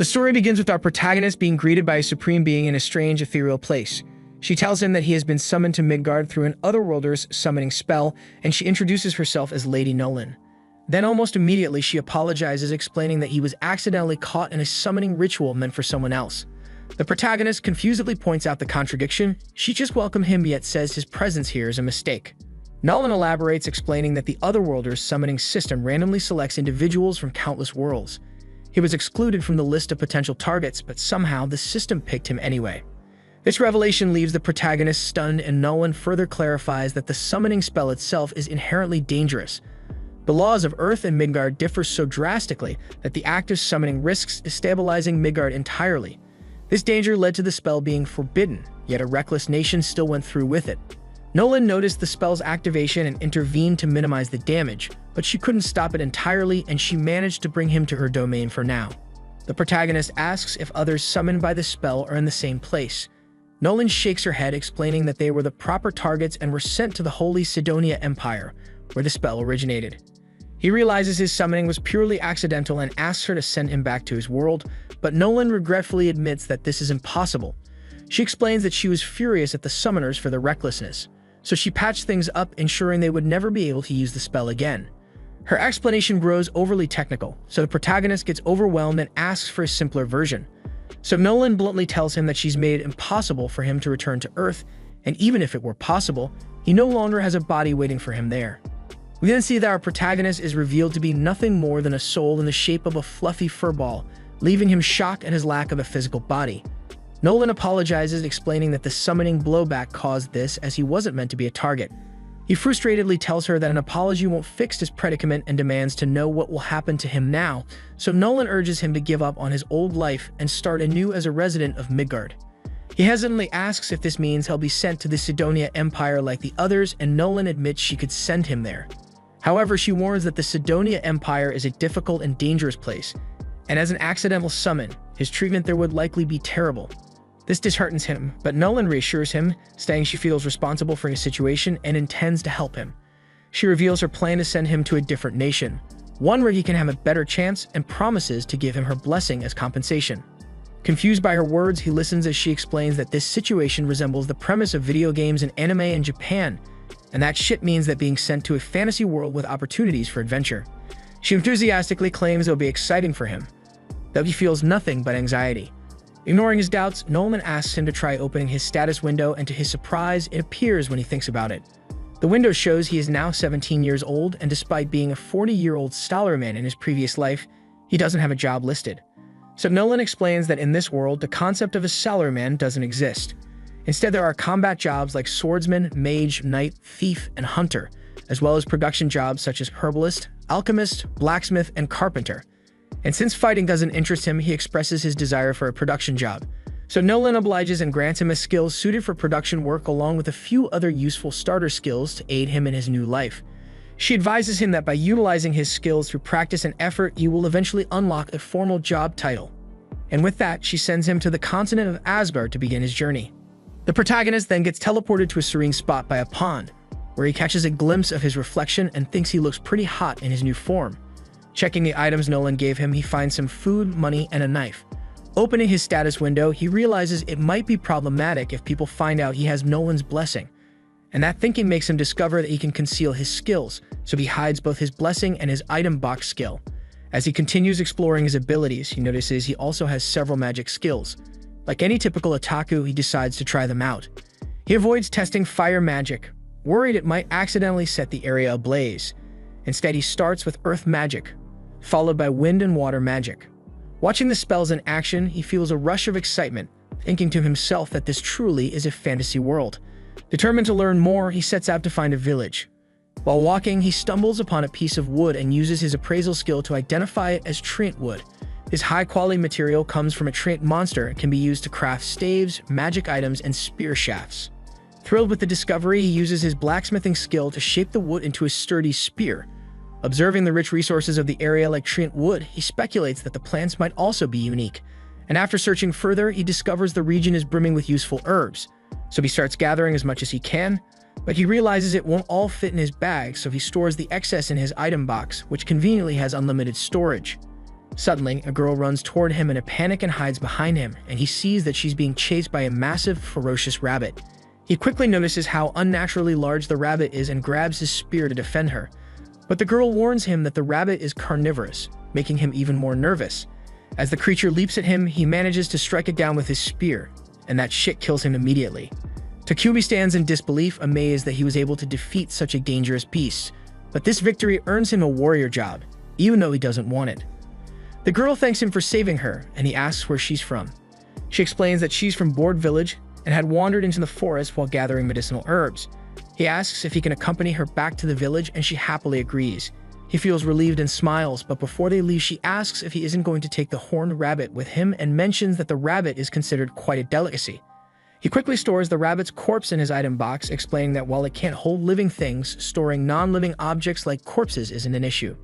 The story begins with our protagonist being greeted by a supreme being in a strange, ethereal place. She tells him that he has been summoned to Midgard through an otherworlder's summoning spell, and she introduces herself as Lady Nolan. Then almost immediately she apologizes, explaining that he was accidentally caught in a summoning ritual meant for someone else. The protagonist confusedly points out the contradiction. She just welcomed him yet says his presence here is a mistake. Nolan elaborates, explaining that the otherworlder's summoning system randomly selects individuals from countless worlds. He was excluded from the list of potential targets, but somehow the system picked him anyway. This revelation leaves the protagonist stunned, and Nolan further clarifies that the summoning spell itself is inherently dangerous. The laws of Earth and Midgard differ so drastically that the act of summoning risks destabilizing Midgard entirely. This danger led to the spell being forbidden, yet a reckless nation still went through with it. Nolan noticed the spell's activation and intervened to minimize the damage, but she couldn't stop it entirely, and she managed to bring him to her domain for now. The protagonist asks if others summoned by the spell are in the same place. Nolan shakes her head, explaining that they were the proper targets and were sent to the Holy Sidonia Empire, where the spell originated. He realizes his summoning was purely accidental and asks her to send him back to his world, but Nolan regretfully admits that this is impossible. She explains that she was furious at the summoners for their recklessness, so she patched things up, ensuring they would never be able to use the spell again. Her explanation grows overly technical, so the protagonist gets overwhelmed and asks for a simpler version. So Nolan bluntly tells him that she's made it impossible for him to return to Earth, and even if it were possible, he no longer has a body waiting for him there. We then see that our protagonist is revealed to be nothing more than a soul in the shape of a fluffy furball, leaving him shocked at his lack of a physical body. Nolan apologizes, explaining that the summoning blowback caused this, as he wasn't meant to be a target. He frustratedly tells her that an apology won't fix his predicament and demands to know what will happen to him now, so Nolan urges him to give up on his old life and start anew as a resident of Midgard. He hesitantly asks if this means he'll be sent to the Sidonia Empire like the others, and Nolan admits she could send him there. However, she warns that the Sidonia Empire is a difficult and dangerous place, and as an accidental summon, his treatment there would likely be terrible. This disheartens him, but Nolan reassures him, stating she feels responsible for his situation and intends to help him. She reveals her plan to send him to a different nation, one where he can have a better chance, and promises to give him her blessing as compensation. Confused by her words, he listens as she explains that this situation resembles the premise of video games and anime in Japan, and that shit means that being sent to a fantasy world with opportunities for adventure. She enthusiastically claims it'll be exciting for him, though he feels nothing but anxiety. Ignoring his doubts, Nolan asks him to try opening his status window, and to his surprise, it appears when he thinks about it. The window shows he is now 17 years old, and despite being a 40-year-old salaryman in his previous life, he doesn't have a job listed. So Nolan explains that in this world, the concept of a salaryman doesn't exist. Instead, there are combat jobs like swordsman, mage, knight, thief, and hunter, as well as production jobs such as herbalist, alchemist, blacksmith, and carpenter. And since fighting doesn't interest him, he expresses his desire for a production job. So Nolan obliges and grants him a skill suited for production work, along with a few other useful starter skills to aid him in his new life. She advises him that by utilizing his skills through practice and effort, he will eventually unlock a formal job title. And with that, she sends him to the continent of Asgard to begin his journey. The protagonist then gets teleported to a serene spot by a pond, where he catches a glimpse of his reflection and thinks he looks pretty hot in his new form. Checking the items Nolan gave him, he finds some food, money, and a knife. Opening his status window, he realizes it might be problematic if people find out he has Nolan's blessing. And that thinking makes him discover that he can conceal his skills, so he hides both his blessing and his item box skill. As he continues exploring his abilities, he notices he also has several magic skills. Like any typical otaku, he decides to try them out. He avoids testing fire magic, worried it might accidentally set the area ablaze. Instead, he starts with earth magic, followed by wind and water magic. Watching the spells in action, he feels a rush of excitement, thinking to himself that this truly is a fantasy world. Determined to learn more, he sets out to find a village. While walking, he stumbles upon a piece of wood and uses his appraisal skill to identify it as treant wood. This high-quality material comes from a treant monster and can be used to craft staves, magic items, and spear shafts. Thrilled with the discovery, he uses his blacksmithing skill to shape the wood into a sturdy spear. Observing the rich resources of the area like treant wood, he speculates that the plants might also be unique. And after searching further, he discovers the region is brimming with useful herbs. So he starts gathering as much as he can, but he realizes it won't all fit in his bag, so he stores the excess in his item box, which conveniently has unlimited storage. Suddenly, a girl runs toward him in a panic and hides behind him, and he sees that she's being chased by a massive, ferocious rabbit. He quickly notices how unnaturally large the rabbit is and grabs his spear to defend her. But the girl warns him that the rabbit is carnivorous, making him even more nervous. As the creature leaps at him, he manages to strike it down with his spear, and that shit kills him immediately. Takumi stands in disbelief, amazed that he was able to defeat such a dangerous beast. But this victory earns him a warrior job, even though he doesn't want it. The girl thanks him for saving her, and he asks where she's from. She explains that she's from Board Village and had wandered into the forest while gathering medicinal herbs. He asks if he can accompany her back to the village, and she happily agrees. He feels relieved and smiles, but before they leave, she asks if he isn't going to take the horned rabbit with him and mentions that the rabbit is considered quite a delicacy. He quickly stores the rabbit's corpse in his item box, explaining that while it can't hold living things, storing non-living objects like corpses isn't an issue.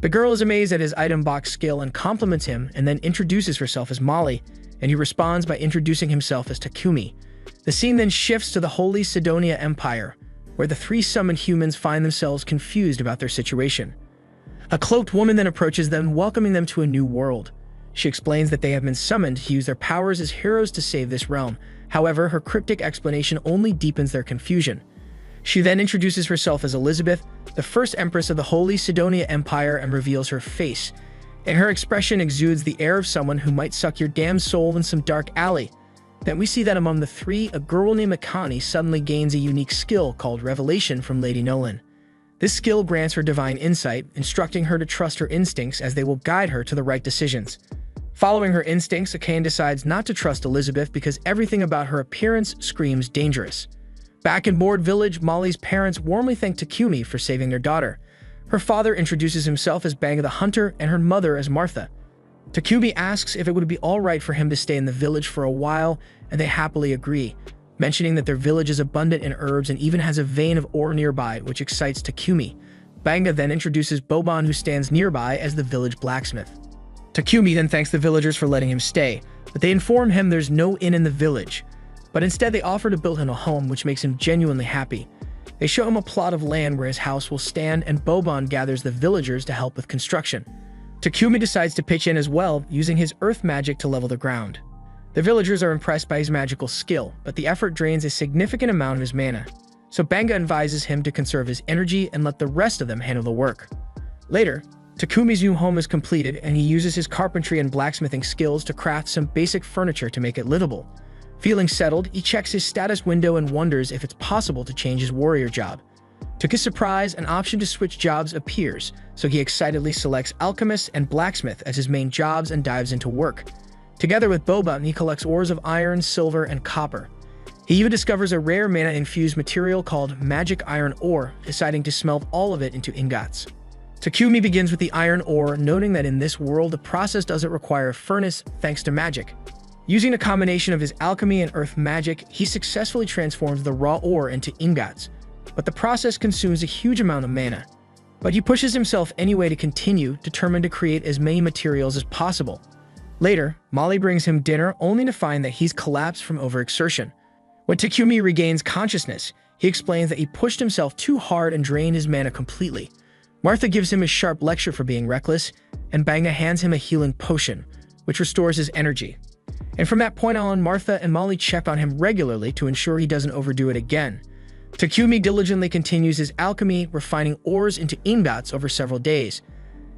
The girl is amazed at his item box skill and compliments him, and then introduces herself as Molly, and he responds by introducing himself as Takumi. The scene then shifts to the Holy Sidonia Empire, where the three summoned humans find themselves confused about their situation. A cloaked woman then approaches them, welcoming them to a new world. She explains that they have been summoned to use their powers as heroes to save this realm. However, her cryptic explanation only deepens their confusion. She then introduces herself as Elizabeth, the first empress of the Holy Sidonia Empire, and reveals her face. And her expression exudes the air of someone who might suck your damn soul in some dark alley. Then we see that among the three, a girl named Akane suddenly gains a unique skill called Revelation from Lady Nolan. This skill grants her divine insight, instructing her to trust her instincts as they will guide her to the right decisions. Following her instincts, Akane decides not to trust Elizabeth because everything about her appearance screams dangerous. Back in Board Village, Molly's parents warmly thank Takumi for saving their daughter. Her father introduces himself as Banga the Hunter and her mother as Martha. Takumi asks if it would be alright for him to stay in the village for a while, and they happily agree, mentioning that their village is abundant in herbs and even has a vein of ore nearby, which excites Takumi. Banga then introduces Boban, who stands nearby, as the village blacksmith. Takumi then thanks the villagers for letting him stay, but they inform him there's no inn in the village. But instead they offer to build him a home, which makes him genuinely happy. They show him a plot of land where his house will stand, and Boban gathers the villagers to help with construction. Takumi decides to pitch in as well, using his earth magic to level the ground. The villagers are impressed by his magical skill, but the effort drains a significant amount of his mana. So Banga advises him to conserve his energy and let the rest of them handle the work. Later, Takumi's new home is completed, and he uses his carpentry and blacksmithing skills to craft some basic furniture to make it livable. Feeling settled, he checks his status window and wonders if it's possible to change his warrior job. To his surprise, an option to switch jobs appears, so he excitedly selects alchemist and blacksmith as his main jobs and dives into work. Together with Boban, he collects ores of iron, silver, and copper. He even discovers a rare mana-infused material called magic iron ore, deciding to smelt all of it into ingots. Takumi begins with the iron ore, noting that in this world the process doesn't require a furnace thanks to magic. Using a combination of his alchemy and earth magic, he successfully transforms the raw ore into ingots, but the process consumes a huge amount of mana. But he pushes himself anyway to continue, determined to create as many materials as possible. Later, Molly brings him dinner only to find that he's collapsed from overexertion. When Takumi regains consciousness, he explains that he pushed himself too hard and drained his mana completely. Martha gives him a sharp lecture for being reckless, and Banga hands him a healing potion, which restores his energy. And from that point on, Martha and Molly check on him regularly to ensure he doesn't overdo it again. Takumi diligently continues his alchemy, refining ores into ingots over several days.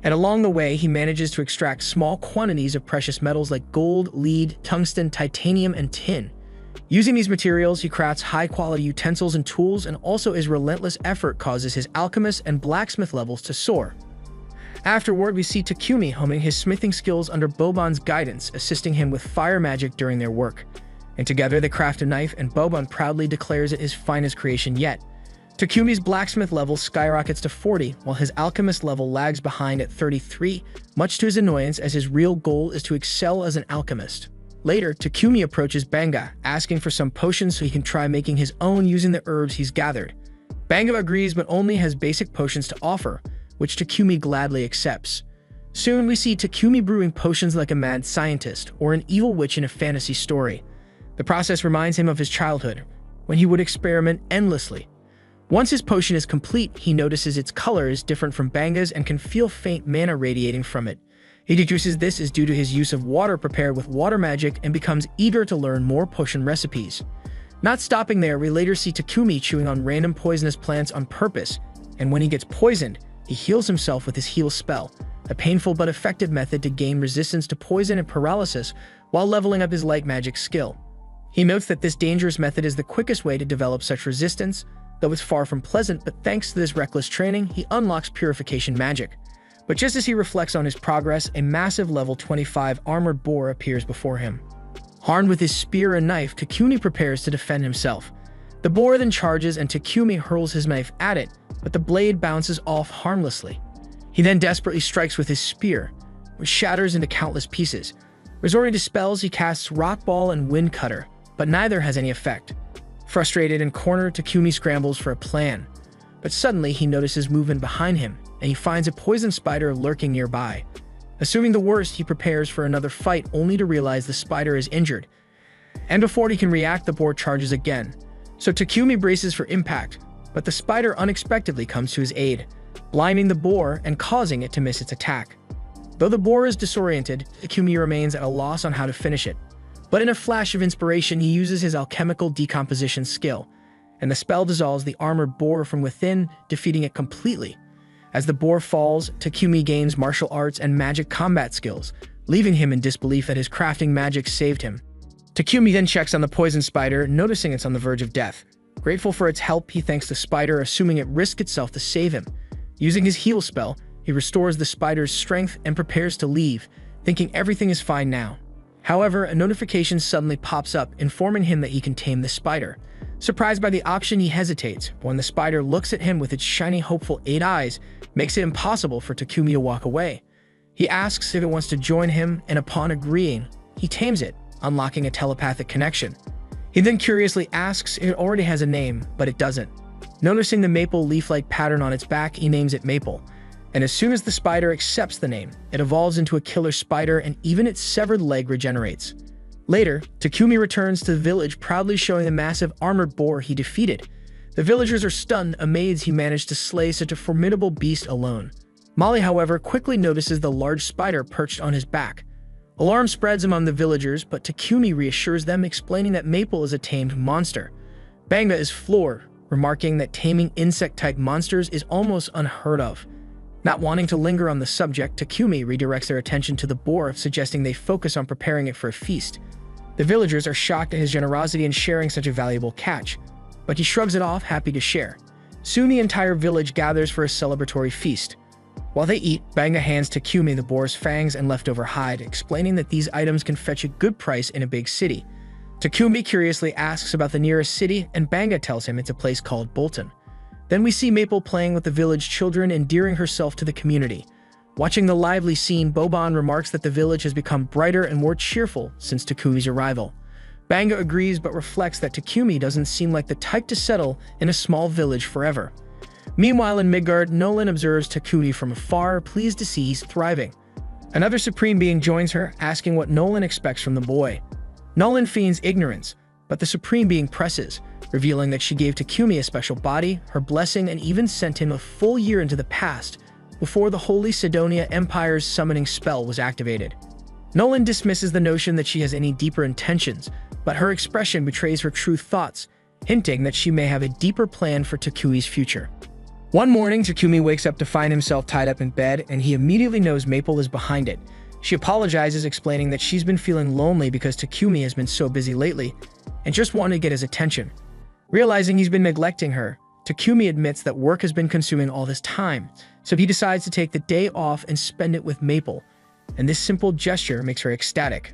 And along the way, he manages to extract small quantities of precious metals like gold, lead, tungsten, titanium, and tin. Using these materials, he crafts high-quality utensils and tools, and also his relentless effort causes his alchemist and blacksmith levels to soar. Afterward, we see Takumi honing his smithing skills under Boban's guidance, assisting him with fire magic during their work. And together they craft a knife, and Boban proudly declares it his finest creation yet. Takumi's blacksmith level skyrockets to 40, while his alchemist level lags behind at 33, much to his annoyance, as his real goal is to excel as an alchemist. Later, Takumi approaches Banga, asking for some potions so he can try making his own using the herbs he's gathered. Banga agrees, but only has basic potions to offer, which Takumi gladly accepts. Soon we see Takumi brewing potions like a mad scientist or an evil witch in a fantasy story. The process reminds him of his childhood, when he would experiment endlessly. Once his potion is complete, he notices its color is different from Banga's and can feel faint mana radiating from it. He deduces this is due to his use of water prepared with water magic and becomes eager to learn more potion recipes. Not stopping there, we later see Takumi chewing on random poisonous plants on purpose, and when he gets poisoned, he heals himself with his heal spell, a painful but effective method to gain resistance to poison and paralysis while leveling up his light magic skill. He notes that this dangerous method is the quickest way to develop such resistance, though it's far from pleasant, but thanks to this reckless training, he unlocks purification magic. But just as he reflects on his progress, a massive level 25 armored boar appears before him. Armed with his spear and knife, Takumi prepares to defend himself. The boar then charges and Takumi hurls his knife at it, but the blade bounces off harmlessly. He then desperately strikes with his spear, which shatters into countless pieces. Resorting to spells, he casts Rock Ball and Wind Cutter, but neither has any effect. Frustrated and cornered, Takumi scrambles for a plan. But suddenly, he notices movement behind him, and he finds a poison spider lurking nearby. Assuming the worst, he prepares for another fight, only to realize the spider is injured. And before he can react, the boar charges again. So Takumi braces for impact, but the spider unexpectedly comes to his aid, blinding the boar and causing it to miss its attack. Though the boar is disoriented, Takumi remains at a loss on how to finish it. But in a flash of inspiration, he uses his alchemical decomposition skill, and the spell dissolves the armored boar from within, defeating it completely. As the boar falls, Takumi gains martial arts and magic combat skills, leaving him in disbelief that his crafting magic saved him. Takumi then checks on the poison spider, noticing it's on the verge of death. Grateful for its help, he thanks the spider, assuming it risked itself to save him. Using his heal spell, he restores the spider's strength and prepares to leave, thinking everything is fine now. However, a notification suddenly pops up, informing him that he can tame the spider. Surprised by the option, he hesitates, but when the spider looks at him with its shiny, hopeful 8 eyes, makes it impossible for Takumi to walk away. He asks if it wants to join him, and upon agreeing, he tames it, unlocking a telepathic connection. He then curiously asks if it already has a name, but it doesn't. Noticing the maple leaf-like pattern on its back, he names it Maple. And as soon as the spider accepts the name, it evolves into a killer spider and even its severed leg regenerates. Later, Takumi returns to the village, proudly showing the massive armored boar he defeated. The villagers are stunned, amazed he managed to slay such a formidable beast alone. Molly, however, quickly notices the large spider perched on his back. Alarm spreads among the villagers, but Takumi reassures them, explaining that Maple is a tamed monster. Banga is floored, remarking that taming insect-type monsters is almost unheard of. Not wanting to linger on the subject, Takumi redirects their attention to the boar, suggesting they focus on preparing it for a feast. The villagers are shocked at his generosity in sharing such a valuable catch, but he shrugs it off, happy to share. Soon the entire village gathers for a celebratory feast. While they eat, Banga hands Takumi the boar's fangs and leftover hide, explaining that these items can fetch a good price in a big city. Takumi curiously asks about the nearest city, and Banga tells him it's a place called Bolton. Then we see Maple playing with the village children, endearing herself to the community. Watching the lively scene, Boban remarks that the village has become brighter and more cheerful since Takumi's arrival. Banga agrees, but reflects that Takumi doesn't seem like the type to settle in a small village forever. Meanwhile, in Midgard, Nolan observes Takumi from afar, pleased to see he's thriving. Another Supreme Being joins her, asking what Nolan expects from the boy. Nolan feigns ignorance, but the Supreme Being presses, revealing that she gave Takumi a special body, her blessing, and even sent him a full year into the past, before the Holy Sidonia Empire's summoning spell was activated. Nolan dismisses the notion that she has any deeper intentions, but her expression betrays her true thoughts, hinting that she may have a deeper plan for Takumi's future. One morning, Takumi wakes up to find himself tied up in bed, and he immediately knows Maple is behind it. She apologizes, explaining that she's been feeling lonely because Takumi has been so busy lately, and just wanted to get his attention. Realizing he's been neglecting her, Takumi admits that work has been consuming all this time, so he decides to take the day off and spend it with Maple, and this simple gesture makes her ecstatic.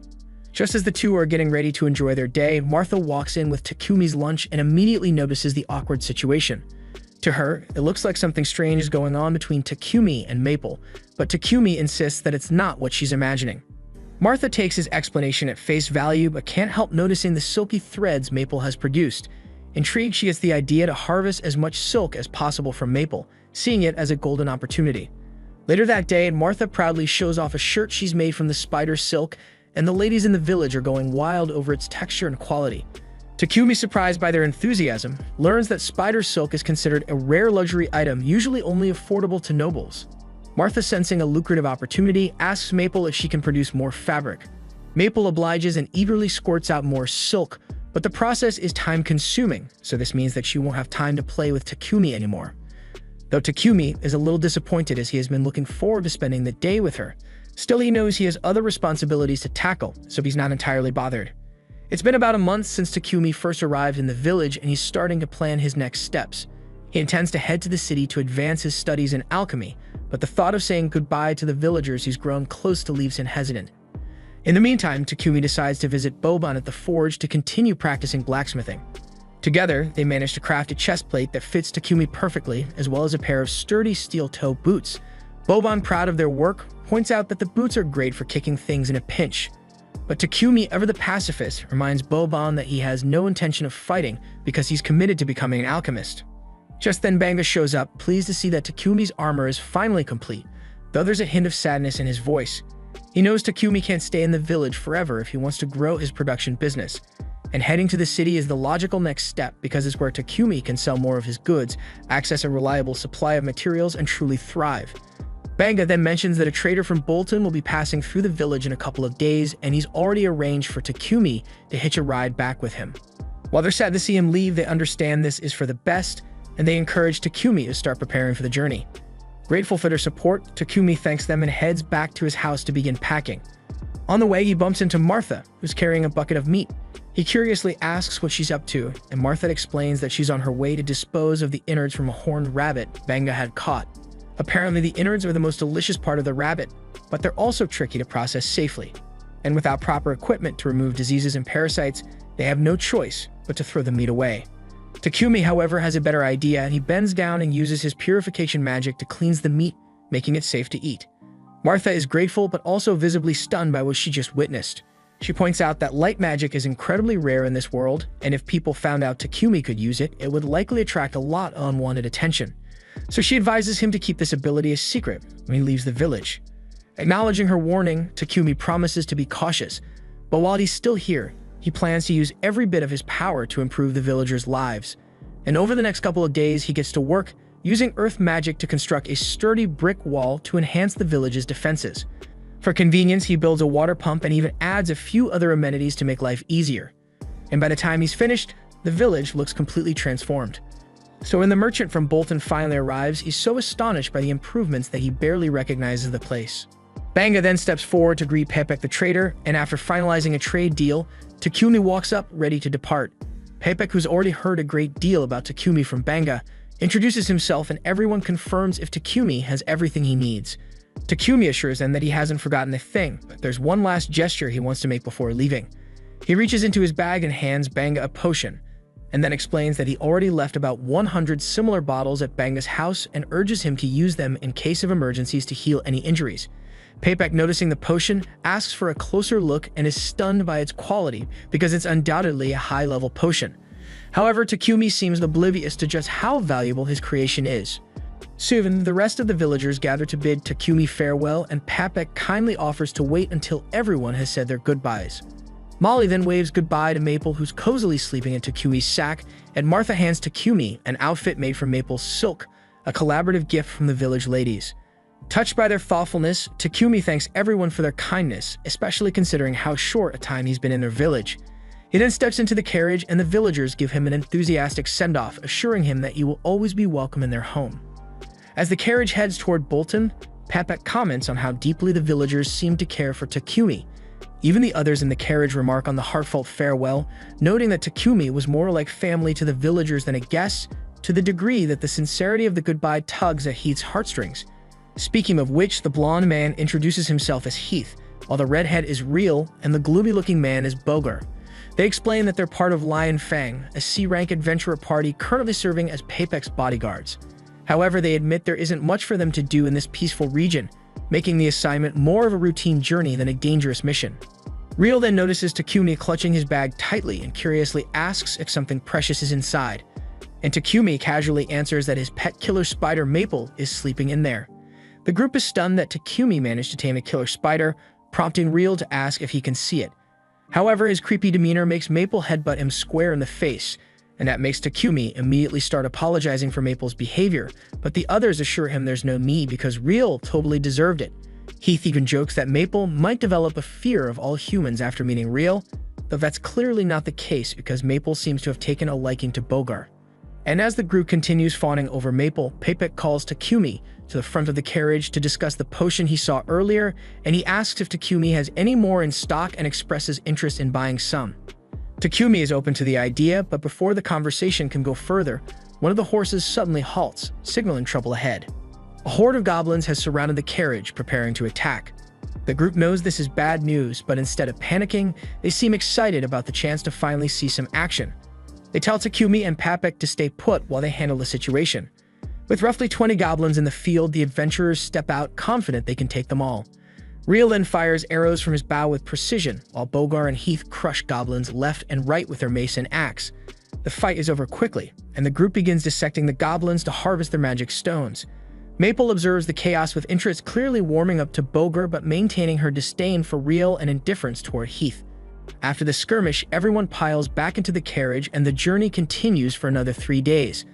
Just as the two are getting ready to enjoy their day, Martha walks in with Takumi's lunch and immediately notices the awkward situation. To her, it looks like something strange is going on between Takumi and Maple, but Takumi insists that it's not what she's imagining. Martha takes his explanation at face value, but can't help noticing the silky threads Maple has produced. Intrigued, she gets the idea to harvest as much silk as possible from Maple, seeing it as a golden opportunity. Later that day, Martha proudly shows off a shirt she's made from the spider silk, and the ladies in the village are going wild over its texture and quality. Takumi, surprised by their enthusiasm, learns that spider silk is considered a rare luxury item, usually only affordable to nobles. Martha, sensing a lucrative opportunity, asks Maple if she can produce more fabric. Maple obliges and eagerly squirts out more silk, but the process is time-consuming, so this means that she won't have time to play with Takumi anymore. Though Takumi is a little disappointed as he has been looking forward to spending the day with her, still he knows he has other responsibilities to tackle, so he's not entirely bothered. It's been about a month since Takumi first arrived in the village, and he's starting to plan his next steps. He intends to head to the city to advance his studies in alchemy, but the thought of saying goodbye to the villagers he's grown close to leaves him hesitant. In the meantime, Takumi decides to visit Boban at the forge to continue practicing blacksmithing. Together, they manage to craft a chest plate that fits Takumi perfectly, as well as a pair of sturdy steel-toe boots. Boban, proud of their work, points out that the boots are great for kicking things in a pinch. But Takumi, ever the pacifist, reminds Boban that he has no intention of fighting because he's committed to becoming an alchemist. Just then, Banga shows up, pleased to see that Takumi's armor is finally complete, though there's a hint of sadness in his voice. He knows Takumi can't stay in the village forever if he wants to grow his production business, and heading to the city is the logical next step because it's where Takumi can sell more of his goods, access a reliable supply of materials, and truly thrive. Banga then mentions that a trader from Bolton will be passing through the village in a couple of days, and he's already arranged for Takumi to hitch a ride back with him. While they're sad to see him leave, they understand this is for the best, and they encourage Takumi to start preparing for the journey. Grateful for their support, Takumi thanks them and heads back to his house to begin packing. On the way, he bumps into Martha, who's carrying a bucket of meat. He curiously asks what she's up to, and Martha explains that she's on her way to dispose of the innards from a horned rabbit Banga had caught. Apparently, the innards are the most delicious part of the rabbit, but they're also tricky to process safely. And without proper equipment to remove diseases and parasites, they have no choice but to throw the meat away. Takumi, however, has a better idea, and he bends down and uses his purification magic to cleanse the meat, making it safe to eat. Martha is grateful but also visibly stunned by what she just witnessed. She points out that light magic is incredibly rare in this world, and if people found out Takumi could use it, it would likely attract a lot of unwanted attention. So she advises him to keep this ability a secret when he leaves the village. Acknowledging her warning, Takumi promises to be cautious, but while he's still here, he plans to use every bit of his power to improve the villagers' lives. And over the next couple of days, he gets to work using earth magic to construct a sturdy brick wall to enhance the village's defenses. For convenience, he builds a water pump and even adds a few other amenities to make life easier. And by the time he's finished, the village looks completely transformed. So when the merchant from Bolton finally arrives, he's so astonished by the improvements that he barely recognizes the place. Banga then steps forward to greet Pepek the trader, and after finalizing a trade deal, Takumi walks up, ready to depart. Pepek, who's already heard a great deal about Takumi from Banga, introduces himself, and everyone confirms if Takumi has everything he needs. Takumi assures them that he hasn't forgotten a thing, but there's one last gesture he wants to make before leaving. He reaches into his bag and hands Banga a potion, and then explains that he already left about 100 similar bottles at Banga's house and urges him to use them in case of emergencies to heal any injuries. Pepek, noticing the potion, asks for a closer look and is stunned by its quality because it's undoubtedly a high-level potion. However, Takumi seems oblivious to just how valuable his creation is. Soon, the rest of the villagers gather to bid Takumi farewell, and Pepek kindly offers to wait until everyone has said their goodbyes. Molly then waves goodbye to Maple, who's cozily sleeping in Takumi's sack, and Martha hands Takumi an outfit made from Maple's silk, a collaborative gift from the village ladies. Touched by their thoughtfulness, Takumi thanks everyone for their kindness, especially considering how short a time he's been in their village. He then steps into the carriage, and the villagers give him an enthusiastic send-off, assuring him that he will always be welcome in their home. As the carriage heads toward Bolton, Pepek comments on how deeply the villagers seem to care for Takumi. Even the others in the carriage remark on the heartfelt farewell, noting that Takumi was more like family to the villagers than a guest, to the degree that the sincerity of the goodbye tugs at Heath's heartstrings. Speaking of which, the blonde man introduces himself as Heath, while the redhead is Real and the gloomy-looking man is Bogar. They explain that they're part of Lion Fang, a C-rank adventurer party currently serving as Pepek's bodyguards. However, they admit there isn't much for them to do in this peaceful region, making the assignment more of a routine journey than a dangerous mission. Real then notices Takumi clutching his bag tightly and curiously asks if something precious is inside, and Takumi casually answers that his pet killer spider Maple is sleeping in there. The group is stunned that Takumi managed to tame a killer spider, prompting Real to ask if he can see it. However, his creepy demeanor makes Maple headbutt him square in the face, and that makes Takumi immediately start apologizing for Maple's behavior, but the others assure him there's no need because Real totally deserved it. Heath even jokes that Maple might develop a fear of all humans after meeting Real, though that's clearly not the case because Maple seems to have taken a liking to Bogart. And as the group continues fawning over Maple, Papek calls Takumi to the front of the carriage to discuss the potion he saw earlier, and he asks if Takumi has any more in stock and expresses interest in buying some. Takumi is open to the idea, but before the conversation can go further, one of the horses suddenly halts, signaling trouble ahead. A horde of goblins has surrounded the carriage, preparing to attack. The group knows this is bad news, but instead of panicking, they seem excited about the chance to finally see some action. They tell Takumi and Papek to stay put while they handle the situation. With roughly 20 goblins in the field, the adventurers step out confident they can take them all. Real then fires arrows from his bow with precision, while Bogart and Heath crush goblins left and right with their mace and axe. The fight is over quickly, and the group begins dissecting the goblins to harvest their magic stones. Maple observes the chaos with interest, clearly warming up to Bogart but maintaining her disdain for Real and indifference toward Heath. After the skirmish, everyone piles back into the carriage and the journey continues for another 3 days.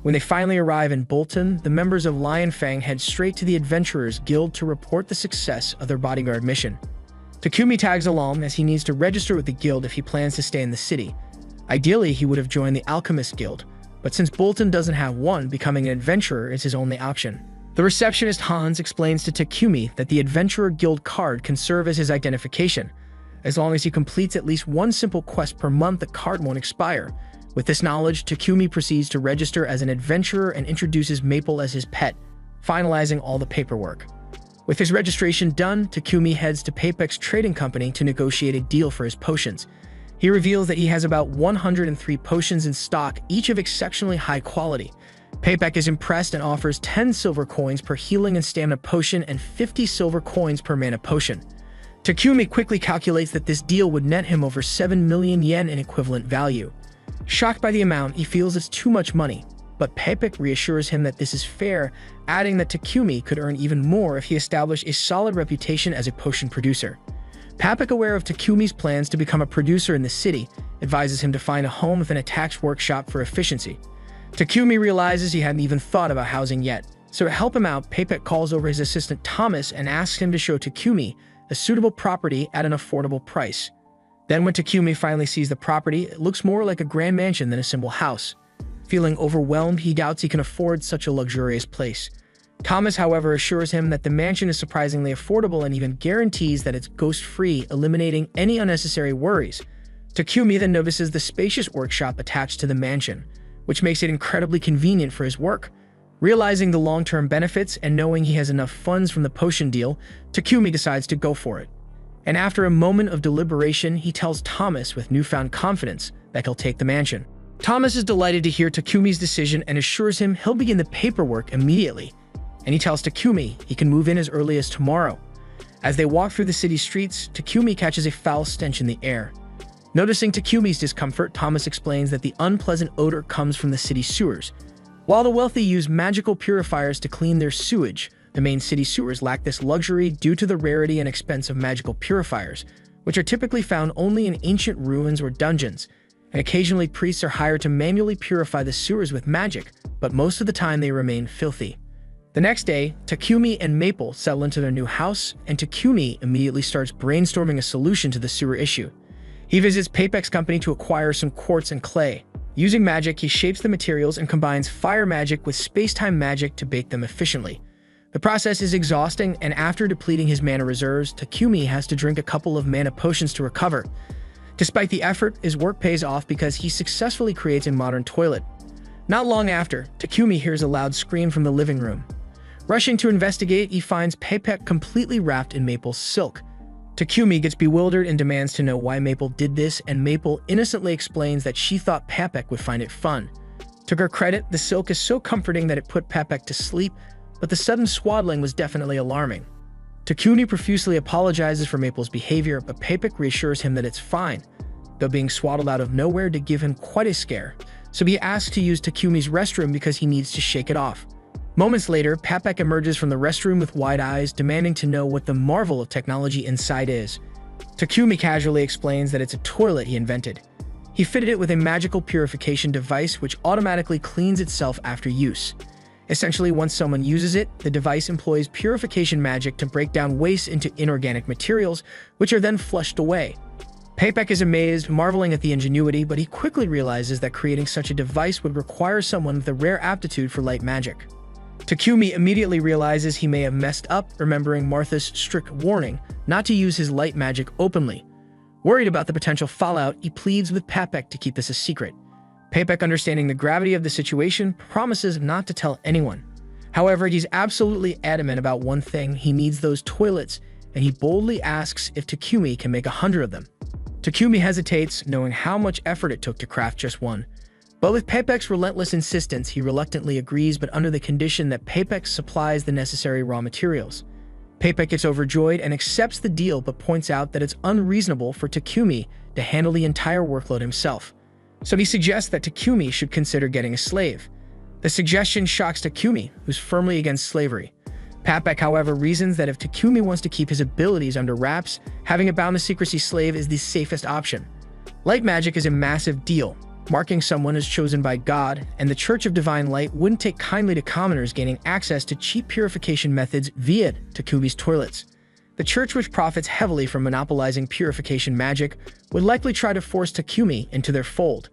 When they finally arrive in Bolton, the members of Lion Fang head straight to the Adventurers Guild to report the success of their bodyguard mission. Takumi tags along as he needs to register with the guild if he plans to stay in the city. Ideally, he would have joined the Alchemist Guild, but since Bolton doesn't have one, becoming an adventurer is his only option. The receptionist Hans explains to Takumi that the Adventurer Guild card can serve as his identification. As long as he completes at least one simple quest per month, the card won't expire. With this knowledge, Takumi proceeds to register as an adventurer and introduces Maple as his pet, finalizing all the paperwork. With his registration done, Takumi heads to Papek's trading company to negotiate a deal for his potions. He reveals that he has about 103 potions in stock, each of exceptionally high quality. Papek is impressed and offers 10 silver coins per healing and stamina potion and 50 silver coins per mana potion. Takumi quickly calculates that this deal would net him over 7 million yen in equivalent value. Shocked by the amount, he feels it's too much money, but Papek reassures him that this is fair, adding that Takumi could earn even more if he established a solid reputation as a potion producer. Papek, aware of Takumi's plans to become a producer in the city, advises him to find a home with an attached workshop for efficiency. Takumi realizes he hadn't even thought about housing yet, so to help him out, Papek calls over his assistant Thomas and asks him to show Takumi a suitable property at an affordable price. Then when Takumi finally sees the property, it looks more like a grand mansion than a simple house. Feeling overwhelmed, he doubts he can afford such a luxurious place. Thomas, however, assures him that the mansion is surprisingly affordable and even guarantees that it's ghost-free, eliminating any unnecessary worries. Takumi then notices the spacious workshop attached to the mansion, which makes it incredibly convenient for his work. Realizing the long-term benefits and knowing he has enough funds from the potion deal, Takumi decides to go for it. And after a moment of deliberation, he tells Thomas with newfound confidence that he'll take the mansion. Thomas is delighted to hear Takumi's decision and assures him he'll begin the paperwork immediately. And he tells Takumi he can move in as early as tomorrow. As they walk through the city streets, Takumi catches a foul stench in the air. Noticing Takumi's discomfort, Thomas explains that the unpleasant odor comes from the city sewers. While the wealthy use magical purifiers to clean their sewage, the main city sewers lack this luxury due to the rarity and expense of magical purifiers, which are typically found only in ancient ruins or dungeons, and occasionally priests are hired to manually purify the sewers with magic, but most of the time they remain filthy. The next day, Takumi and Maple settle into their new house, and Takumi immediately starts brainstorming a solution to the sewer issue. He visits Papek's company to acquire some quartz and clay. Using magic, he shapes the materials and combines fire magic with space-time magic to bake them efficiently. The process is exhausting, and after depleting his mana reserves, Takumi has to drink a couple of mana potions to recover. Despite the effort, his work pays off because he successfully creates a modern toilet. Not long after, Takumi hears a loud scream from the living room. Rushing to investigate, he finds Papek completely wrapped in Maple's silk. Takumi gets bewildered and demands to know why Maple did this, and Maple innocently explains that she thought Papek would find it fun. To her credit, the silk is so comforting that it put Papek to sleep, but the sudden swaddling was definitely alarming. Takumi profusely apologizes for Maple's behavior, but Papek reassures him that it's fine, though being swaddled out of nowhere did give him quite a scare, so he asks to use Takumi's restroom because he needs to shake it off. Moments later, Papek emerges from the restroom with wide eyes, demanding to know what the marvel of technology inside is. Takumi casually explains that it's a toilet he invented. He fitted it with a magical purification device which automatically cleans itself after use. Essentially, once someone uses it, the device employs purification magic to break down waste into inorganic materials, which are then flushed away. Papek is amazed, marveling at the ingenuity, but he quickly realizes that creating such a device would require someone with a rare aptitude for light magic. Takumi immediately realizes he may have messed up, remembering Martha's strict warning not to use his light magic openly. Worried about the potential fallout, he pleads with Papek to keep this a secret. Papek, understanding the gravity of the situation, promises not to tell anyone. However, he's absolutely adamant about one thing: he needs those toilets, and he boldly asks if Takumi can make 100 of them. Takumi hesitates, knowing how much effort it took to craft just one. But with Papek's relentless insistence, he reluctantly agrees, but under the condition that Papek supplies the necessary raw materials. Papek gets overjoyed and accepts the deal, but points out that it's unreasonable for Takumi to handle the entire workload himself. So he suggests that Takumi should consider getting a slave. The suggestion shocks Takumi, who's firmly against slavery. Papek, however, reasons that if Takumi wants to keep his abilities under wraps, having a bound-to-secrecy slave is the safest option. Light magic is a massive deal, marking someone as chosen by God, and the Church of Divine Light wouldn't take kindly to commoners gaining access to cheap purification methods via Takumi's toilets. The church, which profits heavily from monopolizing purification magic, would likely try to force Takumi into their fold.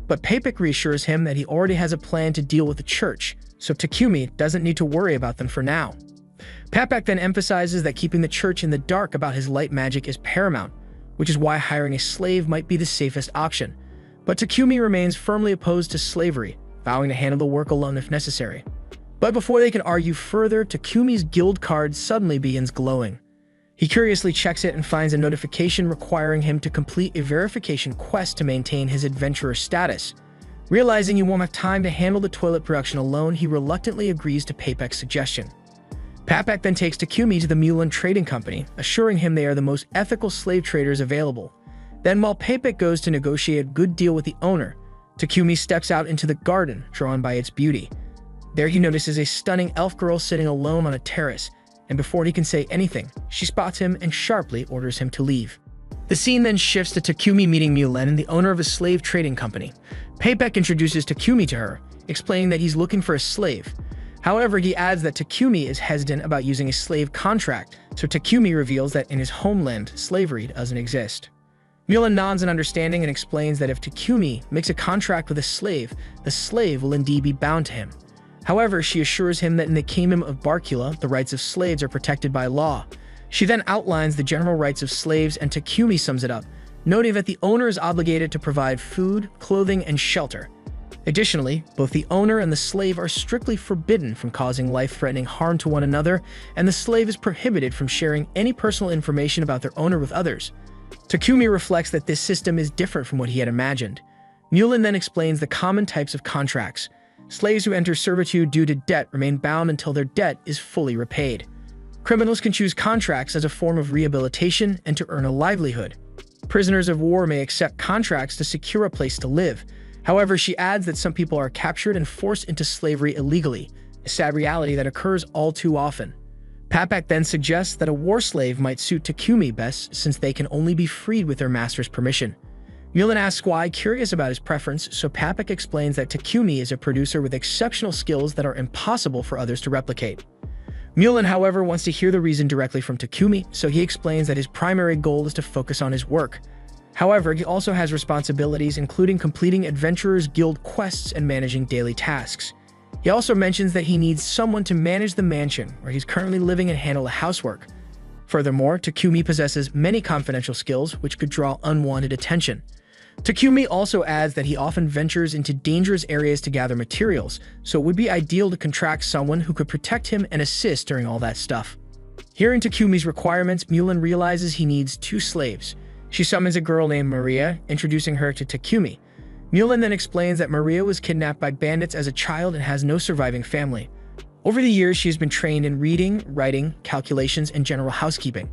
But Papek reassures him that he already has a plan to deal with the church, so Takumi doesn't need to worry about them for now. Papek then emphasizes that keeping the church in the dark about his light magic is paramount, which is why hiring a slave might be the safest option. But Takumi remains firmly opposed to slavery, vowing to handle the work alone if necessary. But before they can argue further, Takumi's guild card suddenly begins glowing. He curiously checks it and finds a notification requiring him to complete a verification quest to maintain his adventurer status. Realizing he won't have time to handle the toilet production alone, he reluctantly agrees to Papek's suggestion. Papek then takes Takumi to the Mulan Trading Company, assuring him they are the most ethical slave traders available. Then, while Papek goes to negotiate a good deal with the owner, Takumi steps out into the garden, drawn by its beauty. There he notices a stunning elf girl sitting alone on a terrace, and before he can say anything, she spots him and sharply orders him to leave. The scene then shifts to Takumi meeting Mulan, the owner of a slave trading company. Papek introduces Takumi to her, explaining that he's looking for a slave. However, he adds that Takumi is hesitant about using a slave contract, so Takumi reveals that in his homeland, slavery doesn't exist. Mulan nods in understanding and explains that if Takumi makes a contract with a slave, the slave will indeed be bound to him. However, she assures him that in the kingdom of Barkula, the rights of slaves are protected by law. She then outlines the general rights of slaves, and Takumi sums it up, noting that the owner is obligated to provide food, clothing, and shelter. Additionally, both the owner and the slave are strictly forbidden from causing life-threatening harm to one another, and the slave is prohibited from sharing any personal information about their owner with others. Takumi reflects that this system is different from what he had imagined. Mulan then explains the common types of contracts. Slaves who enter servitude due to debt remain bound until their debt is fully repaid. Criminals can choose contracts as a form of rehabilitation and to earn a livelihood. Prisoners of war may accept contracts to secure a place to live. However, she adds that some people are captured and forced into slavery illegally, a sad reality that occurs all too often. Papek then suggests that a war slave might suit Takumi best since they can only be freed with their master's permission. Mulan asks why, curious about his preference, so Papek explains that Takumi is a producer with exceptional skills that are impossible for others to replicate. Mulan, however, wants to hear the reason directly from Takumi, so he explains that his primary goal is to focus on his work. However, he also has responsibilities including completing Adventurers Guild quests and managing daily tasks. He also mentions that he needs someone to manage the mansion where he's currently living and handle the housework. Furthermore, Takumi possesses many confidential skills which could draw unwanted attention. Takumi also adds that he often ventures into dangerous areas to gather materials, so it would be ideal to contract someone who could protect him and assist during all that stuff. Hearing Takumi's requirements, Mulan realizes he needs 2 slaves. She summons a girl named Maria, introducing her to Takumi. Mulan then explains that Maria was kidnapped by bandits as a child and has no surviving family. Over the years, she has been trained in reading, writing, calculations, and general housekeeping.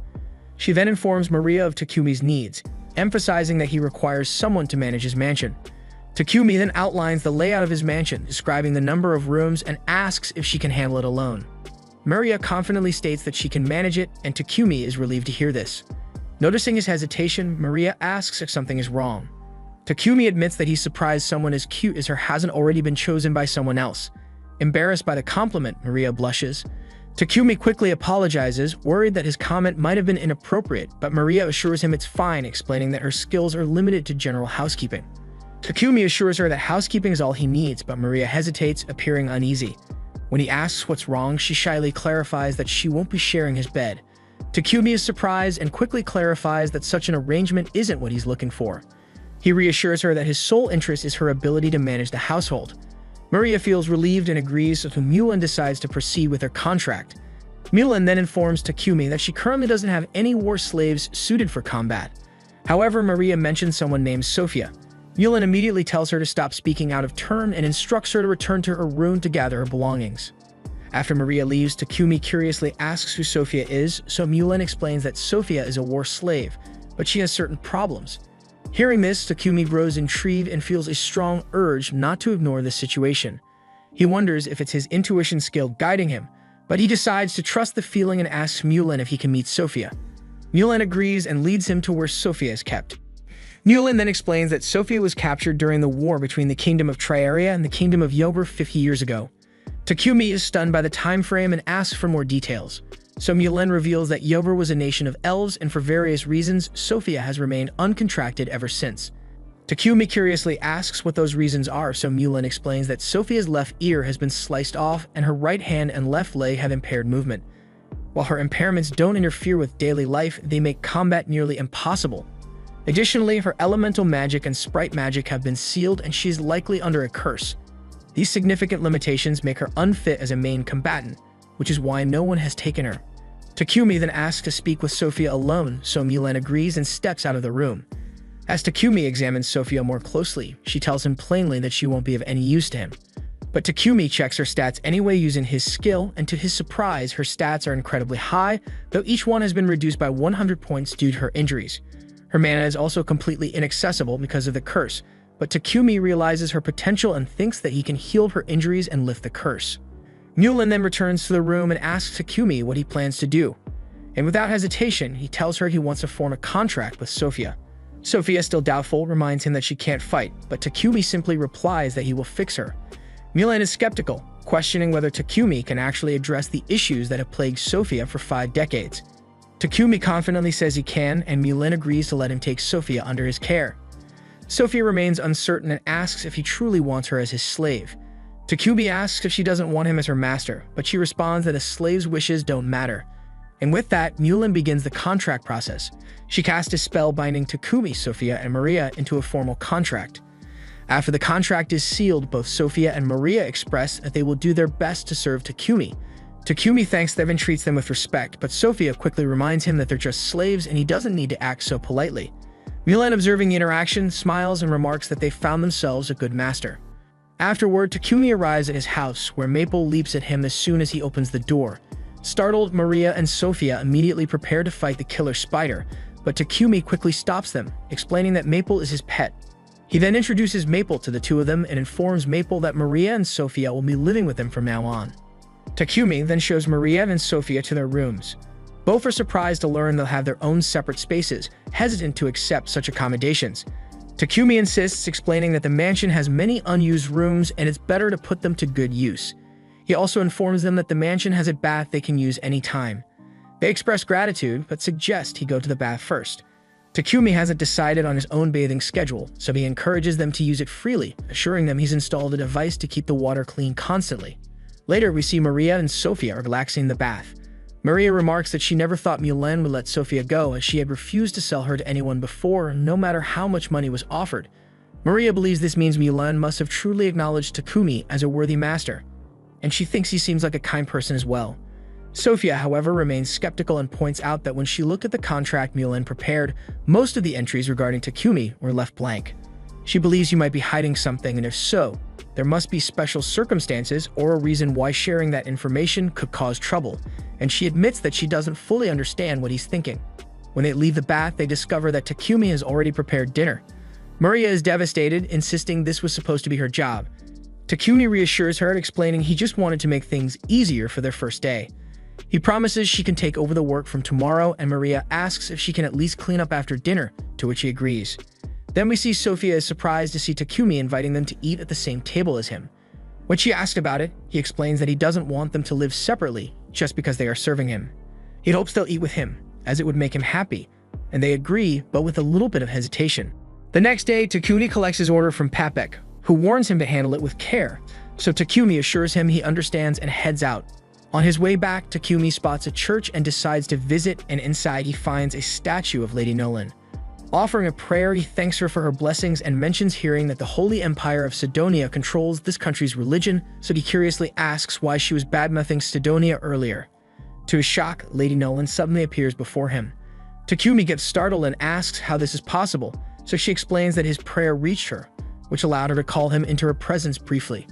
She then informs Maria of Takumi's needs, emphasizing that he requires someone to manage his mansion. Takumi then outlines the layout of his mansion, describing the number of rooms, and asks if she can handle it alone. Maria confidently states that she can manage it, and Takumi is relieved to hear this. Noticing his hesitation, Maria asks if something is wrong. Takumi admits that he's surprised someone as cute as her hasn't already been chosen by someone else. Embarrassed by the compliment, Maria blushes. Takumi quickly apologizes, worried that his comment might have been inappropriate, but Maria assures him it's fine, explaining that her skills are limited to general housekeeping. Takumi assures her that housekeeping is all he needs, but Maria hesitates, appearing uneasy. When he asks what's wrong, she shyly clarifies that she won't be sharing his bed. Takumi is surprised and quickly clarifies that such an arrangement isn't what he's looking for. He reassures her that his sole interest is her ability to manage the household. Maria feels relieved and agrees, so Mulan decides to proceed with her contract. Mulan then informs Takumi that she currently doesn't have any war slaves suited for combat. However, Maria mentions someone named Sophia. Mulan immediately tells her to stop speaking out of turn and instructs her to return to her room to gather her belongings. After Maria leaves, Takumi curiously asks who Sophia is, so Mulan explains that Sophia is a war slave, but she has certain problems. Hearing this, Takumi grows intrigued and feels a strong urge not to ignore the situation. He wonders if it's his intuition skill guiding him, but he decides to trust the feeling and asks Mulan if he can meet Sophia. Mulan agrees and leads him to where Sophia is kept. Mulan then explains that Sophia was captured during the war between the Kingdom of Triaria and the Kingdom of Yober 50 years ago. Takumi is stunned by the time frame and asks for more details. So Mulan reveals that Yober was a nation of elves, and for various reasons, Sophia has remained uncontracted ever since. Takumi curiously asks what those reasons are, so Mulan explains that Sophia's left ear has been sliced off and her right hand and left leg have impaired movement. While her impairments don't interfere with daily life, they make combat nearly impossible. Additionally, her elemental magic and sprite magic have been sealed and she is likely under a curse. These significant limitations make her unfit as a main combatant, which is why no one has taken her. Takumi then asks to speak with Sophia alone, so Mulan agrees and steps out of the room. As Takumi examines Sophia more closely, she tells him plainly that she won't be of any use to him. But Takumi checks her stats anyway using his skill, and to his surprise, her stats are incredibly high, though each one has been reduced by 100 points due to her injuries. Her mana is also completely inaccessible because of the curse, but Takumi realizes her potential and thinks that he can heal her injuries and lift the curse. Mulan then returns to the room and asks Takumi what he plans to do. And without hesitation, he tells her he wants to form a contract with Sophia. Sophia, still doubtful, reminds him that she can't fight, but Takumi simply replies that he will fix her. Mulan is skeptical, questioning whether Takumi can actually address the issues that have plagued Sophia for 5 decades. Takumi confidently says he can, and Mulan agrees to let him take Sophia under his care. Sophia remains uncertain and asks if he truly wants her as his slave. Takumi asks if she doesn't want him as her master, but she responds that a slave's wishes don't matter. And with that, Mulan begins the contract process. She casts a spell binding Takumi, Sophia, and Maria into a formal contract. After the contract is sealed, both Sophia and Maria express that they will do their best to serve Takumi. Takumi thanks them and treats them with respect, but Sophia quickly reminds him that they're just slaves and he doesn't need to act so politely. Mulan, observing the interaction, smiles and remarks that they found themselves a good master. Afterward, Takumi arrives at his house, where Maple leaps at him as soon as he opens the door. Startled, Maria and Sophia immediately prepare to fight the killer spider, but Takumi quickly stops them, explaining that Maple is his pet. He then introduces Maple to the two of them and informs Maple that Maria and Sophia will be living with him from now on. Takumi then shows Maria and Sophia to their rooms. Both are surprised to learn they'll have their own separate spaces, hesitant to accept such accommodations. Takumi insists, explaining that the mansion has many unused rooms and it's better to put them to good use. He also informs them that the mansion has a bath they can use anytime. They express gratitude, but suggest he go to the bath first. Takumi hasn't decided on his own bathing schedule, so he encourages them to use it freely, assuring them he's installed a device to keep the water clean constantly. Later, we see Maria and Sophia relaxing in the bath. Maria remarks that she never thought Mulan would let Sophia go, as she had refused to sell her to anyone before, no matter how much money was offered. Maria believes this means Mulan must have truly acknowledged Takumi as a worthy master, and she thinks he seems like a kind person as well. Sophia, however, remains skeptical and points out that when she looked at the contract Mulan prepared, most of the entries regarding Takumi were left blank. She believes you might be hiding something, and if so, there must be special circumstances or a reason why sharing that information could cause trouble, and she admits that she doesn't fully understand what he's thinking. When they leave the bath, they discover that Takumi has already prepared dinner. Maria is devastated, insisting this was supposed to be her job. Takumi reassures her, explaining he just wanted to make things easier for their first day. He promises she can take over the work from tomorrow, and Maria asks if she can at least clean up after dinner, to which he agrees. Then we see Sophia is surprised to see Takumi inviting them to eat at the same table as him. When she asks about it, he explains that he doesn't want them to live separately just because they are serving him. He hopes they'll eat with him, as it would make him happy, and they agree, but with a little bit of hesitation. The next day, Takumi collects his order from Papek, who warns him to handle it with care, so Takumi assures him he understands and heads out. On his way back, Takumi spots a church and decides to visit, and inside he finds a statue of Lady Nolan. Offering a prayer, he thanks her for her blessings and mentions hearing that the Holy Empire of Sidonia controls this country's religion, so he curiously asks why she was badmouthing Sidonia earlier. To his shock, Lady Nolan suddenly appears before him. Takumi gets startled and asks how this is possible, so she explains that his prayer reached her, which allowed her to call him into her presence briefly.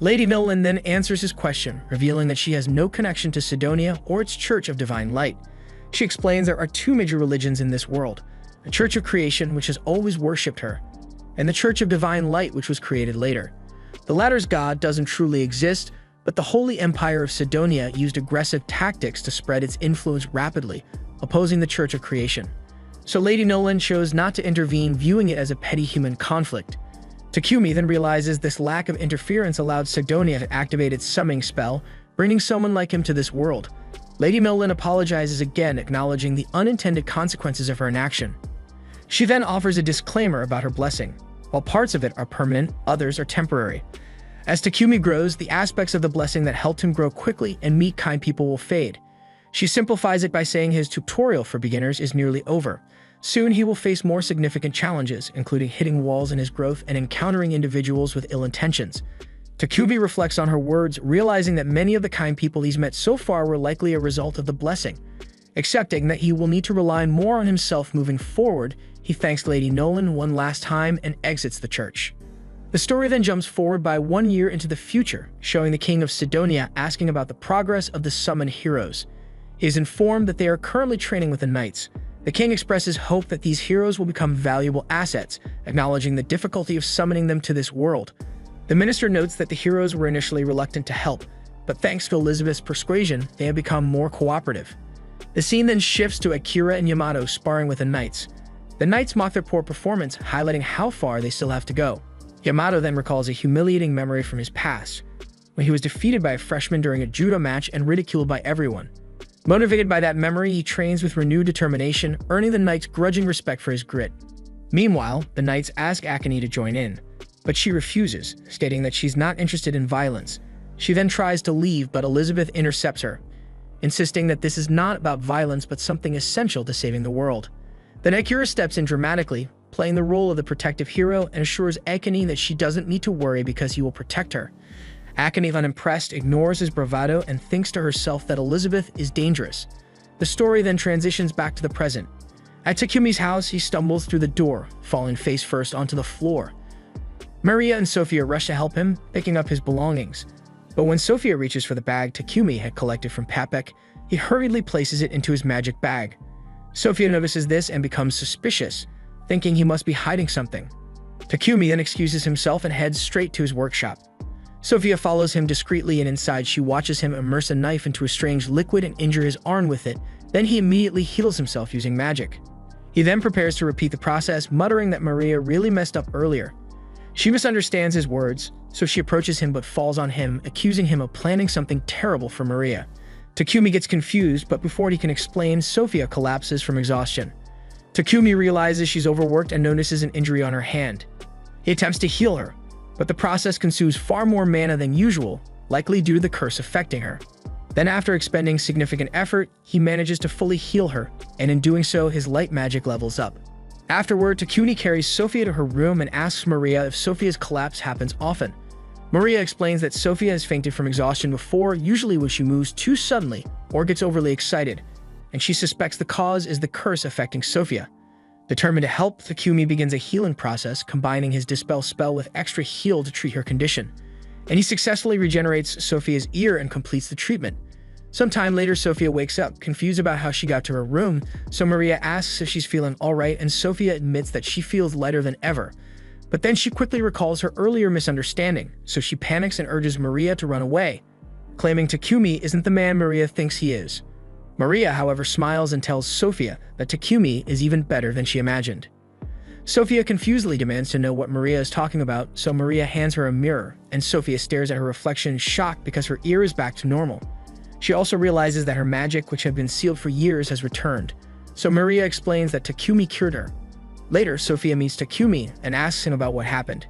Lady Nolan then answers his question, revealing that she has no connection to Sidonia or its Church of Divine Light. She explains there are two major religions in this world: the Church of Creation, which has always worshipped her, and the Church of Divine Light, which was created later. The latter's god doesn't truly exist, but the Holy Empire of Sidonia used aggressive tactics to spread its influence rapidly, opposing the Church of Creation. So Lady Nolan chose not to intervene, viewing it as a petty human conflict. Takumi then realizes this lack of interference allowed Sidonia to activate its summoning spell, bringing someone like him to this world. Lady Nolan apologizes again, acknowledging the unintended consequences of her inaction. She then offers a disclaimer about her blessing. While parts of it are permanent, others are temporary. As Takumi grows, the aspects of the blessing that helped him grow quickly and meet kind people will fade. She simplifies it by saying his tutorial for beginners is nearly over. Soon he will face more significant challenges, including hitting walls in his growth and encountering individuals with ill intentions. Takumi reflects on her words, realizing that many of the kind people he's met so far were likely a result of the blessing. Accepting that he will need to rely more on himself moving forward, he thanks Lady Nolan one last time and exits the church. The story then jumps forward by 1 year into the future, showing the king of Sidonia asking about the progress of the summoned heroes. He is informed that they are currently training with the knights. The king expresses hope that these heroes will become valuable assets, acknowledging the difficulty of summoning them to this world. The minister notes that the heroes were initially reluctant to help, but thanks to Elizabeth's persuasion, they have become more cooperative. The scene then shifts to Akira and Yamato sparring with the knights. The knights mock their poor performance, highlighting how far they still have to go. Yamato then recalls a humiliating memory from his past, when he was defeated by a freshman during a judo match and ridiculed by everyone. Motivated by that memory, he trains with renewed determination, earning the knights grudging respect for his grit. Meanwhile, the knights ask Akane to join in, but she refuses, stating that she's not interested in violence. She then tries to leave, but Elizabeth intercepts her, insisting that this is not about violence but something essential to saving the world. Then Akira steps in dramatically, playing the role of the protective hero, and assures Akane that she doesn't need to worry because he will protect her. Akane, unimpressed, ignores his bravado and thinks to herself that Elizabeth is dangerous. The story then transitions back to the present. At Takumi's house, he stumbles through the door, falling face first onto the floor. Maria and Sophia rush to help him, picking up his belongings. But when Sophia reaches for the bag Takumi had collected from Papek, he hurriedly places it into his magic bag. Sophia notices this and becomes suspicious, thinking he must be hiding something. Takumi then excuses himself and heads straight to his workshop. Sophia follows him discreetly, and inside she watches him immerse a knife into a strange liquid and injure his arm with it. Then he immediately heals himself using magic. He then prepares to repeat the process, muttering that Maria really messed up earlier. She misunderstands his words, so she approaches him but falls on him, accusing him of planning something terrible for Maria. Takumi gets confused, but before he can explain, Sophia collapses from exhaustion. Takumi realizes she's overworked and notices an injury on her hand. He attempts to heal her, but the process consumes far more mana than usual, likely due to the curse affecting her. Then after expending significant effort, he manages to fully heal her, and in doing so, his light magic levels up. Afterward, Takumi carries Sophia to her room and asks Maria if Sophia's collapse happens often. Maria explains that Sophia has fainted from exhaustion before, usually when she moves too suddenly or gets overly excited, and she suspects the cause is the curse affecting Sophia. Determined to help, Takumi begins a healing process, combining his Dispel spell with extra heal to treat her condition. And he successfully regenerates Sophia's ear and completes the treatment. Sometime later, Sophia wakes up, confused about how she got to her room, so Maria asks if she's feeling alright, and Sophia admits that she feels lighter than ever. But then she quickly recalls her earlier misunderstanding, so she panics and urges Maria to run away, claiming Takumi isn't the man Maria thinks he is. Maria, however, smiles and tells Sophia that Takumi is even better than she imagined. Sophia confusedly demands to know what Maria is talking about, so Maria hands her a mirror, and Sophia stares at her reflection shocked because her ear is back to normal. She also realizes that her magic, which had been sealed for years, has returned, so Maria explains that Takumi cured her. Later, Sophia meets Takumi and asks him about what happened.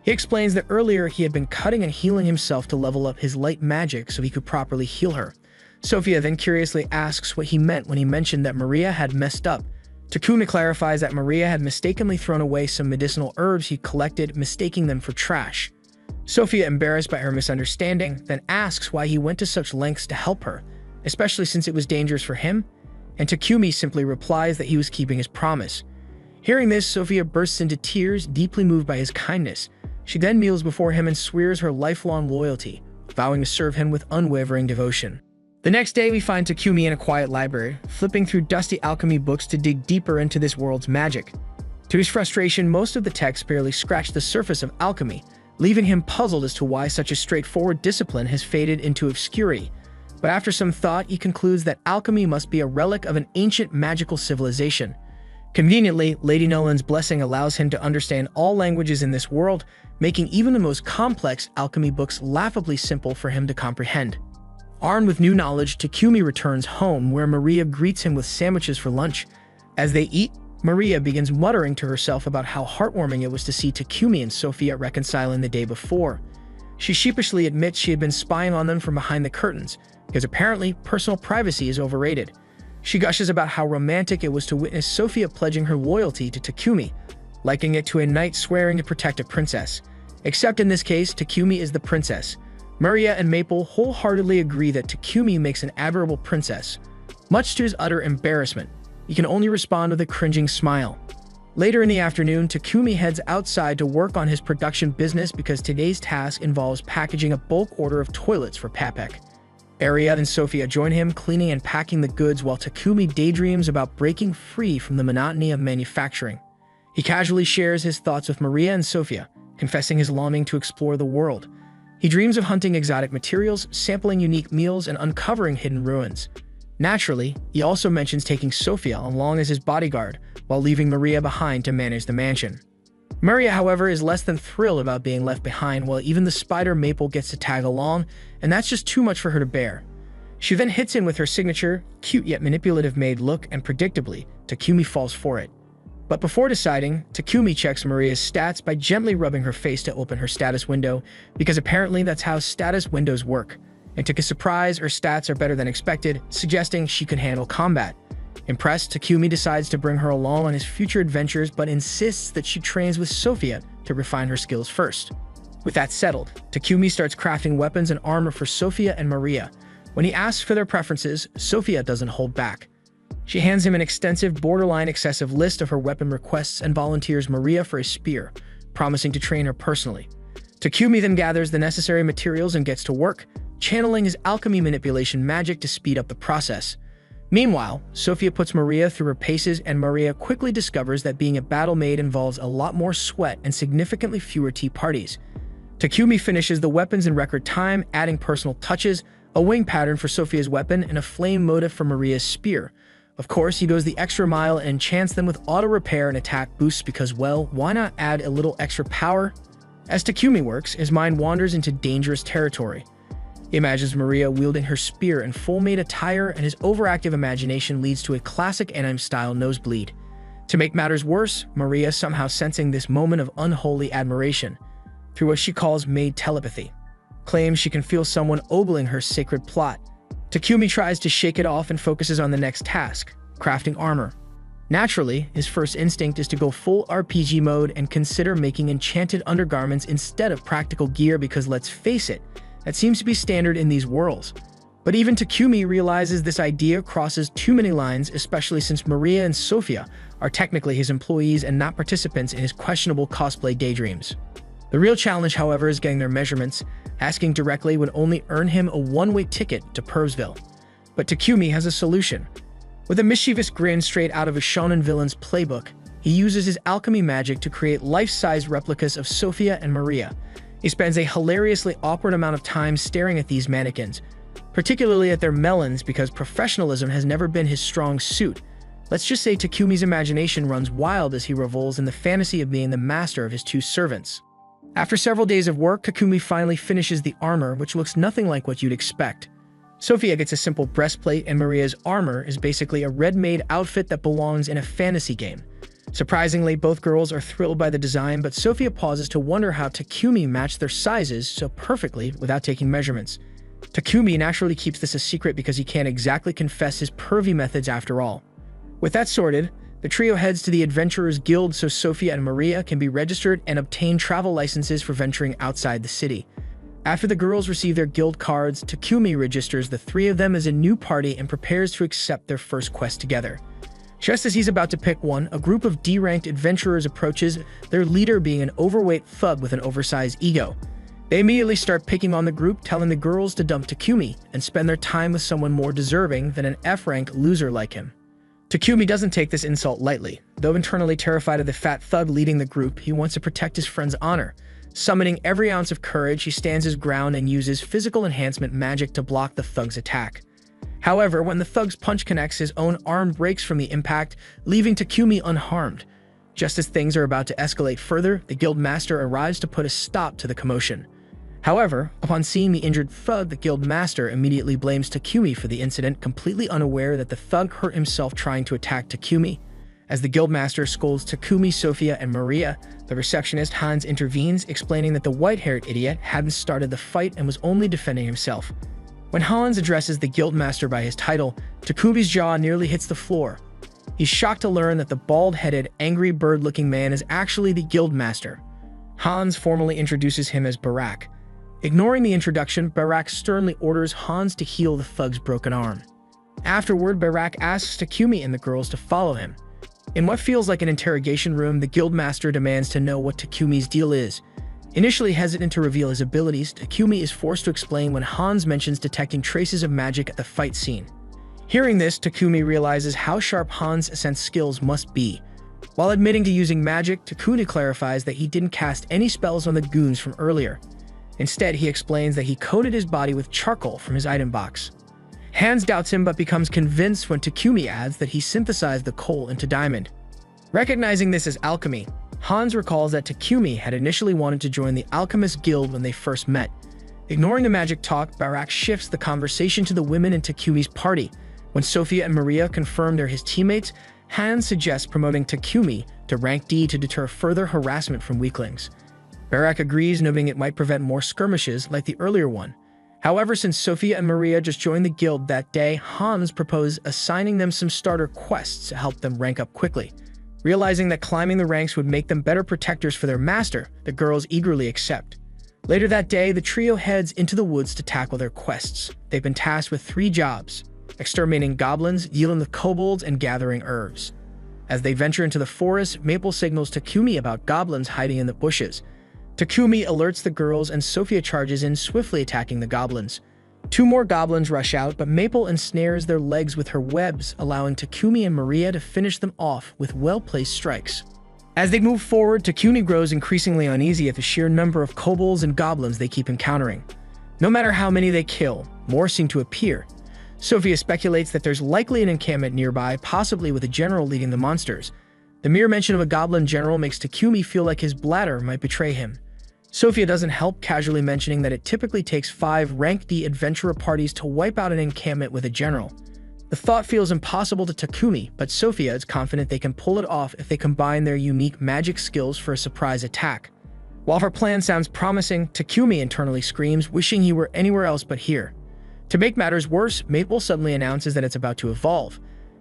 He explains that earlier he had been cutting and healing himself to level up his light magic so he could properly heal her. Sophia then curiously asks what he meant when he mentioned that Maria had messed up. Takumi clarifies that Maria had mistakenly thrown away some medicinal herbs he collected, mistaking them for trash. Sophia, embarrassed by her misunderstanding, then asks why he went to such lengths to help her, especially since it was dangerous for him, and Takumi simply replies that he was keeping his promise. Hearing this, Sophia bursts into tears, deeply moved by his kindness. She then kneels before him and swears her lifelong loyalty, vowing to serve him with unwavering devotion. The next day, we find Takumi in a quiet library, flipping through dusty alchemy books to dig deeper into this world's magic. To his frustration, most of the texts barely scratch the surface of alchemy, leaving him puzzled as to why such a straightforward discipline has faded into obscurity. But after some thought, he concludes that alchemy must be a relic of an ancient magical civilization. Conveniently, Lady Nolan's blessing allows him to understand all languages in this world, making even the most complex alchemy books laughably simple for him to comprehend. Armed with new knowledge, Takumi returns home, where Maria greets him with sandwiches for lunch. As they eat, Maria begins muttering to herself about how heartwarming it was to see Takumi and Sophia reconciling the day before. She sheepishly admits she had been spying on them from behind the curtains, because apparently personal privacy is overrated. She gushes about how romantic it was to witness Sophia pledging her loyalty to Takumi, likening it to a knight swearing to protect a princess. Except in this case, Takumi is the princess. Maria and Maple wholeheartedly agree that Takumi makes an admirable princess. Much to his utter embarrassment, he can only respond with a cringing smile. Later in the afternoon, Takumi heads outside to work on his production business because today's task involves packaging a bulk order of toilets for Papek. Aria and Sophia join him, cleaning and packing the goods while Takumi daydreams about breaking free from the monotony of manufacturing. He casually shares his thoughts with Maria and Sophia, confessing his longing to explore the world. He dreams of hunting exotic materials, sampling unique meals, and uncovering hidden ruins. Naturally, he also mentions taking Sophia along as his bodyguard, while leaving Maria behind to manage the mansion. Maria, however, is less than thrilled about being left behind, while even the spider Maple gets to tag along, and that's just too much for her to bear. She then hits him with her signature, cute yet manipulative maid look, and predictably, Takumi falls for it. But before deciding, Takumi checks Maria's stats by gently rubbing her face to open her status window, because apparently that's how status windows work. And to his surprise, her stats are better than expected, suggesting she can handle combat. Impressed, Takumi decides to bring her along on his future adventures, but insists that she trains with Sophia to refine her skills first. With that settled, Takumi starts crafting weapons and armor for Sophia and Maria. When he asks for their preferences, Sophia doesn't hold back. She hands him an extensive, borderline excessive list of her weapon requests and volunteers Maria for a spear, promising to train her personally. Takumi then gathers the necessary materials and gets to work, channeling his alchemy manipulation magic to speed up the process. Meanwhile, Sophia puts Maria through her paces, and Maria quickly discovers that being a battle maid involves a lot more sweat and significantly fewer tea parties. Takumi finishes the weapons in record time, adding personal touches, a wing pattern for Sophia's weapon, and a flame motif for Maria's spear. Of course, he goes the extra mile and enchants them with auto-repair and attack boosts because, well, why not add a little extra power? As Takumi works, his mind wanders into dangerous territory. He imagines Maria wielding her spear in full maid attire, and his overactive imagination leads to a classic anime-style nosebleed. To make matters worse, Maria, somehow sensing this moment of unholy admiration, through what she calls maid telepathy, claims she can feel someone ogling her sacred plot. Takumi tries to shake it off and focuses on the next task, crafting armor. Naturally, his first instinct is to go full RPG mode and consider making enchanted undergarments instead of practical gear because, let's face it, that seems to be standard in these worlds. But even Takumi realizes this idea crosses too many lines, especially since Maria and Sophia are technically his employees and not participants in his questionable cosplay daydreams. The real challenge, however, is getting their measurements. Asking directly would only earn him a one-way ticket to Pervsville. But Takumi has a solution. With a mischievous grin straight out of a shonen villain's playbook, he uses his alchemy magic to create life-size replicas of Sophia and Maria. He spends a hilariously awkward amount of time staring at these mannequins, particularly at their melons, because professionalism has never been his strong suit. Let's just say Takumi's imagination runs wild as he revels in the fantasy of being the master of his two servants. After several days of work, Takumi finally finishes the armor, which looks nothing like what you'd expect. Sophia gets a simple breastplate, and Maria's armor is basically a ready-made outfit that belongs in a fantasy game. Surprisingly, both girls are thrilled by the design, but Sophia pauses to wonder how Takumi matched their sizes so perfectly without taking measurements. Takumi naturally keeps this a secret because he can't exactly confess his pervy methods after all. With that sorted, the trio heads to the Adventurers Guild so Sophia and Maria can be registered and obtain travel licenses for venturing outside the city. After the girls receive their guild cards, Takumi registers the three of them as a new party and prepares to accept their first quest together. Just as he's about to pick one, a group of D-ranked adventurers approaches, their leader being an overweight thug with an oversized ego. They immediately start picking on the group, telling the girls to dump Takumi and spend their time with someone more deserving than an F-rank loser like him. Takumi doesn't take this insult lightly. Though internally terrified of the fat thug leading the group, he wants to protect his friend's honor. Summoning every ounce of courage, he stands his ground and uses physical enhancement magic to block the thug's attack. However, when the thug's punch connects, his own arm breaks from the impact, leaving Takumi unharmed. Just as things are about to escalate further, the guild master arrives to put a stop to the commotion. However, upon seeing the injured thug, the guild master immediately blames Takumi for the incident, completely unaware that the thug hurt himself trying to attack Takumi. As the guild master scolds Takumi, Sophia, and Maria, the receptionist Hans intervenes, explaining that the white-haired idiot hadn't started the fight and was only defending himself. When Hans addresses the guild master by his title, Takumi's jaw nearly hits the floor. He's shocked to learn that the bald-headed, angry bird-looking man is actually the guild master. Hans formally introduces him as Barak. Ignoring the introduction, Barak sternly orders Hans to heal the thug's broken arm. Afterward, Barak asks Takumi and the girls to follow him. In what feels like an interrogation room, the guildmaster demands to know what Takumi's deal is. Initially hesitant to reveal his abilities, Takumi is forced to explain when Hans mentions detecting traces of magic at the fight scene. Hearing this, Takumi realizes how sharp Hans' sense skills must be. While admitting to using magic, Takumi clarifies that he didn't cast any spells on the goons from earlier. Instead, he explains that he coated his body with charcoal from his item box. Hans doubts him but becomes convinced when Takumi adds that he synthesized the coal into diamond. Recognizing this as alchemy, Hans recalls that Takumi had initially wanted to join the Alchemist Guild when they first met. Ignoring the magic talk, Barak shifts the conversation to the women in Takumi's party. When Sophia and Maria confirm they're his teammates, Hans suggests promoting Takumi to rank D to deter further harassment from weaklings. Barak agrees, noting it might prevent more skirmishes like the earlier one. However, since Sophia and Maria just joined the guild that day, Hans proposed assigning them some starter quests to help them rank up quickly. Realizing that climbing the ranks would make them better protectors for their master, the girls eagerly accept. Later that day, the trio heads into the woods to tackle their quests. They've been tasked with 3 jobs: exterminating goblins, dealing with kobolds, and gathering herbs. As they venture into the forest, Maple signals Takumi about goblins hiding in the bushes. Takumi alerts the girls and Sophia charges in, swiftly attacking the goblins. 2 more goblins rush out, but Maple ensnares their legs with her webs, allowing Takumi and Maria to finish them off with well-placed strikes. As they move forward, Takumi grows increasingly uneasy at the sheer number of kobolds and goblins they keep encountering. No matter how many they kill, more seem to appear. Sophia speculates that there's likely an encampment nearby, possibly with a general leading the monsters. The mere mention of a goblin general makes Takumi feel like his bladder might betray him. Sophia doesn't help, casually mentioning that it typically takes 5 rank D adventurer parties to wipe out an encampment with a general. The thought feels impossible to Takumi, but Sophia is confident they can pull it off if they combine their unique magic skills for a surprise attack. While her plan sounds promising, Takumi internally screams, wishing he were anywhere else but here. To make matters worse, Maple suddenly announces that it's about to evolve.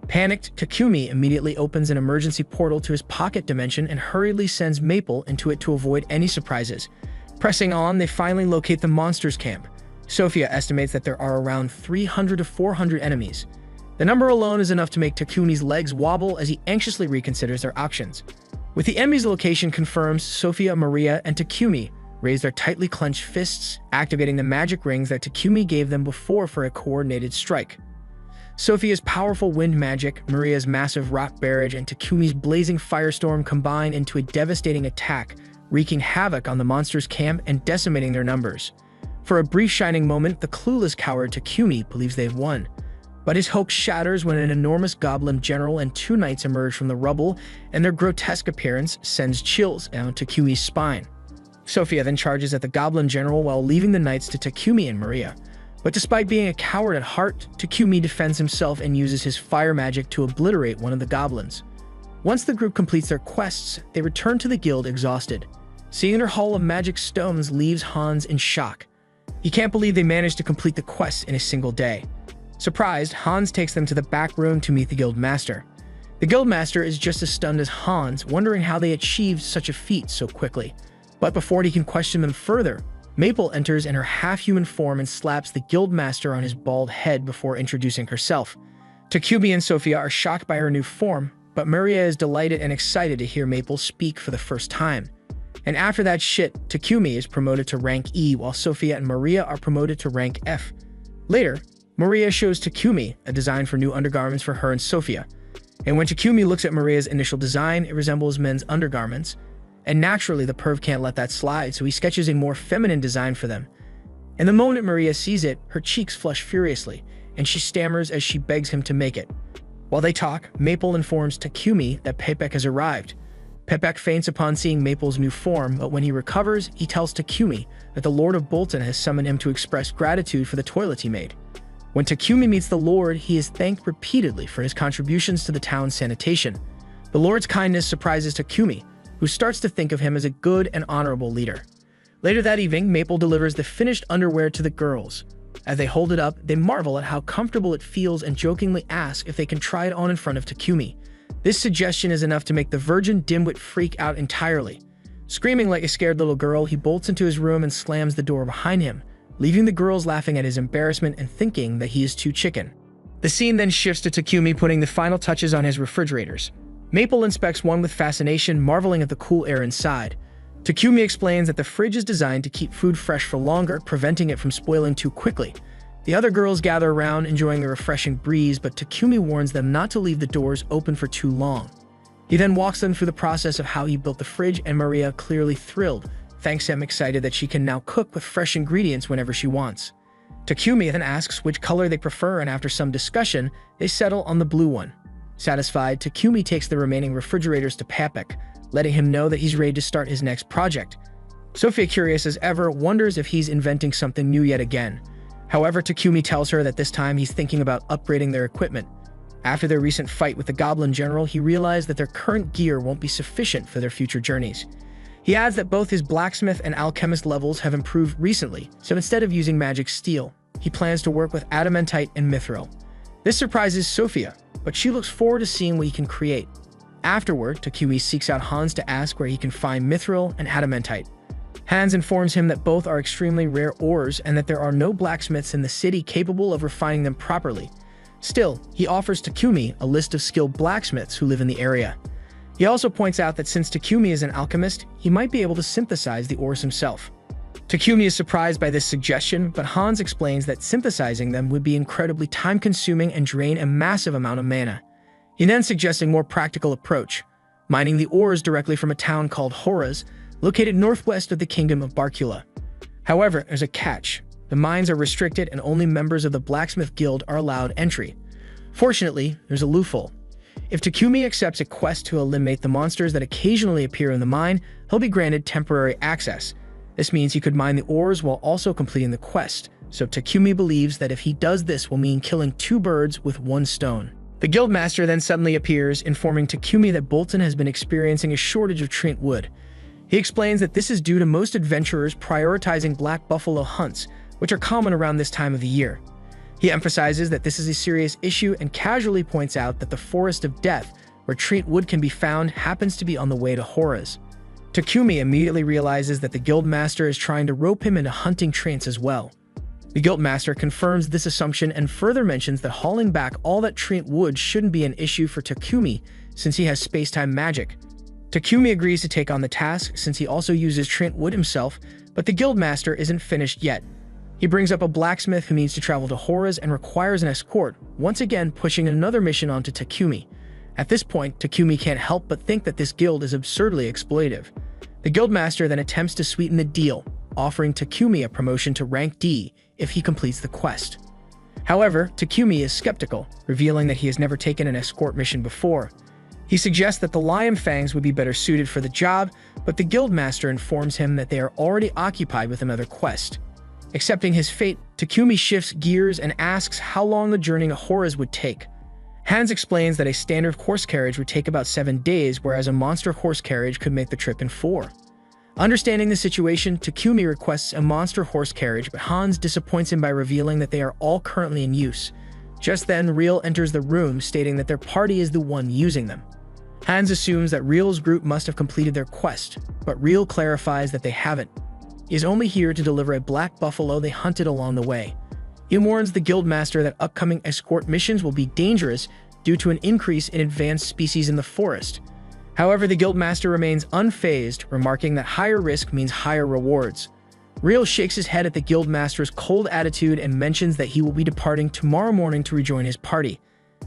Panicked, Takumi immediately opens an emergency portal to his pocket dimension and hurriedly sends Maple into it to avoid any surprises. Pressing on, they finally locate the monsters camp. Sophia estimates that there are around 300 to 400 enemies. The number alone is enough to make Takumi's legs wobble as he anxiously reconsiders their options. With the enemy's location confirmed, Sophia, Maria, and Takumi raise their tightly clenched fists, activating the magic rings that Takumi gave them before for a coordinated strike. Sophia's powerful wind magic, Maria's massive rock barrage, and Takumi's blazing firestorm combine into a devastating attack, wreaking havoc on the monsters' camp and decimating their numbers. For a brief shining moment, the clueless coward Takumi believes they've won. But his hope shatters when an enormous goblin general and two knights emerge from the rubble, and their grotesque appearance sends chills down Takumi's spine. Sophia then charges at the goblin general while leaving the knights to Takumi and Maria. But despite being a coward at heart, Takumi defends himself and uses his fire magic to obliterate one of the goblins. Once the group completes their quests, they return to the guild exhausted. Seeing their haul of magic stones leaves Hans in shock. He can't believe they managed to complete the quest in a single day. Surprised, Hans takes them to the back room to meet the guild master. The guild master is just as stunned as Hans, wondering how they achieved such a feat so quickly. But before he can question them further, Maple enters in her half-human form and slaps the guild master on his bald head before introducing herself. Takumi and Sophia are shocked by her new form, but Maria is delighted and excited to hear Maple speak for the first time. And after that shit, Takumi is promoted to rank E, while Sophia and Maria are promoted to rank F. Later, Maria shows Takumi a design for new undergarments for her and Sophia. And when Takumi looks at Maria's initial design, it resembles men's undergarments. And naturally, the perv can't let that slide, so he sketches a more feminine design for them. And the moment Maria sees it, her cheeks flush furiously, and she stammers as she begs him to make it. While they talk, Maple informs Takumi that Pepek has arrived. Pepek faints upon seeing Maple's new form, but when he recovers, he tells Takumi that the Lord of Bolton has summoned him to express gratitude for the toilet he made. When Takumi meets the Lord, he is thanked repeatedly for his contributions to the town's sanitation. The Lord's kindness surprises Takumi, who starts to think of him as a good and honorable leader. Later that evening, Maple delivers the finished underwear to the girls. As they hold it up, they marvel at how comfortable it feels and jokingly ask if they can try it on in front of Takumi. This suggestion is enough to make the virgin dimwit freak out entirely. Screaming like a scared little girl, he bolts into his room and slams the door behind him, leaving the girls laughing at his embarrassment and thinking that he is too chicken. The scene then shifts to Takumi putting the final touches on his refrigerators. Maple inspects one with fascination, marveling at the cool air inside. Takumi explains that the fridge is designed to keep food fresh for longer, preventing it from spoiling too quickly. The other girls gather around, enjoying the refreshing breeze, but Takumi warns them not to leave the doors open for too long. He then walks them through the process of how he built the fridge, and Maria, clearly thrilled, thanks him, excited that she can now cook with fresh ingredients whenever she wants. Takumi then asks which color they prefer, and after some discussion, they settle on the blue one. Satisfied, Takumi takes the remaining refrigerators to Pepek, letting him know that he's ready to start his next project. Sophia, curious as ever, wonders if he's inventing something new yet again. However, Takumi tells her that this time he's thinking about upgrading their equipment. After their recent fight with the Goblin General, he realized that their current gear won't be sufficient for their future journeys. He adds that both his blacksmith and alchemist levels have improved recently, so instead of using magic steel, he plans to work with adamantite and mithril. This surprises Sophia, but she looks forward to seeing what he can create. Afterward, Takumi seeks out Hans to ask where he can find mithril and adamantite. Hans informs him that both are extremely rare ores and that there are no blacksmiths in the city capable of refining them properly. Still, he offers Takumi a list of skilled blacksmiths who live in the area. He also points out that since Takumi is an alchemist, he might be able to synthesize the ores himself. Takumi is surprised by this suggestion, but Hans explains that synthesizing them would be incredibly time-consuming and drain a massive amount of mana. He then suggests a more practical approach, mining the ores directly from a town called Horaz, located northwest of the kingdom of Barcula. However, there's a catch. The mines are restricted and only members of the Blacksmith Guild are allowed entry. Fortunately, there's a loophole. If Takumi accepts a quest to eliminate the monsters that occasionally appear in the mine, he'll be granted temporary access. This means he could mine the ores while also completing the quest, so Takumi believes that if he does this will mean killing two birds with one stone. The guildmaster then suddenly appears, informing Takumi that Bolton has been experiencing a shortage of trint wood. He explains that this is due to most adventurers prioritizing black buffalo hunts, which are common around this time of the year. He emphasizes that this is a serious issue and casually points out that the Forest of Death, where trint wood can be found, happens to be on the way to Horaz. Takumi immediately realizes that the guildmaster is trying to rope him into hunting trints as well. The guildmaster confirms this assumption and further mentions that hauling back all that trint wood shouldn't be an issue for Takumi since he has space-time magic. Takumi agrees to take on the task since he also uses trint wood himself, but the guildmaster isn't finished yet. He brings up a blacksmith who needs to travel to Horaz and requires an escort, once again pushing another mission onto Takumi. At this point, Takumi can't help but think that this guild is absurdly exploitive. The guildmaster then attempts to sweeten the deal, offering Takumi a promotion to rank D if he completes the quest. However, Takumi is skeptical, revealing that he has never taken an escort mission before. He suggests that the Lion Fangs would be better suited for the job, but the guildmaster informs him that they are already occupied with another quest. Accepting his fate, Takumi shifts gears and asks how long the journey to Horace would take. Hans explains that a standard horse carriage would take about 7 days, whereas a monster horse carriage could make the trip in 4. Understanding the situation, Takumi requests a monster horse carriage, but Hans disappoints him by revealing that they are all currently in use. Just then, Riel enters the room, stating that their party is the one using them. Hans assumes that Riel's group must have completed their quest, but Riel clarifies that they haven't. He is only here to deliver a black buffalo they hunted along the way. He warns the guildmaster that upcoming escort missions will be dangerous due to an increase in advanced species in the forest. However, the guildmaster remains unfazed, remarking that higher risk means higher rewards. Riel shakes his head at the guildmaster's cold attitude and mentions that he will be departing tomorrow morning to rejoin his party.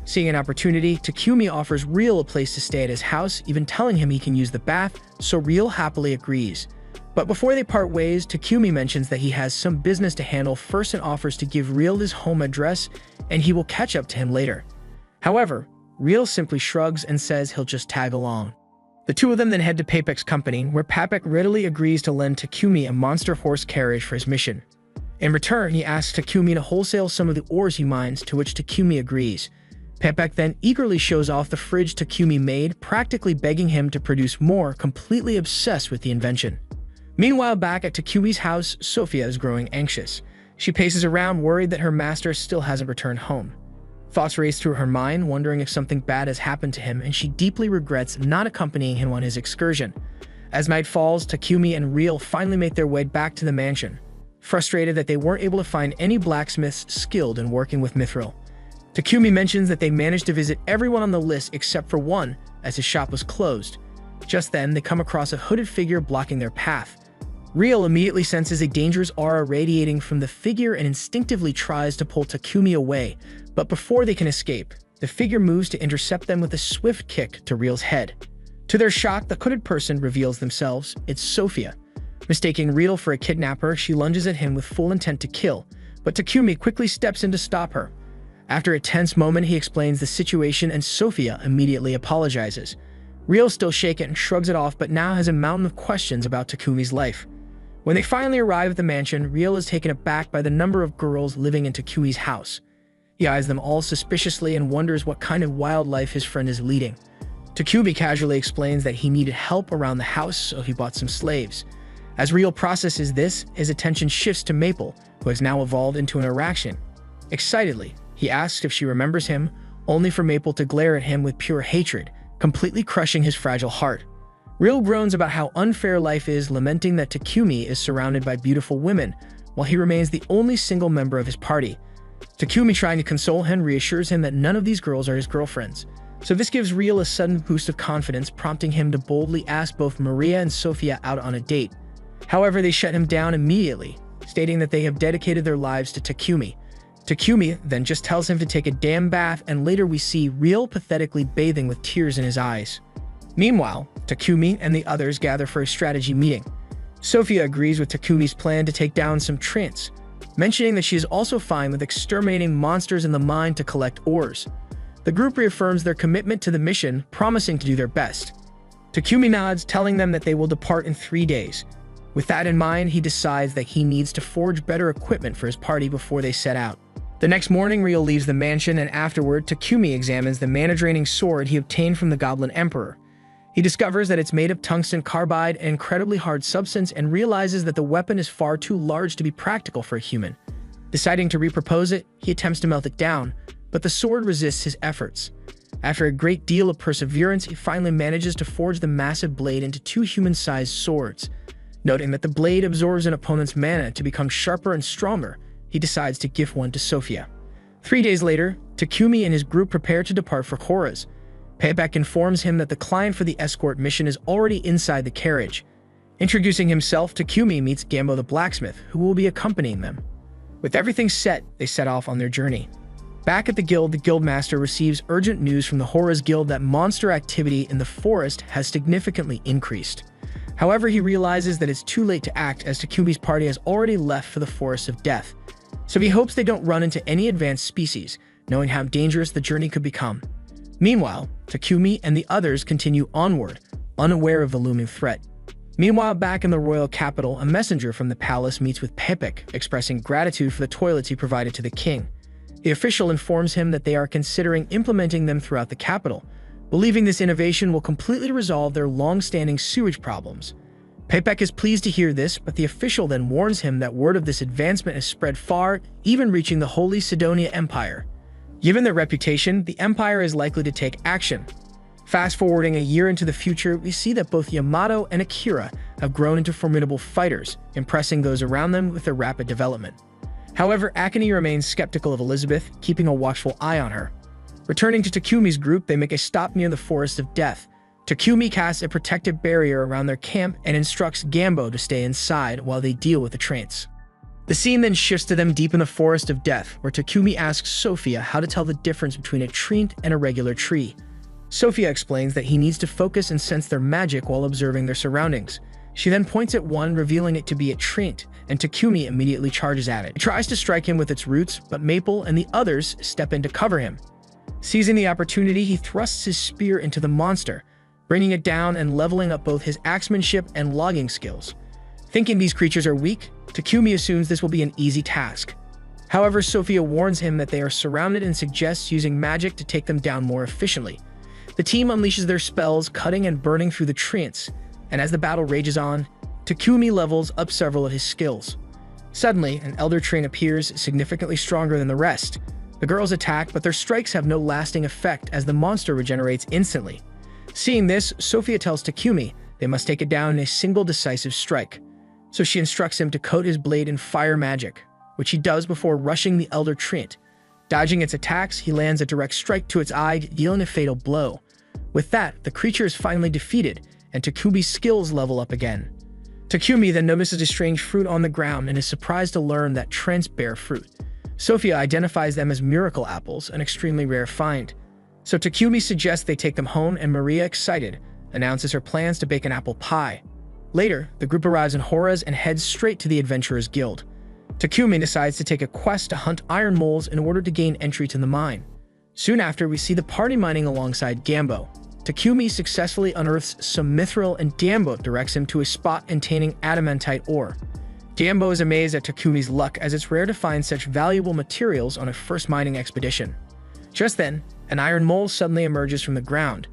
Seeing an opportunity, Takumi offers Riel a place to stay at his house, even telling him he can use the bath, so Riel happily agrees. But before they part ways, Takumi mentions that he has some business to handle first and offers to give Riel his home address, and he will catch up to him later. However, Riel simply shrugs and says he'll just tag along. The two of them then head to Papek's company, where Papek readily agrees to lend Takumi a monster horse carriage for his mission. In return, he asks Takumi to wholesale some of the ores he mines, to which Takumi agrees. Papek then eagerly shows off the fridge Takumi made, practically begging him to produce more, completely obsessed with the invention. Meanwhile, back at Takumi's house, Sophia is growing anxious. She paces around, worried that her master still hasn't returned home. Thoughts race through her mind, wondering if something bad has happened to him, and she deeply regrets not accompanying him on his excursion. As night falls, Takumi and Riel finally make their way back to the mansion, frustrated that they weren't able to find any blacksmiths skilled in working with mithril. Takumi mentions that they managed to visit everyone on the list except for one, as his shop was closed. Just then, they come across a hooded figure blocking their path. Riel immediately senses a dangerous aura radiating from the figure and instinctively tries to pull Takumi away, but before they can escape, the figure moves to intercept them with a swift kick to Riel's head. To their shock, the hooded person reveals themselves. It's Sophia. Mistaking Riel for a kidnapper, she lunges at him with full intent to kill, but Takumi quickly steps in to stop her. After a tense moment, he explains the situation and Sophia immediately apologizes. Riel, still shaken, shrugs it off, but now has a mountain of questions about Takumi's life. When they finally arrive at the mansion, Riel is taken aback by the number of girls living in Takumi's house. He eyes them all suspiciously and wonders what kind of wild life his friend is leading. Takumi casually explains that he needed help around the house, so he bought some slaves. As Riel processes this, his attention shifts to Maple, who has now evolved into an Araxian. Excitedly, he asks if she remembers him, only for Maple to glare at him with pure hatred, completely crushing his fragile heart. Riel groans about how unfair life is, lamenting that Takumi is surrounded by beautiful women, while he remains the only single member of his party. Takumi, trying to console him, reassures him that none of these girls are his girlfriends. So this gives Riel a sudden boost of confidence, prompting him to boldly ask both Maria and Sophia out on a date. However, they shut him down immediately, stating that they have dedicated their lives to Takumi. Takumi then just tells him to take a damn bath, and later we see Riel pathetically bathing with tears in his eyes. Meanwhile, Takumi and the others gather for a strategy meeting. Sophia agrees with Takumi's plan to take down some treants, mentioning that she is also fine with exterminating monsters in the mine to collect ores. The group reaffirms their commitment to the mission, promising to do their best. Takumi nods, telling them that they will depart in 3 days. With that in mind, he decides that he needs to forge better equipment for his party before they set out. The next morning, Riel leaves the mansion, and afterward, Takumi examines the mana-draining sword he obtained from the Goblin Emperor. He discovers that it's made of tungsten carbide, an incredibly hard substance, and realizes that the weapon is far too large to be practical for a human. Deciding to repurpose it, he attempts to melt it down, but the sword resists his efforts. After a great deal of perseverance, he finally manages to forge the massive blade into 2 human-sized swords. Noting that the blade absorbs an opponent's mana to become sharper and stronger, he decides to gift one to Sophia. 3 days later, Takumi and his group prepare to depart for Horace. Payback informs him that the client for the escort mission is already inside the carriage. Introducing himself, Takumi meets Gambo the blacksmith, who will be accompanying them. With everything set, they set off on their journey. Back at the guild, the guildmaster receives urgent news from the Horace Guild that monster activity in the forest has significantly increased. However, he realizes that it's too late to act, as Takumi's party has already left for the Forest of Death. so he hopes they don't run into any advanced species, knowing how dangerous the journey could become. Meanwhile, Takumi and the others continue onward, unaware of the looming threat. Meanwhile, back in the royal capital, a messenger from the palace meets with Pepek, expressing gratitude for the toilets he provided to the king. The official informs him that they are considering implementing them throughout the capital, believing this innovation will completely resolve their long-standing sewage problems. Pepek is pleased to hear this, but the official then warns him that word of this advancement has spread far, even reaching the Holy Sidonia Empire. Given their reputation, the empire is likely to take action. Fast-forwarding a year into the future, we see that both Yamato and Akira have grown into formidable fighters, impressing those around them with their rapid development. However, Akane remains skeptical of Elizabeth, keeping a watchful eye on her. Returning to Takumi's group, they make a stop near the Forest of Death. Takumi casts a protective barrier around their camp and instructs Gambo to stay inside while they deal with the trance. The scene then shifts to them deep in the Forest of Death, where Takumi asks Sophia how to tell the difference between a treant and a regular tree. Sophia explains that he needs to focus and sense their magic while observing their surroundings. She then points at one, revealing it to be a treant, and Takumi immediately charges at it. He tries to strike him with its roots, but Maple and the others step in to cover him. Seizing the opportunity, he thrusts his spear into the monster, bringing it down and leveling up both his axemanship and logging skills. Thinking these creatures are weak, Takumi assumes this will be an easy task. However, Sophia warns him that they are surrounded and suggests using magic to take them down more efficiently. The team unleashes their spells, cutting and burning through the treants, and as the battle rages on, Takumi levels up several of his skills. Suddenly, an elder treant appears, significantly stronger than the rest. The girls attack, but their strikes have no lasting effect as the monster regenerates instantly. Seeing this, Sophia tells Takumi they must take it down in a single decisive strike. So she instructs him to coat his blade in fire magic, which he does before rushing the elder treant. Dodging its attacks, he lands a direct strike to its eye, dealing a fatal blow. With that, the creature is finally defeated, and Takumi's skills level up again. Takumi then notices a strange fruit on the ground and is surprised to learn that treants bear fruit. Sophia identifies them as miracle apples, an extremely rare find. So Takumi suggests they take them home, and Maria, excited, announces her plans to bake an apple pie. Later, the group arrives in Hora's and heads straight to the Adventurers Guild. Takumi decides to take a quest to hunt iron moles in order to gain entry to the mine. Soon after, we see the party mining alongside Gambo. Takumi successfully unearths some mithril, and Gambo directs him to a spot containing adamantite ore. Gambo is amazed at Takumi's luck, as it's rare to find such valuable materials on a first mining expedition. Just then, an iron mole suddenly emerges from the ground,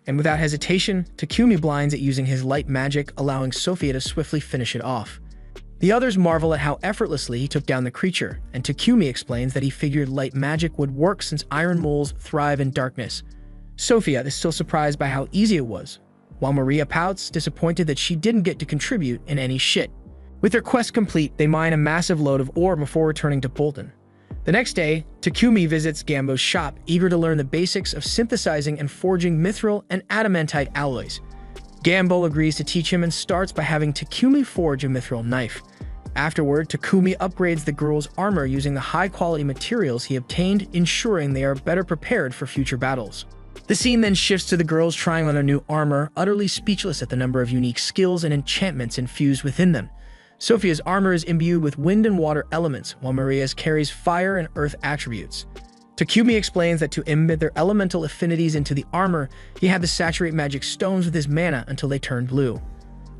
and without hesitation, Takumi blinds it using his light magic, allowing Sophia to swiftly finish it off. The others marvel at how effortlessly he took down the creature, and Takumi explains that he figured light magic would work since iron moles thrive in darkness. Sophia is still surprised by how easy it was, while Maria pouts, disappointed that she didn't get to contribute in any shit. With their quest complete, they mine a massive load of ore before returning to Bolton. The next day, Takumi visits Gambo's shop, eager to learn the basics of synthesizing and forging mithril and adamantite alloys. Gambo agrees to teach him and starts by having Takumi forge a mithril knife. Afterward, Takumi upgrades the girl's armor using the high-quality materials he obtained, ensuring they are better prepared for future battles. The scene then shifts to the girls trying on their new armor, utterly speechless at the number of unique skills and enchantments infused within them. Sophia's armor is imbued with wind and water elements, while Maria's carries fire and earth attributes. Takumi explains that to embed their elemental affinities into the armor, he had to saturate magic stones with his mana until they turned blue.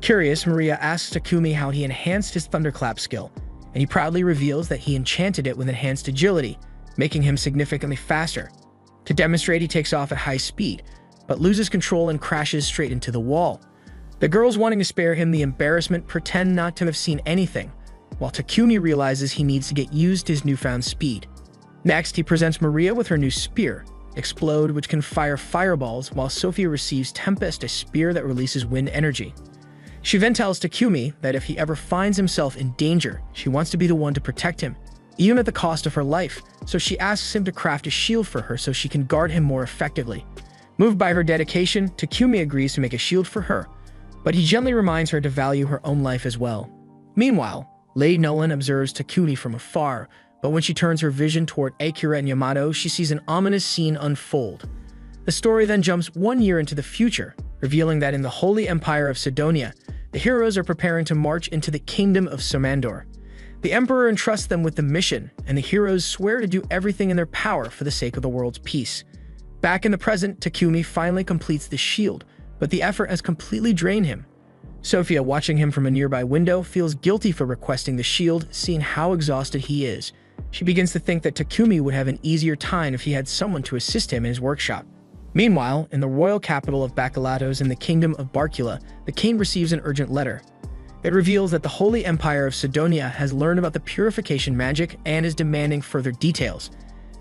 Curious, Maria asks Takumi how he enhanced his thunderclap skill, and he proudly reveals that he enchanted it with enhanced agility, making him significantly faster. To demonstrate, he takes off at high speed, but loses control and crashes straight into the wall. The girls, wanting to spare him the embarrassment, pretend not to have seen anything, while Takumi realizes he needs to get used to his newfound speed. Next, he presents Maria with her new spear, Explode, which can fire fireballs, while Sophia receives Tempest, a spear that releases wind energy. She then tells Takumi that if he ever finds himself in danger, she wants to be the one to protect him, even at the cost of her life, so she asks him to craft a shield for her so she can guard him more effectively. Moved by her dedication, Takumi agrees to make a shield for her, but he gently reminds her to value her own life as well. Meanwhile, Lady Nolan observes Takumi from afar, but when she turns her vision toward Akira and Yamato, she sees an ominous scene unfold. The story then jumps 1 year into the future, revealing that in the Holy Empire of Sidonia, the heroes are preparing to march into the Kingdom of Somandor. The Emperor entrusts them with the mission, and the heroes swear to do everything in their power for the sake of the world's peace. Back in the present, Takumi finally completes the shield, but the effort has completely drained him. Sophia, watching him from a nearby window, feels guilty for requesting the shield, seeing how exhausted he is. She begins to think that Takumi would have an easier time if he had someone to assist him in his workshop. Meanwhile, in the royal capital of Bakulatos in the kingdom of Barkula, the king receives an urgent letter. It reveals that the Holy Empire of Sidonia has learned about the purification magic and is demanding further details.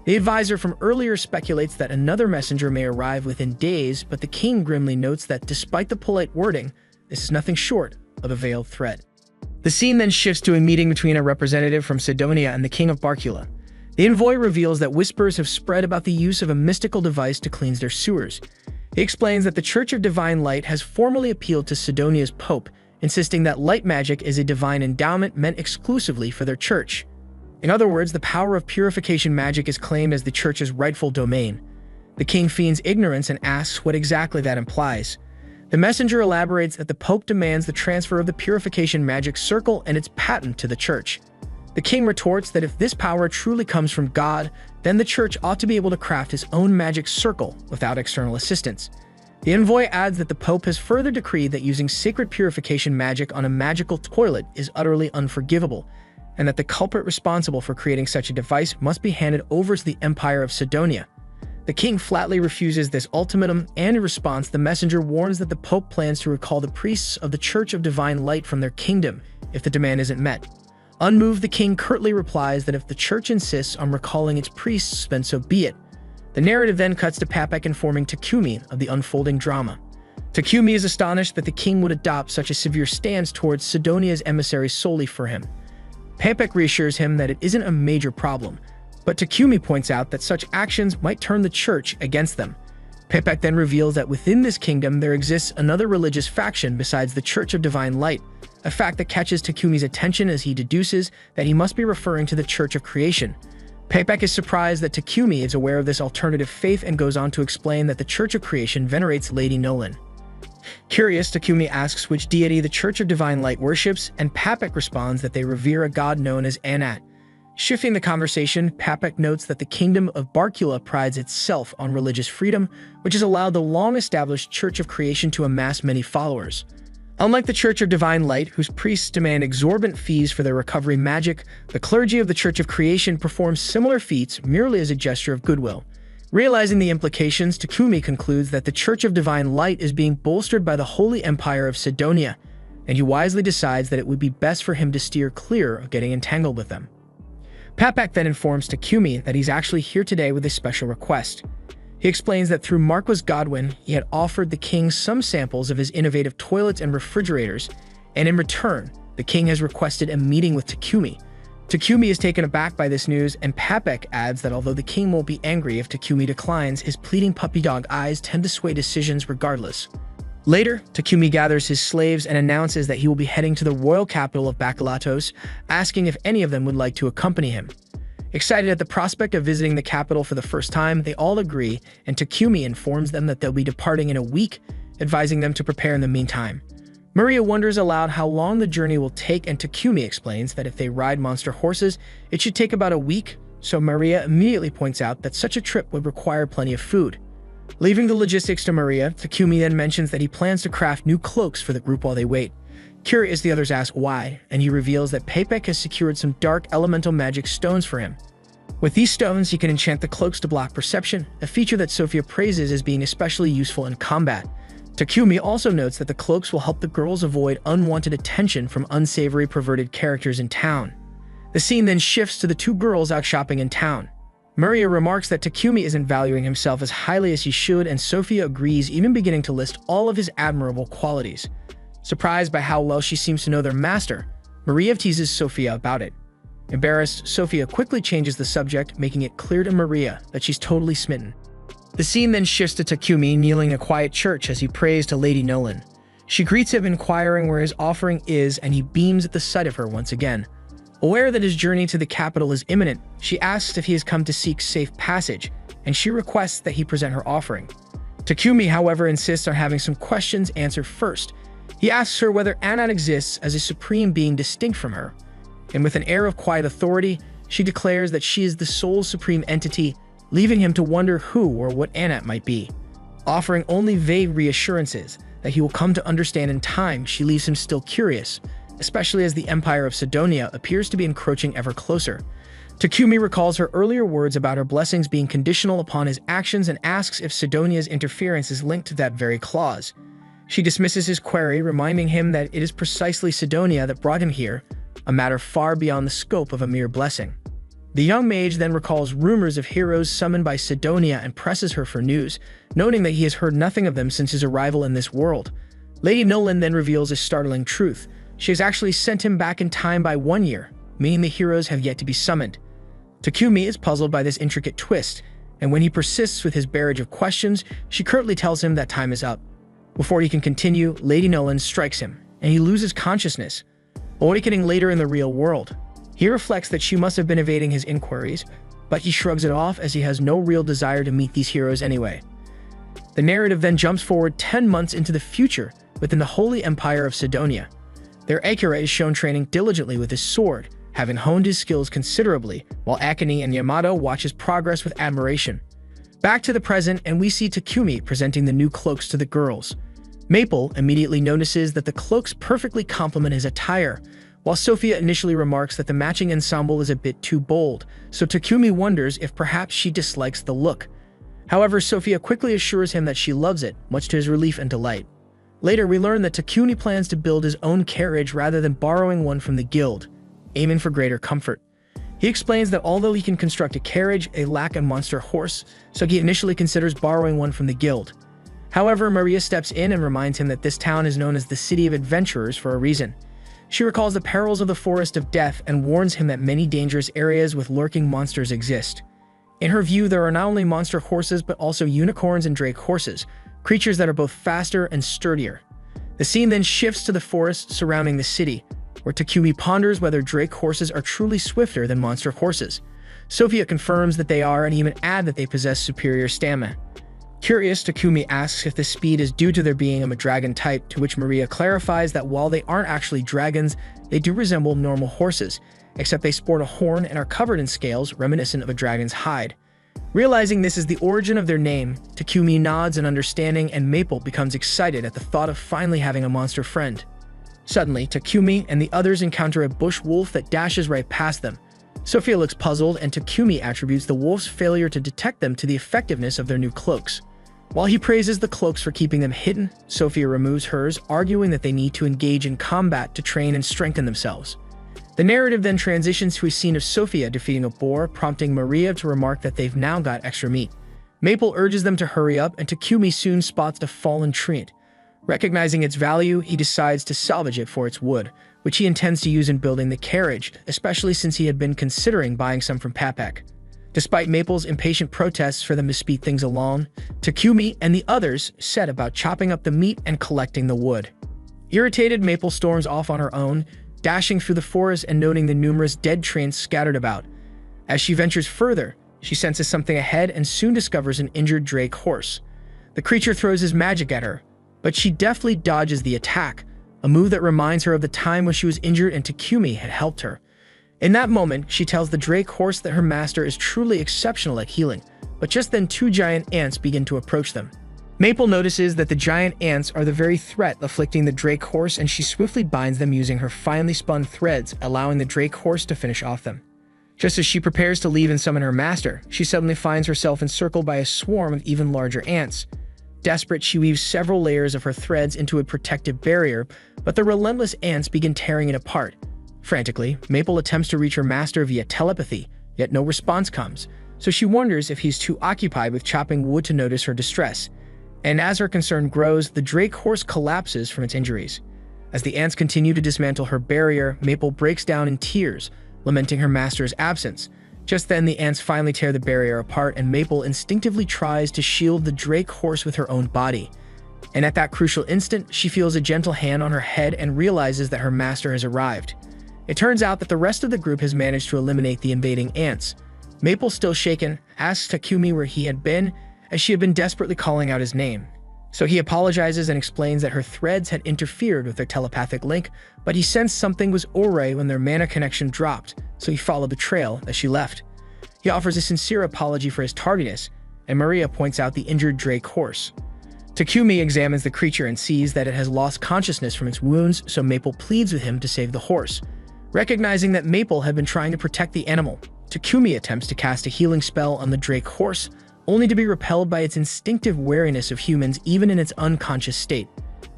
The advisor from earlier speculates that another messenger may arrive within days, but the king grimly notes that despite the polite wording, this is nothing short of a veiled threat. The scene then shifts to a meeting between a representative from Sidonia and the king of Barkula. The envoy reveals that whispers have spread about the use of a mystical device to cleanse their sewers. He explains that the Church of Divine Light has formally appealed to Sidonia's pope, insisting that light magic is a divine endowment meant exclusively for their church. In other words, the power of purification magic is claimed as the church's rightful domain. The king feigns ignorance and asks what exactly that implies. The messenger elaborates that the pope demands the transfer of the purification magic circle and its patent to the church. The king retorts that if this power truly comes from God, then the church ought to be able to craft its own magic circle without external assistance. The envoy adds that the pope has further decreed that using sacred purification magic on a magical toilet is utterly unforgivable, and that the culprit responsible for creating such a device must be handed over to the Empire of Sidonia. The king flatly refuses this ultimatum, and in response, the messenger warns that the pope plans to recall the priests of the Church of Divine Light from their kingdom if the demand isn't met. Unmoved, the king curtly replies that if the church insists on recalling its priests, then so be it. The narrative then cuts to Papek informing Takumi of the unfolding drama. Takumi is astonished that the king would adopt such a severe stance towards Sidonia's emissaries solely for him. Papek reassures him that it isn't a major problem, but Takumi points out that such actions might turn the church against them. Papek then reveals that within this kingdom there exists another religious faction besides the Church of Divine Light, a fact that catches Takumi's attention as he deduces that he must be referring to the Church of Creation. Papek is surprised that Takumi is aware of this alternative faith and goes on to explain that the Church of Creation venerates Lady Nolan. Curious, Takumi asks which deity the Church of Divine Light worships, and Papek responds that they revere a god known as Anat. Shifting the conversation, Papek notes that the kingdom of Barkula prides itself on religious freedom, which has allowed the long-established Church of Creation to amass many followers. Unlike the Church of Divine Light, whose priests demand exorbitant fees for their recovery magic, the clergy of the Church of Creation performs similar feats merely as a gesture of goodwill. Realizing the implications, Takumi concludes that the Church of Divine Light is being bolstered by the Holy Empire of Sidonia, and he wisely decides that it would be best for him to steer clear of getting entangled with them. Papek then informs Takumi that he's actually here today with a special request. He explains that through Marquis Godwin, he had offered the king some samples of his innovative toilets and refrigerators, and in return, the king has requested a meeting with Takumi. Takumi is taken aback by this news, and Papek adds that although the king won't be angry if Takumi declines, his pleading puppy dog eyes tend to sway decisions regardless. Later, Takumi gathers his slaves and announces that he will be heading to the royal capital of Bakulatos, asking if any of them would like to accompany him. Excited at the prospect of visiting the capital for the first time, they all agree, and Takumi informs them that they'll be departing in a week, advising them to prepare in the meantime. Maria wonders aloud how long the journey will take, and Takumi explains that if they ride monster horses, it should take about a week, so Maria immediately points out that such a trip would require plenty of food. Leaving the logistics to Maria, Takumi then mentions that he plans to craft new cloaks for the group while they wait. Curious, the others ask why, and he reveals that Papek has secured some dark elemental magic stones for him. With these stones, he can enchant the cloaks to block perception, a feature that Sophia praises as being especially useful in combat. Takumi also notes that the cloaks will help the girls avoid unwanted attention from unsavory perverted characters in town. The scene then shifts to the two girls out shopping in town. Maria remarks that Takumi isn't valuing himself as highly as he should, and Sophia agrees, even beginning to list all of his admirable qualities. Surprised by how well she seems to know their master, Maria teases Sophia about it. Embarrassed, Sophia quickly changes the subject, making it clear to Maria that she's totally smitten. The scene then shifts to Takumi kneeling in a quiet church as he prays to Lady Nolan. She greets him, inquiring where his offering is, and he beams at the sight of her once again. Aware that his journey to the capital is imminent, she asks if he has come to seek safe passage, and she requests that he present her offering. Takumi, however, insists on having some questions answered first. He asks her whether Anat exists as a supreme being distinct from her. and with an air of quiet authority, she declares that she is the sole supreme entity, leaving him to wonder who or what Anat might be. Offering only vague reassurances that he will come to understand in time, she leaves him still curious, especially as the Empire of Sidonia appears to be encroaching ever closer. Takumi recalls her earlier words about her blessings being conditional upon his actions and asks if Sidonia's interference is linked to that very clause. She dismisses his query, reminding him that it is precisely Sidonia that brought him here, a matter far beyond the scope of a mere blessing. The young mage then recalls rumors of heroes summoned by Sidonia and presses her for news, noting that he has heard nothing of them since his arrival in this world. Lady Nolan then reveals a startling truth. She has actually sent him back in time by 1 year, meaning the heroes have yet to be summoned. Takumi is puzzled by this intricate twist, and when he persists with his barrage of questions, she curtly tells him that time is up. Before he can continue, Lady Nolan strikes him, and he loses consciousness, awakening later in the real world. He reflects that she must have been evading his inquiries, but he shrugs it off as he has no real desire to meet these heroes anyway. The narrative then jumps forward 10 months into the future within the Holy Empire of Sidonia. Their Akira is shown training diligently with his sword, having honed his skills considerably, while Akane and Yamato watch his progress with admiration. Back to the present, and we see Takumi presenting the new cloaks to the girls. Maple immediately notices that the cloaks perfectly complement his attire, while Sophia initially remarks that the matching ensemble is a bit too bold, so Takumi wonders if perhaps she dislikes the look. However, Sophia quickly assures him that she loves it, much to his relief and delight. Later, we learn that Takumi plans to build his own carriage rather than borrowing one from the guild, aiming for greater comfort. He explains that although he can construct a carriage, they lack a monster horse, so he initially considers borrowing one from the guild. However, Maria steps in and reminds him that this town is known as the City of Adventurers for a reason. She recalls the perils of the Forest of Death and warns him that many dangerous areas with lurking monsters exist. In her view, there are not only monster horses but also unicorns and drake horses, creatures that are both faster and sturdier. The scene then shifts to the forest surrounding the city, where Takumi ponders whether drake horses are truly swifter than monster horses. Sophia confirms that they are and even add that they possess superior stamina. Curious, Takumi asks if this speed is due to their being of a dragon type, to which Maria clarifies that while they aren't actually dragons, they do resemble normal horses, except they sport a horn and are covered in scales reminiscent of a dragon's hide. Realizing this is the origin of their name, Takumi nods in understanding and Maple becomes excited at the thought of finally having a monster friend. Suddenly, Takumi and the others encounter a bush wolf that dashes right past them. Sophia looks puzzled, and Takumi attributes the wolf's failure to detect them to the effectiveness of their new cloaks. While he praises the cloaks for keeping them hidden, Sophia removes hers, arguing that they need to engage in combat to train and strengthen themselves. The narrative then transitions to a scene of Sophia defeating a boar, prompting Maria to remark that they've now got extra meat. Maple urges them to hurry up, and Takumi soon spots a fallen tree. Recognizing its value, he decides to salvage it for its wood, which he intends to use in building the carriage, especially since he had been considering buying some from Papek. Despite Maple's impatient protests for them to speed things along, Takumi and the others set about chopping up the meat and collecting the wood. Irritated, Maple storms off on her own, dashing through the forest and noting the numerous dead trees scattered about. As she ventures further, she senses something ahead and soon discovers an injured drake horse. The creature throws his magic at her, but she deftly dodges the attack, a move that reminds her of the time when she was injured and Takumi had helped her. In that moment, she tells the drake horse that her master is truly exceptional at healing, but just then 2 giant ants begin to approach them. Maple notices that the giant ants are the very threat afflicting the drake horse, and she swiftly binds them using her finely spun threads, allowing the drake horse to finish off them. Just as she prepares to leave and summon her master, she suddenly finds herself encircled by a swarm of even larger ants. Desperate, she weaves several layers of her threads into a protective barrier, but the relentless ants begin tearing it apart. Frantically, Maple attempts to reach her master via telepathy, yet no response comes, so she wonders if he's too occupied with chopping wood to notice her distress. And as her concern grows, the drake horse collapses from its injuries. As the ants continue to dismantle her barrier, Maple breaks down in tears, lamenting her master's absence. Just then, the ants finally tear the barrier apart, and Maple instinctively tries to shield the drake horse with her own body. And at that crucial instant, she feels a gentle hand on her head and realizes that her master has arrived. It turns out that the rest of the group has managed to eliminate the invading ants. Maple, still shaken, asks Takumi where he had been, as she had been desperately calling out his name. So he apologizes and explains that her threads had interfered with their telepathic link, but he sensed something was awry when their mana connection dropped, so he followed the trail that she left. He offers a sincere apology for his tardiness, and Maria points out the injured Drake horse. Takumi examines the creature and sees that it has lost consciousness from its wounds, so Maple pleads with him to save the horse. Recognizing that Maple had been trying to protect the animal, Takumi attempts to cast a healing spell on the Drake horse, only to be repelled by its instinctive wariness of humans even in its unconscious state.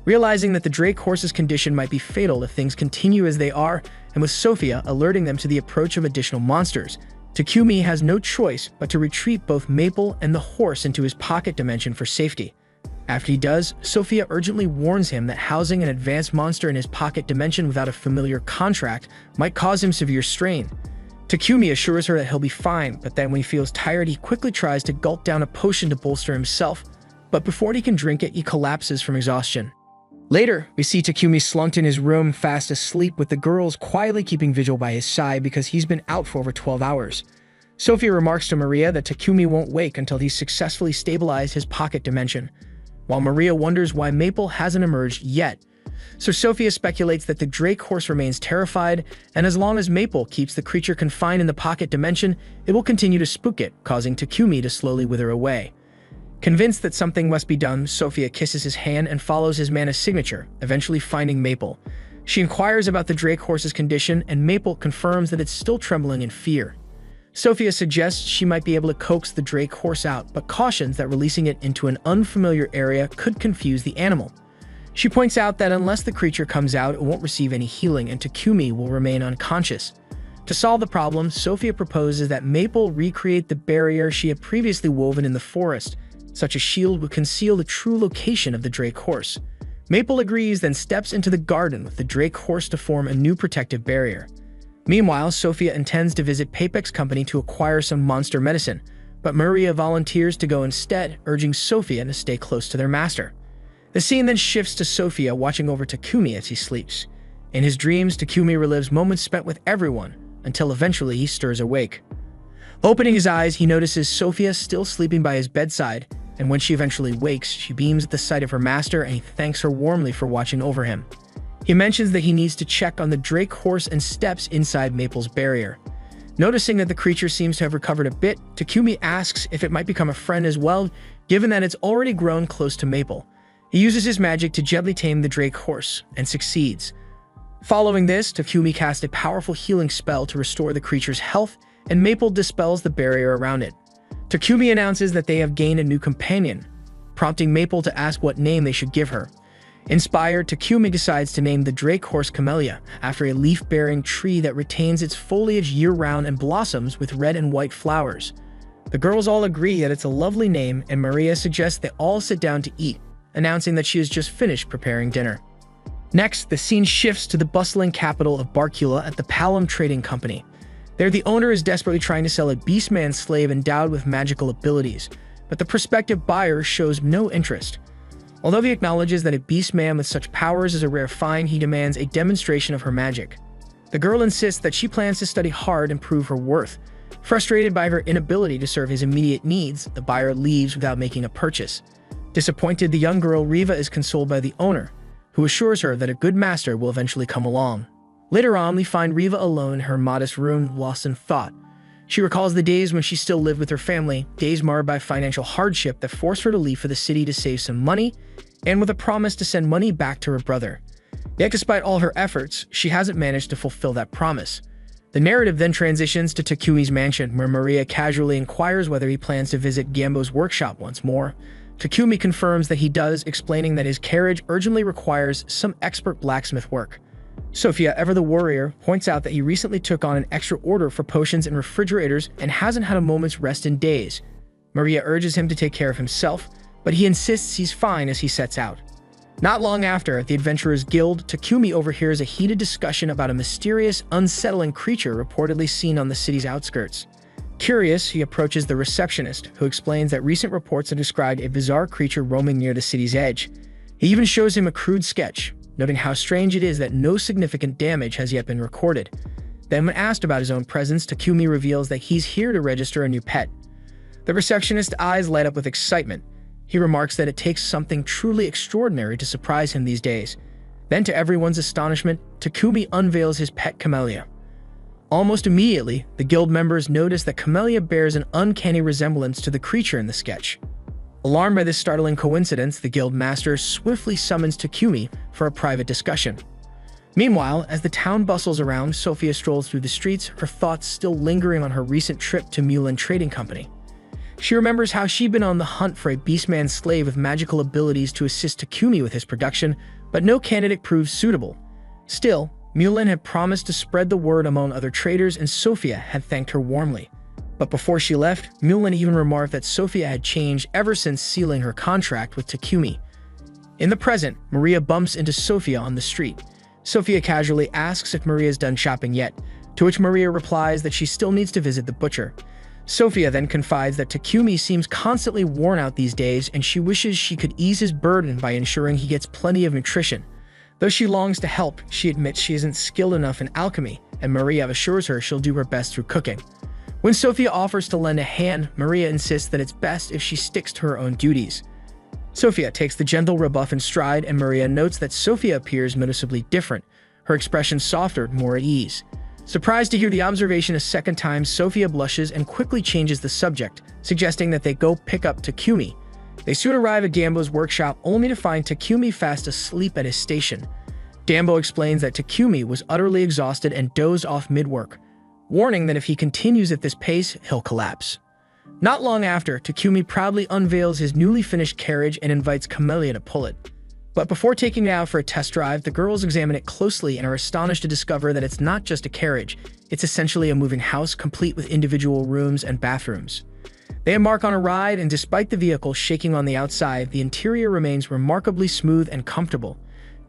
Realizing that the Drake horse's condition might be fatal if things continue as they are, and with Sophia alerting them to the approach of additional monsters, Takumi has no choice but to retreat both Maple and the horse into his pocket dimension for safety. After he does, Sophia urgently warns him that housing an advanced monster in his pocket dimension without a familiar contract might cause him severe strain. Takumi assures her that he'll be fine, but then when he feels tired, he quickly tries to gulp down a potion to bolster himself, but before he can drink it, he collapses from exhaustion. Later, we see Takumi slunked in his room fast asleep with the girls quietly keeping vigil by his side because he's been out for over 12 hours. Sophia remarks to Maria that Takumi won't wake until he's successfully stabilized his pocket dimension, while Maria wonders why Maple hasn't emerged yet. So Sophia speculates that the Drake horse remains terrified, and as long as Maple keeps the creature confined in the pocket dimension, it will continue to spook it, causing Takumi to slowly wither away. Convinced that something must be done, Sophia kisses his hand and follows his mana signature, eventually finding Maple. She inquires about the Drake horse's condition, and Maple confirms that it's still trembling in fear. Sophia suggests she might be able to coax the Drake horse out, but cautions that releasing it into an unfamiliar area could confuse the animal. She points out that unless the creature comes out, it won't receive any healing, and Takumi will remain unconscious. To solve the problem, Sophia proposes that Maple recreate the barrier she had previously woven in the forest. Such a shield would conceal the true location of the Drake horse. Maple agrees, then steps into the garden with the Drake horse to form a new protective barrier. Meanwhile, Sophia intends to visit Papek's company to acquire some monster medicine, but Maria volunteers to go instead, urging Sophia to stay close to their master. The scene then shifts to Sophia watching over Takumi as he sleeps. In his dreams, Takumi relives moments spent with everyone, until eventually he stirs awake. Opening his eyes, he notices Sophia still sleeping by his bedside, and when she eventually wakes, she beams at the sight of her master and he thanks her warmly for watching over him. He mentions that he needs to check on the Drake horse and steps inside Maple's barrier. Noticing that the creature seems to have recovered a bit, Takumi asks if it might become a friend as well, given that it's already grown close to Maple. He uses his magic to gently tame the Drake horse, and succeeds. Following this, Takumi casts a powerful healing spell to restore the creature's health, and Maple dispels the barrier around it. Takumi announces that they have gained a new companion, prompting Maple to ask what name they should give her. Inspired, Takumi decides to name the Drake horse Camellia, after a leaf-bearing tree that retains its foliage year-round and blossoms with red and white flowers. The girls all agree that it's a lovely name, and Maria suggests they all sit down to eat, announcing that she has just finished preparing dinner. Next, the scene shifts to the bustling capital of Barkula at the Palom Trading Company. There, the owner is desperately trying to sell a beastman slave endowed with magical abilities, but the prospective buyer shows no interest. Although he acknowledges that a beastman with such powers is a rare find, he demands a demonstration of her magic. The girl insists that she plans to study hard and prove her worth. Frustrated by her inability to serve his immediate needs, the buyer leaves without making a purchase. Disappointed, the young girl Riva is consoled by the owner, who assures her that a good master will eventually come along. Later on, we find Riva alone in her modest room, lost in thought. She recalls the days when she still lived with her family, days marred by financial hardship that forced her to leave for the city to save some money, and with a promise to send money back to her brother. Yet despite all her efforts, she hasn't managed to fulfill that promise. The narrative then transitions to Takumi's mansion, where Maria casually inquires whether he plans to visit Gambo's workshop once more. Takumi confirms that he does, explaining that his carriage urgently requires some expert blacksmith work. Sophia, ever the warrior, points out that he recently took on an extra order for potions and refrigerators and hasn't had a moment's rest in days. Maria urges him to take care of himself, but he insists he's fine as he sets out. Not long after, at the Adventurers Guild, Takumi overhears a heated discussion about a mysterious, unsettling creature reportedly seen on the city's outskirts. Curious, he approaches the receptionist, who explains that recent reports have described a bizarre creature roaming near the city's edge. He even shows him a crude sketch, noting how strange it is that no significant damage has yet been recorded. Then when asked about his own presence, Takumi reveals that he's here to register a new pet. The receptionist's eyes light up with excitement. He remarks that it takes something truly extraordinary to surprise him these days. Then, to everyone's astonishment, Takumi unveils his pet camellia. Almost immediately, the guild members notice that Camellia bears an uncanny resemblance to the creature in the sketch. Alarmed by this startling coincidence, the guild master swiftly summons Takumi for a private discussion. Meanwhile, as the town bustles around, Sophia strolls through the streets, her thoughts still lingering on her recent trip to Mulan Trading Company. She remembers how she'd been on the hunt for a beastman slave with magical abilities to assist Takumi with his production, but no candidate proved suitable. Still, Mulan had promised to spread the word among other traders, and Sophia had thanked her warmly. But before she left, Mulan even remarked that Sophia had changed ever since sealing her contract with Takumi. In the present, Maria bumps into Sophia on the street. Sophia casually asks if Maria's done shopping yet, to which Maria replies that she still needs to visit the butcher. Sophia then confides that Takumi seems constantly worn out these days, and she wishes she could ease his burden by ensuring he gets plenty of nutrition. Though she longs to help, she admits she isn't skilled enough in alchemy, and Maria assures her she'll do her best through cooking. When Sophia offers to lend a hand, Maria insists that it's best if she sticks to her own duties. Sophia takes the gentle rebuff in stride, and Maria notes that Sophia appears noticeably different, her expression softer, more at ease. Surprised to hear the observation a second time, Sophia blushes and quickly changes the subject, suggesting that they go pick up Takumi. They soon arrive at Dambo's workshop, only to find Takumi fast asleep at his station. Dambo explains that Takumi was utterly exhausted and dozed off mid-work, warning that if he continues at this pace, he'll collapse. Not long after, Takumi proudly unveils his newly finished carriage and invites Camellia to pull it. But before taking it out for a test drive, the girls examine it closely and are astonished to discover that it's not just a carriage, it's essentially a moving house complete with individual rooms and bathrooms. They embark on a ride, and despite the vehicle shaking on the outside, the interior remains remarkably smooth and comfortable.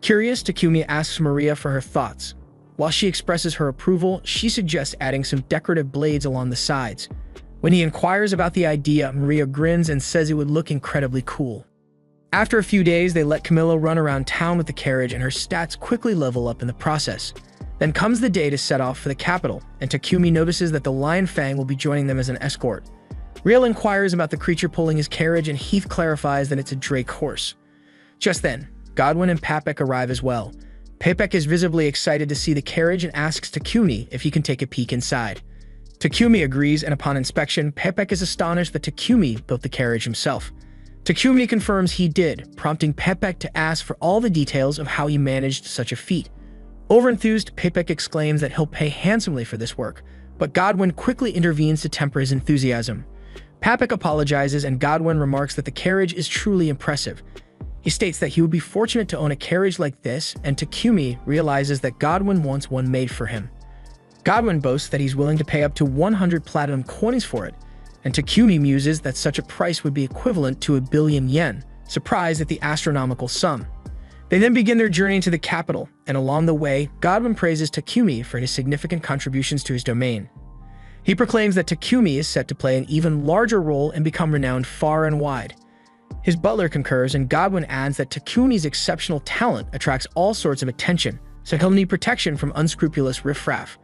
Curious, Takumi asks Maria for her thoughts. While she expresses her approval, she suggests adding some decorative blades along the sides. When he inquires about the idea, Maria grins and says it would look incredibly cool. After a few days, they let Camilla run around town with the carriage, and her stats quickly level up in the process. Then comes the day to set off for the capital, and Takumi notices that the Lion Fang will be joining them as an escort. Real inquires about the creature pulling his carriage, and Heath clarifies that it's a drake horse. Just then, Godwin and Papek arrive as well. Papek is visibly excited to see the carriage and asks Takumi if he can take a peek inside. Takumi agrees, and upon inspection, Papek is astonished that Takumi built the carriage himself. Takumi confirms he did, prompting Papek to ask for all the details of how he managed such a feat. Overenthused, Papek exclaims that he'll pay handsomely for this work, but Godwin quickly intervenes to temper his enthusiasm. Papek apologizes, and Godwin remarks that the carriage is truly impressive. He states that he would be fortunate to own a carriage like this, and Takumi realizes that Godwin wants one made for him. Godwin boasts that he's willing to pay up to 100 platinum coins for it, and Takumi muses that such a price would be equivalent to 1 billion yen, surprised at the astronomical sum. They then begin their journey to the capital, and along the way, Godwin praises Takumi for his significant contributions to his domain. He proclaims that Takumi is set to play an even larger role and become renowned far and wide. His butler concurs, and Godwin adds that Takumi's exceptional talent attracts all sorts of attention, so he'll need protection from unscrupulous riffraff.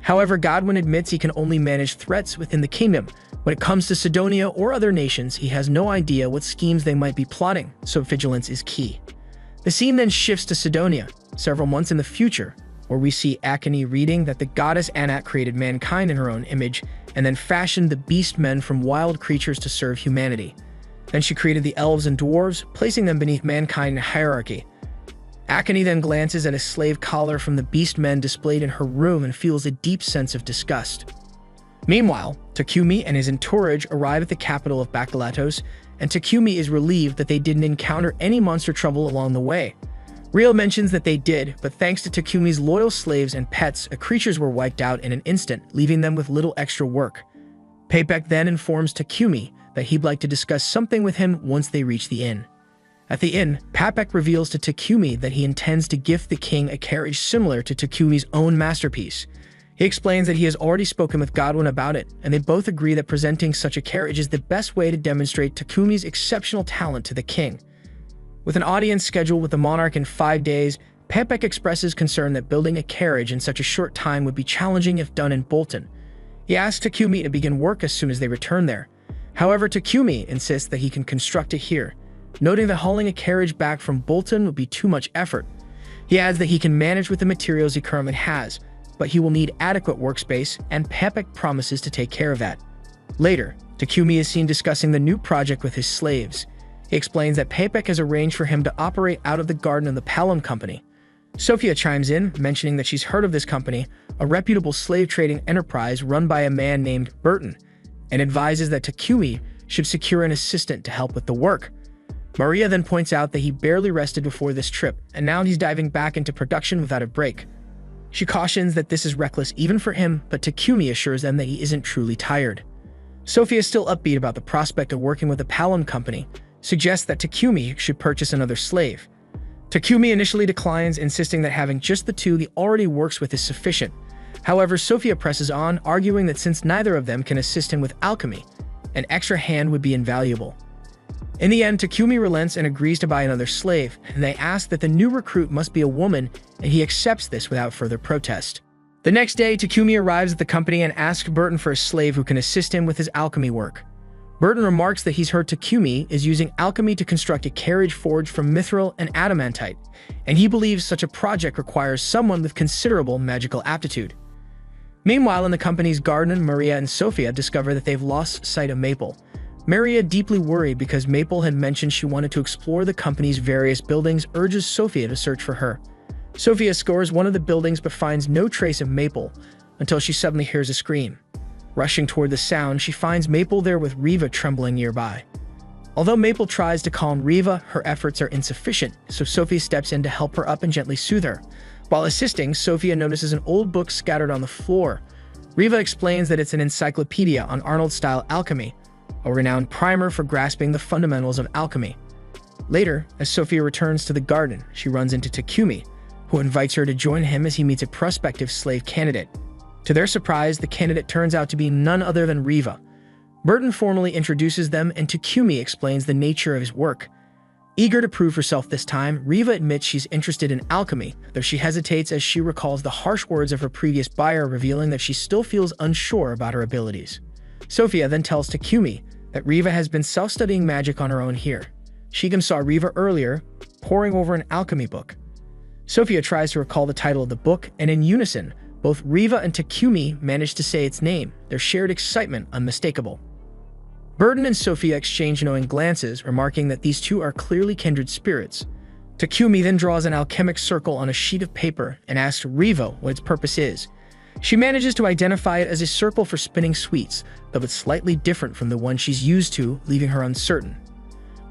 However, Godwin admits he can only manage threats within the kingdom. When it comes to Sidonia or other nations, he has no idea what schemes they might be plotting, so vigilance is key. The scene then shifts to Sidonia, several months in the future, where we see Akane reading that the goddess Anat created mankind in her own image, and then fashioned the beast men from wild creatures to serve humanity. Then she created the elves and dwarves, placing them beneath mankind in hierarchy. Akane then glances at a slave collar from the beast men displayed in her room and feels a deep sense of disgust. Meanwhile, Takumi and his entourage arrive at the capital of Bakalatos, and Takumi is relieved that they didn't encounter any monster trouble along the way. Real mentions that they did, but thanks to Takumi's loyal slaves and pets, the creatures were wiped out in an instant, leaving them with little extra work. Papek then informs Takumi that he'd like to discuss something with him once they reach the inn. At the inn, Papek reveals to Takumi that he intends to gift the king a carriage similar to Takumi's own masterpiece. He explains that he has already spoken with Godwin about it, and they both agree that presenting such a carriage is the best way to demonstrate Takumi's exceptional talent to the king. With an audience scheduled with the monarch in 5 days, Papek expresses concern that building a carriage in such a short time would be challenging if done in Bolton. He asks Takumi to begin work as soon as they return there. However, Takumi insists that he can construct it here. noting that hauling a carriage back from Bolton would be too much effort. He adds that he can manage with the materials he currently has, but he will need adequate workspace, and Pepek promises to take care of that. Later, Takumi is seen discussing the new project with his slaves. He explains that Pepek has arranged for him to operate out of the garden of the Palom Company. Sophia chimes in, mentioning that she's heard of this company, a reputable slave trading enterprise run by a man named Burton, and advises that Takumi should secure an assistant to help with the work. Maria then points out that he barely rested before this trip, and now he's diving back into production without a break. She cautions that this is reckless even for him, but Takumi assures them that he isn't truly tired. Sophia is still upbeat about the prospect of working with the Palom Company, suggests that Takumi should purchase another slave. Takumi initially declines, insisting that having just the two he already works with is sufficient. However, Sophia presses on, arguing that since neither of them can assist him with alchemy, an extra hand would be invaluable. In the end, Takumi relents and agrees to buy another slave, and they ask that the new recruit must be a woman, and he accepts this without further protest. The next day, Takumi arrives at the company and asks Burton for a slave who can assist him with his alchemy work. Burton remarks that he's heard Takumi is using alchemy to construct a carriage forged from mithril and adamantite, and he believes such a project requires someone with considerable magical aptitude. Meanwhile, in the company's garden, Maria and Sophia discover that they've lost sight of Maple. Maria, deeply worried because Maple had mentioned she wanted to explore the company's various buildings, urges Sophia to search for her. Sophia scores one of the buildings but finds no trace of Maple until she suddenly hears a scream. Rushing toward the sound, she finds Maple there with Riva trembling nearby. Although Maple tries to calm Riva, her efforts are insufficient, so Sophia steps in to help her up and gently soothe her. While assisting, Sophia notices an old book scattered on the floor. Riva explains that it's an encyclopedia on Arnold-style alchemy, a renowned primer for grasping the fundamentals of alchemy. Later, as Sophia returns to the garden, she runs into Takumi, who invites her to join him as he meets a prospective slave candidate. To their surprise, the candidate turns out to be none other than Riva. Burton formally introduces them, and Takumi explains the nature of his work. Eager to prove herself this time, Riva admits she's interested in alchemy, though she hesitates as she recalls the harsh words of her previous buyer, revealing that she still feels unsure about her abilities. Sophia then tells Takumi that Riva has been self-studying magic on her own here. Shigem saw Riva earlier, poring over an alchemy book. Sophia tries to recall the title of the book, and in unison, both Riva and Takumi manage to say its name, their shared excitement unmistakable. Burton and Sophia exchange knowing glances, remarking that these two are clearly kindred spirits. Takumi then draws an alchemic circle on a sheet of paper and asks Riva what its purpose is. She manages to identify it as a circle for spinning sweets, though it's slightly different from the one she's used to, leaving her uncertain.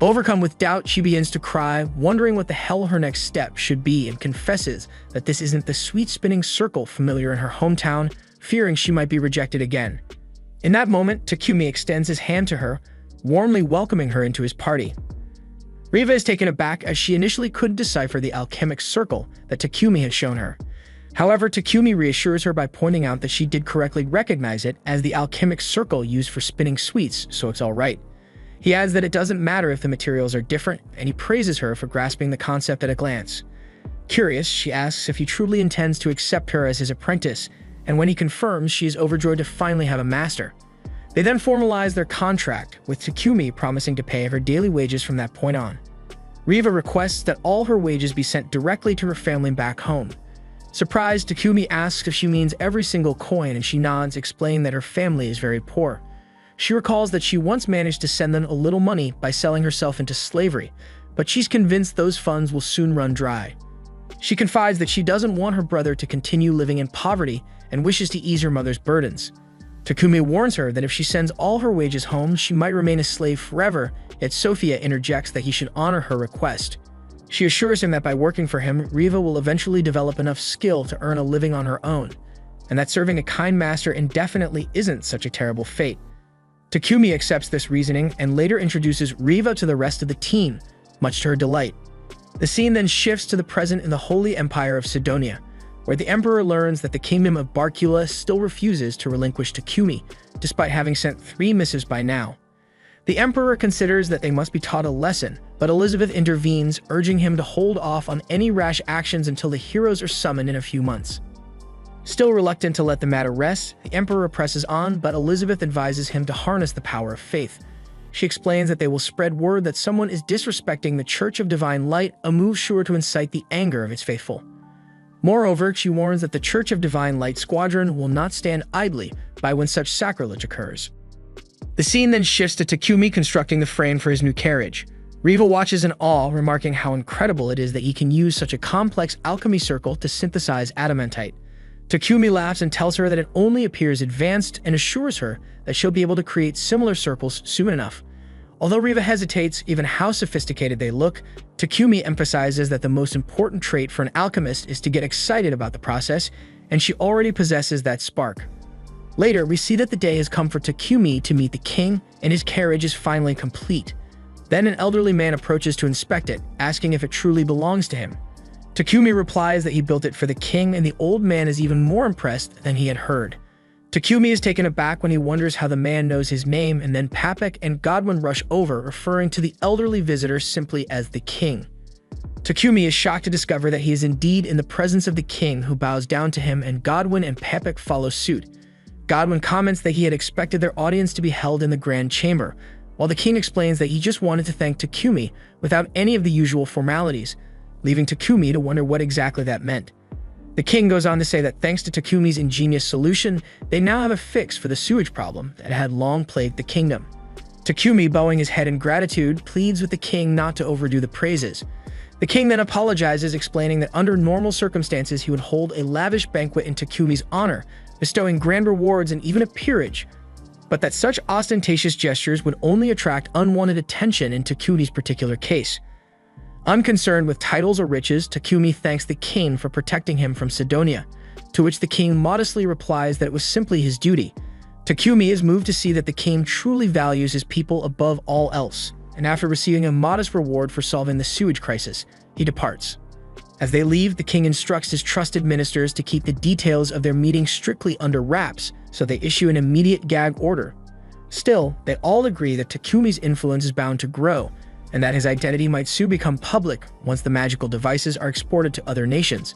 Overcome with doubt, she begins to cry, wondering what the hell her next step should be, and confesses that this isn't the sweet-spinning circle familiar in her hometown, fearing she might be rejected again. In that moment, Takumi extends his hand to her, warmly welcoming her into his party. Riva is taken aback as she initially couldn't decipher the alchemic circle that Takumi had shown her. However, Takumi reassures her by pointing out that she did correctly recognize it as the alchemic circle used for spinning sweets, so it's all right. He adds that it doesn't matter if the materials are different, and he praises her for grasping the concept at a glance. Curious, she asks if he truly intends to accept her as his apprentice, and when he confirms, she is overjoyed to finally have a master. They then formalize their contract, with Takumi promising to pay her daily wages from that point on. Riva requests that all her wages be sent directly to her family back home. Surprised, Takumi asks if she means every single coin, and she nods, explaining that her family is very poor. She recalls that she once managed to send them a little money by selling herself into slavery, but she's convinced those funds will soon run dry. She confides that she doesn't want her brother to continue living in poverty and wishes to ease her mother's burdens. Takumi warns her that if she sends all her wages home, she might remain a slave forever, yet Sophia interjects that he should honor her request. She assures him that by working for him, Riva will eventually develop enough skill to earn a living on her own, and that serving a kind master indefinitely isn't such a terrible fate. Takumi accepts this reasoning and later introduces Riva to the rest of the team, much to her delight. The scene then shifts to the present in the Holy Empire of Sidonia, where the Emperor learns that the kingdom of Barcula still refuses to relinquish Takumi, despite having sent 3 missives by now. The Emperor considers that they must be taught a lesson, but Elizabeth intervenes, urging him to hold off on any rash actions until the heroes are summoned in a few months. Still reluctant to let the matter rest, the Emperor presses on, but Elizabeth advises him to harness the power of faith. She explains that they will spread word that someone is disrespecting the Church of Divine Light, a move sure to incite the anger of its faithful. Moreover, she warns that the Church of Divine Light Squadron will not stand idly by when such sacrilege occurs. The scene then shifts to Takumi constructing the frame for his new carriage. Riva watches in awe, remarking how incredible it is that he can use such a complex alchemy circle to synthesize adamantite. Takumi laughs and tells her that it only appears advanced and assures her that she'll be able to create similar circles soon enough. Although Riva hesitates even how sophisticated they look, Takumi emphasizes that the most important trait for an alchemist is to get excited about the process, and she already possesses that spark. Later, we see that the day has come for Takumi to meet the king, and his carriage is finally complete. Then an elderly man approaches to inspect it, asking if it truly belongs to him. Takumi replies that he built it for the king, and the old man is even more impressed than he had heard. Takumi is taken aback when he wonders how the man knows his name, and then Papek and Godwin rush over, referring to the elderly visitor simply as the king. Takumi is shocked to discover that he is indeed in the presence of the king, who bows down to him, and Godwin and Papek follow suit. Godwin comments that he had expected their audience to be held in the grand chamber, while the king explains that he just wanted to thank Takumi without any of the usual formalities, leaving Takumi to wonder what exactly that meant. The king goes on to say that thanks to Takumi's ingenious solution, they now have a fix for the sewage problem that had long plagued the kingdom. Takumi, bowing his head in gratitude, pleads with the king not to overdo the praises. The king then apologizes, explaining that under normal circumstances he would hold a lavish banquet in Takumi's honor, bestowing grand rewards and even a peerage, but that such ostentatious gestures would only attract unwanted attention in Takumi's particular case. Unconcerned with titles or riches, Takumi thanks the king for protecting him from Sidonia, to which the king modestly replies that it was simply his duty. Takumi is moved to see that the king truly values his people above all else, and after receiving a modest reward for solving the sewage crisis, he departs. As they leave, the king instructs his trusted ministers to keep the details of their meeting strictly under wraps, so they issue an immediate gag order. Still, they all agree that Takumi's influence is bound to grow, and that his identity might soon become public once the magical devices are exported to other nations.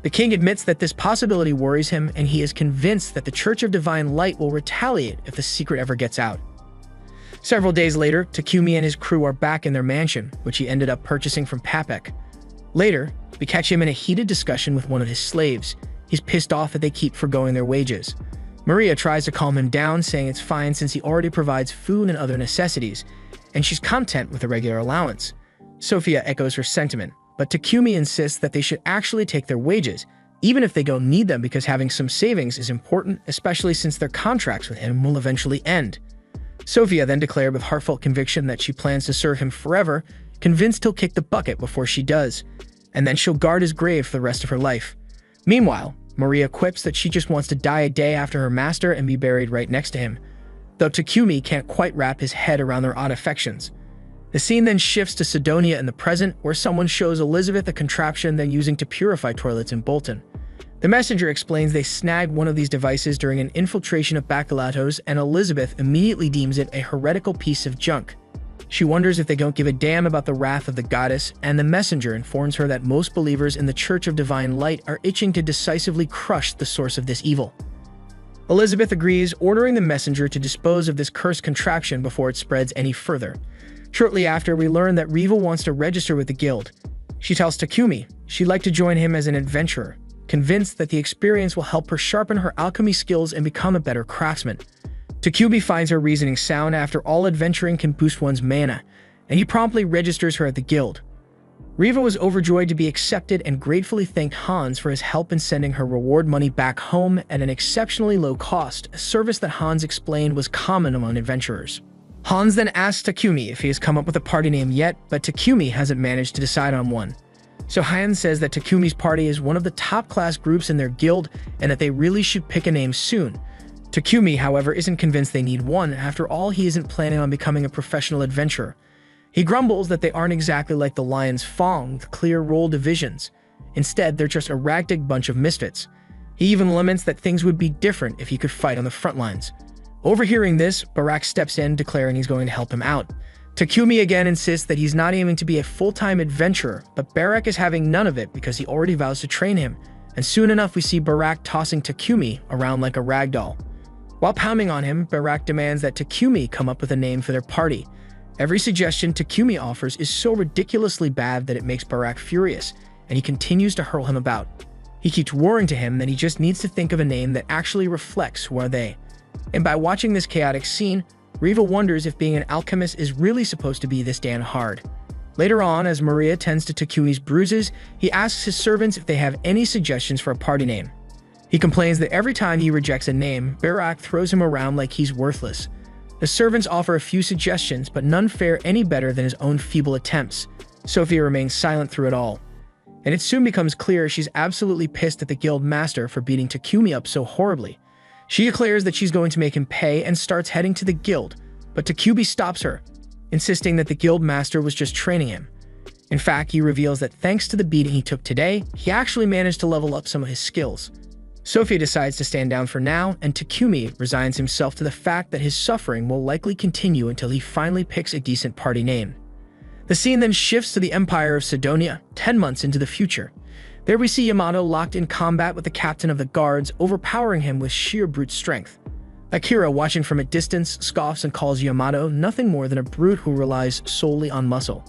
The king admits that this possibility worries him, and he is convinced that the Church of Divine Light will retaliate if the secret ever gets out. Several days later, Takumi and his crew are back in their mansion, which he ended up purchasing from Papek. Later, we catch him in a heated discussion with one of his slaves. He's pissed off that they keep forgoing their wages. Maria tries to calm him down, saying it's fine since he already provides food and other necessities, and she's content with a regular allowance. Sophia echoes her sentiment, but Takumi insists that they should actually take their wages, even if they don't need them, because having some savings is important, especially since their contracts with him will eventually end. Sophia then declared with heartfelt conviction that she plans to serve him forever, convinced he'll kick the bucket before she does, and then she'll guard his grave for the rest of her life. Meanwhile, Maria quips that she just wants to die a day after her master and be buried right next to him, though Takumi can't quite wrap his head around their odd affections. The scene then shifts to Sidonia in the present, where someone shows Elizabeth a contraption they're using to purify toilets in Bolton. The messenger explains they snagged one of these devices during an infiltration of Bacalatos, and Elizabeth immediately deems it a heretical piece of junk. She wonders if they don't give a damn about the wrath of the goddess, and the messenger informs her that most believers in the Church of Divine Light are itching to decisively crush the source of this evil. Elizabeth agrees, ordering the messenger to dispose of this cursed contraption before it spreads any further. Shortly after, we learn that Riva wants to register with the guild. She tells Takumi she'd like to join him as an adventurer, convinced that the experience will help her sharpen her alchemy skills and become a better craftsman. Takumi finds her reasoning sound. After all, adventuring can boost one's mana, and he promptly registers her at the guild. Riva was overjoyed to be accepted and gratefully thanked Hans for his help in sending her reward money back home at an exceptionally low cost, a service that Hans explained was common among adventurers. Hans then asks Takumi if he has come up with a party name yet, but Takumi hasn't managed to decide on one. So Hans says that Takumi's party is one of the top-class groups in their guild and that they really should pick a name soon. Takumi, however, isn't convinced they need one. After all, he isn't planning on becoming a professional adventurer. He grumbles that they aren't exactly like the Lion's Fong with clear role divisions. Instead, they're just a ragtag bunch of misfits. He even laments that things would be different if he could fight on the front lines. Overhearing this, Barak steps in, declaring he's going to help him out. Takumi again insists that he's not aiming to be a full-time adventurer, but Barak is having none of it because he already vows to train him, and soon enough we see Barak tossing Takumi around like a rag doll. While pounding on him, Barak demands that Takumi come up with a name for their party. Every suggestion Takumi offers is so ridiculously bad that it makes Barak furious, and he continues to hurl him about. He keeps roaring to him that he just needs to think of a name that actually reflects who are they. And by watching this chaotic scene, Riva wonders if being an alchemist is really supposed to be this damn hard. Later on, as Maria tends to Takumi's bruises, he asks his servants if they have any suggestions for a party name. He complains that every time he rejects a name, Barak throws him around like he's worthless. The servants offer a few suggestions, but none fare any better than his own feeble attempts. Sophia remains silent through it all. And it soon becomes clear she's absolutely pissed at the guild master for beating Takumi up so horribly. She declares that she's going to make him pay and starts heading to the guild, but Takumi stops her, insisting that the guild master was just training him. In fact, he reveals that thanks to the beating he took today, he actually managed to level up some of his skills. Sophia decides to stand down for now, and Takumi resigns himself to the fact that his suffering will likely continue until he finally picks a decent party name. The scene then shifts to the Empire of Sidonia, 10 months into the future. There we see Yamato locked in combat with the captain of the guards, overpowering him with sheer brute strength. Akira, watching from a distance, scoffs and calls Yamato nothing more than a brute who relies solely on muscle.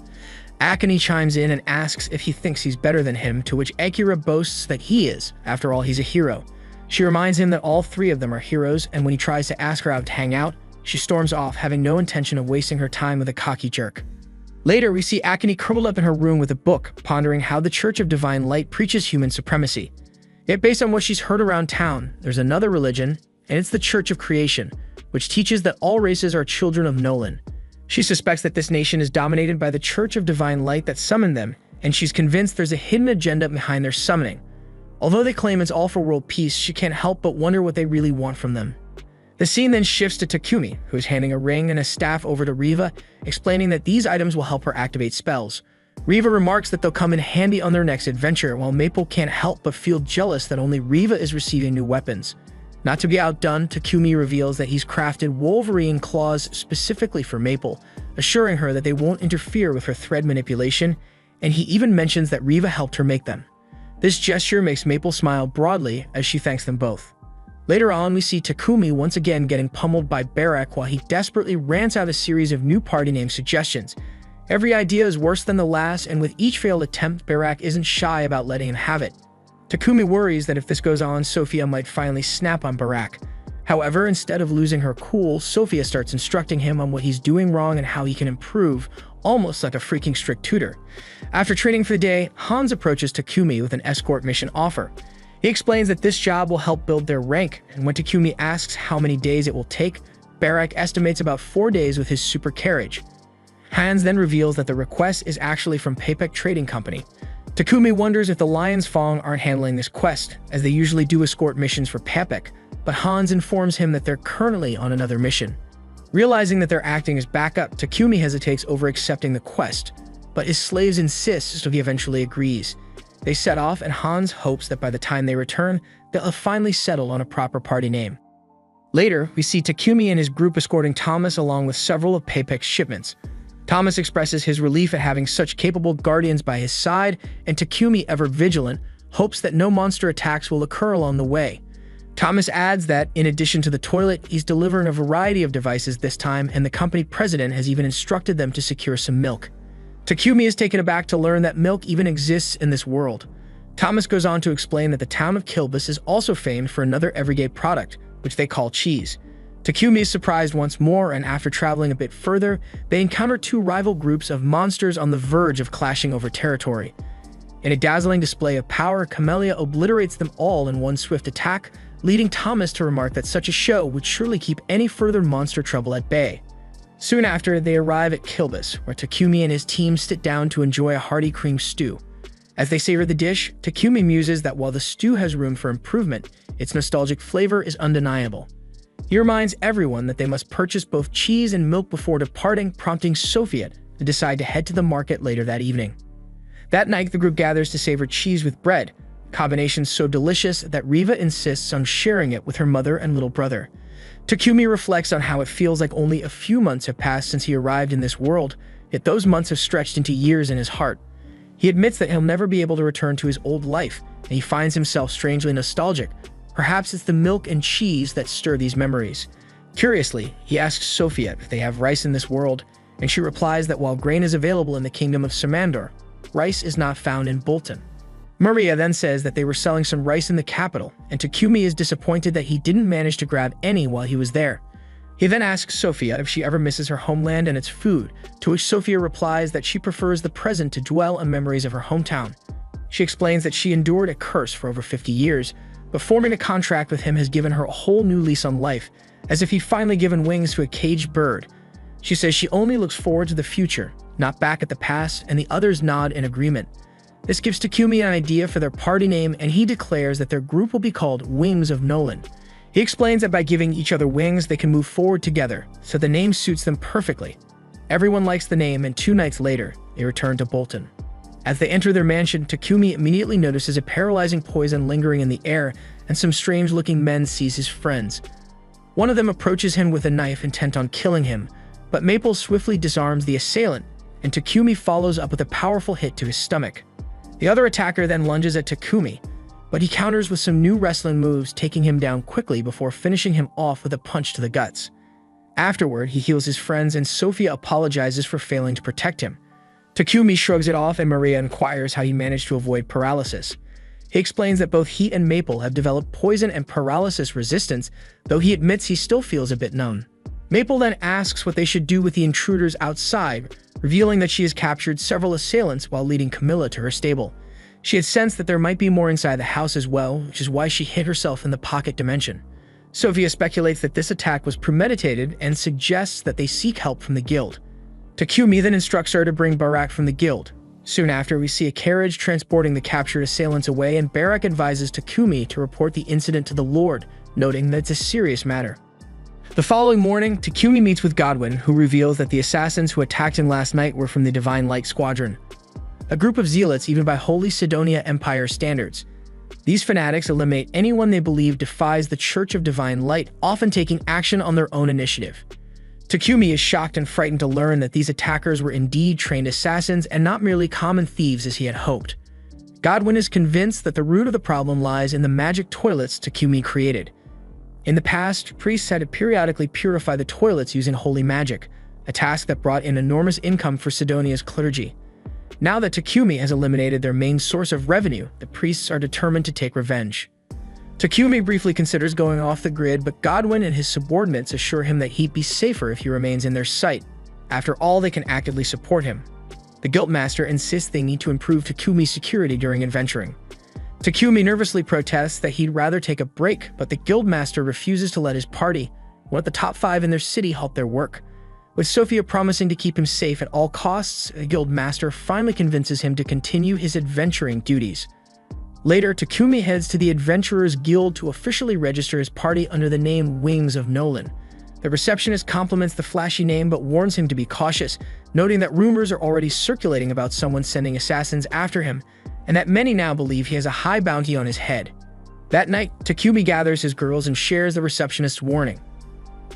Akane chimes in and asks if he thinks he's better than him, to which Akira boasts that he is. After all, he's a hero. She reminds him that all three of them are heroes, and when he tries to ask her out to hang out, she storms off, having no intention of wasting her time with a cocky jerk. Later, we see Akane curled up in her room with a book, pondering how the Church of Divine Light preaches human supremacy. Yet based on what she's heard around town, there's another religion, and it's the Church of Creation, which teaches that all races are children of Nolan. She suspects that this nation is dominated by the Church of Divine Light that summoned them, and she's convinced there's a hidden agenda behind their summoning. Although they claim it's all for world peace, she can't help but wonder what they really want from them. The scene then shifts to Takumi, who is handing a ring and a staff over to Riva, explaining that these items will help her activate spells. Riva remarks that they'll come in handy on their next adventure, while Maple can't help but feel jealous that only Riva is receiving new weapons. Not to be outdone, Takumi reveals that he's crafted Wolverine claws specifically for Maple, assuring her that they won't interfere with her thread manipulation, and he even mentions that Riva helped her make them. This gesture makes Maple smile broadly as she thanks them both. Later on, we see Takumi once again getting pummeled by Barak while he desperately rants out a series of new party name suggestions. Every idea is worse than the last, and with each failed attempt, Barak isn't shy about letting him have it. Takumi worries that if this goes on, Sophia might finally snap on Barak. However, instead of losing her cool, Sophia starts instructing him on what he's doing wrong and how he can improve, almost like a freaking strict tutor. After training for the day, Hans approaches Takumi with an escort mission offer. He explains that this job will help build their rank, and when Takumi asks how many days it will take, Barak estimates about 4 days with his super carriage. Hans then reveals that the request is actually from Papek Trading Company. Takumi wonders if the Lion's Fong aren't handling this quest, as they usually do escort missions for Papek, but Hans informs him that they're currently on another mission. Realizing that they're acting as backup, Takumi hesitates over accepting the quest, but his slaves insist, so he eventually agrees. They set off, and Hans hopes that by the time they return, they'll have finally settled on a proper party name. Later, we see Takumi and his group escorting Thomas along with several of Papek's shipments. Thomas expresses his relief at having such capable guardians by his side, and Takumi, ever vigilant, hopes that no monster attacks will occur along the way. Thomas adds that, in addition to the toilet, he's delivering a variety of devices this time, and the company president has even instructed them to secure some milk. Takumi is taken aback to learn that milk even exists in this world. Thomas goes on to explain that the town of Kilbus is also famed for another everyday product, which they call cheese. Takumi is surprised once more, and after traveling a bit further, they encounter two rival groups of monsters on the verge of clashing over territory. In a dazzling display of power, Camellia obliterates them all in one swift attack, leading Thomas to remark that such a show would surely keep any further monster trouble at bay. Soon after, they arrive at Kilbus, where Takumi and his team sit down to enjoy a hearty cream stew. As they savor the dish, Takumi muses that while the stew has room for improvement, its nostalgic flavor is undeniable. He reminds everyone that they must purchase both cheese and milk before departing, prompting Sophia to decide to head to the market later that evening. That night, the group gathers to savor cheese with bread, a combination so delicious that Riva insists on sharing it with her mother and little brother. Takumi reflects on how it feels like only a few months have passed since he arrived in this world, yet those months have stretched into years in his heart. He admits that he'll never be able to return to his old life, and he finds himself strangely nostalgic, Perhaps it's the milk and cheese that stir these memories. Curiously, he asks Sophia if they have rice in this world, and she replies that while grain is available in the kingdom of Samandor, rice is not found in Bolton. Maria then says that they were selling some rice in the capital, and Takumi is disappointed that he didn't manage to grab any while he was there. He then asks Sophia if she ever misses her homeland and its food, to which Sophia replies that she prefers the present to dwell on memories of her hometown. She explains that she endured a curse for over 50 years, but forming a contract with him has given her a whole new lease on life, as if he'd finally given wings to a caged bird. She says she only looks forward to the future, not back at the past, and the others nod in agreement. This gives Takumi an idea for their party name, and he declares that their group will be called Wings of Nolan. He explains that by giving each other wings, they can move forward together, so the name suits them perfectly. Everyone likes the name, and 2 nights later, they return to Bolton. As they enter their mansion, Takumi immediately notices a paralyzing poison lingering in the air, and some strange-looking men seize his friends. One of them approaches him with a knife intent on killing him, but Maple swiftly disarms the assailant, and Takumi follows up with a powerful hit to his stomach. The other attacker then lunges at Takumi, but he counters with some new wrestling moves, taking him down quickly before finishing him off with a punch to the guts. Afterward, he heals his friends, and Sophia apologizes for failing to protect him. Takumi shrugs it off, and Maria inquires how he managed to avoid paralysis. He explains that both he and Maple have developed poison and paralysis resistance, though he admits he still feels a bit numb. Maple then asks what they should do with the intruders outside, revealing that she has captured several assailants while leading Camilla to her stable. She had sensed that there might be more inside the house as well, which is why she hid herself in the pocket dimension. Sophia speculates that this attack was premeditated and suggests that they seek help from the guild. Takumi then instructs her to bring Barak from the guild. Soon after, we see a carriage transporting the captured assailants away, and Barak advises Takumi to report the incident to the Lord, noting that it's a serious matter. The following morning, Takumi meets with Godwin, who reveals that the assassins who attacked him last night were from the Divine Light Squadron, a group of zealots even by Holy Sidonia Empire standards. These fanatics eliminate anyone they believe defies the Church of Divine Light, often taking action on their own initiative. Takumi is shocked and frightened to learn that these attackers were indeed trained assassins and not merely common thieves as he had hoped. Godwin is convinced that the root of the problem lies in the magic toilets Takumi created. In the past, priests had to periodically purify the toilets using holy magic, a task that brought in enormous income for Sidonia's clergy. Now that Takumi has eliminated their main source of revenue, the priests are determined to take revenge. Takumi briefly considers going off the grid, but Godwin and his subordinates assure him that he'd be safer if he remains in their sight. After all, they can actively support him. The Guildmaster insists they need to improve Takumi's security during adventuring. Takumi nervously protests that he'd rather take a break, but the Guildmaster refuses to let his party, one of the top 5 in their city, halt their work. With Sophia promising to keep him safe at all costs, the Guildmaster finally convinces him to continue his adventuring duties. Later, Takumi heads to the Adventurers Guild to officially register his party under the name Wings of Nolan. The receptionist compliments the flashy name but warns him to be cautious, noting that rumors are already circulating about someone sending assassins after him, and that many now believe he has a high bounty on his head. That night, Takumi gathers his girls and shares the receptionist's warning.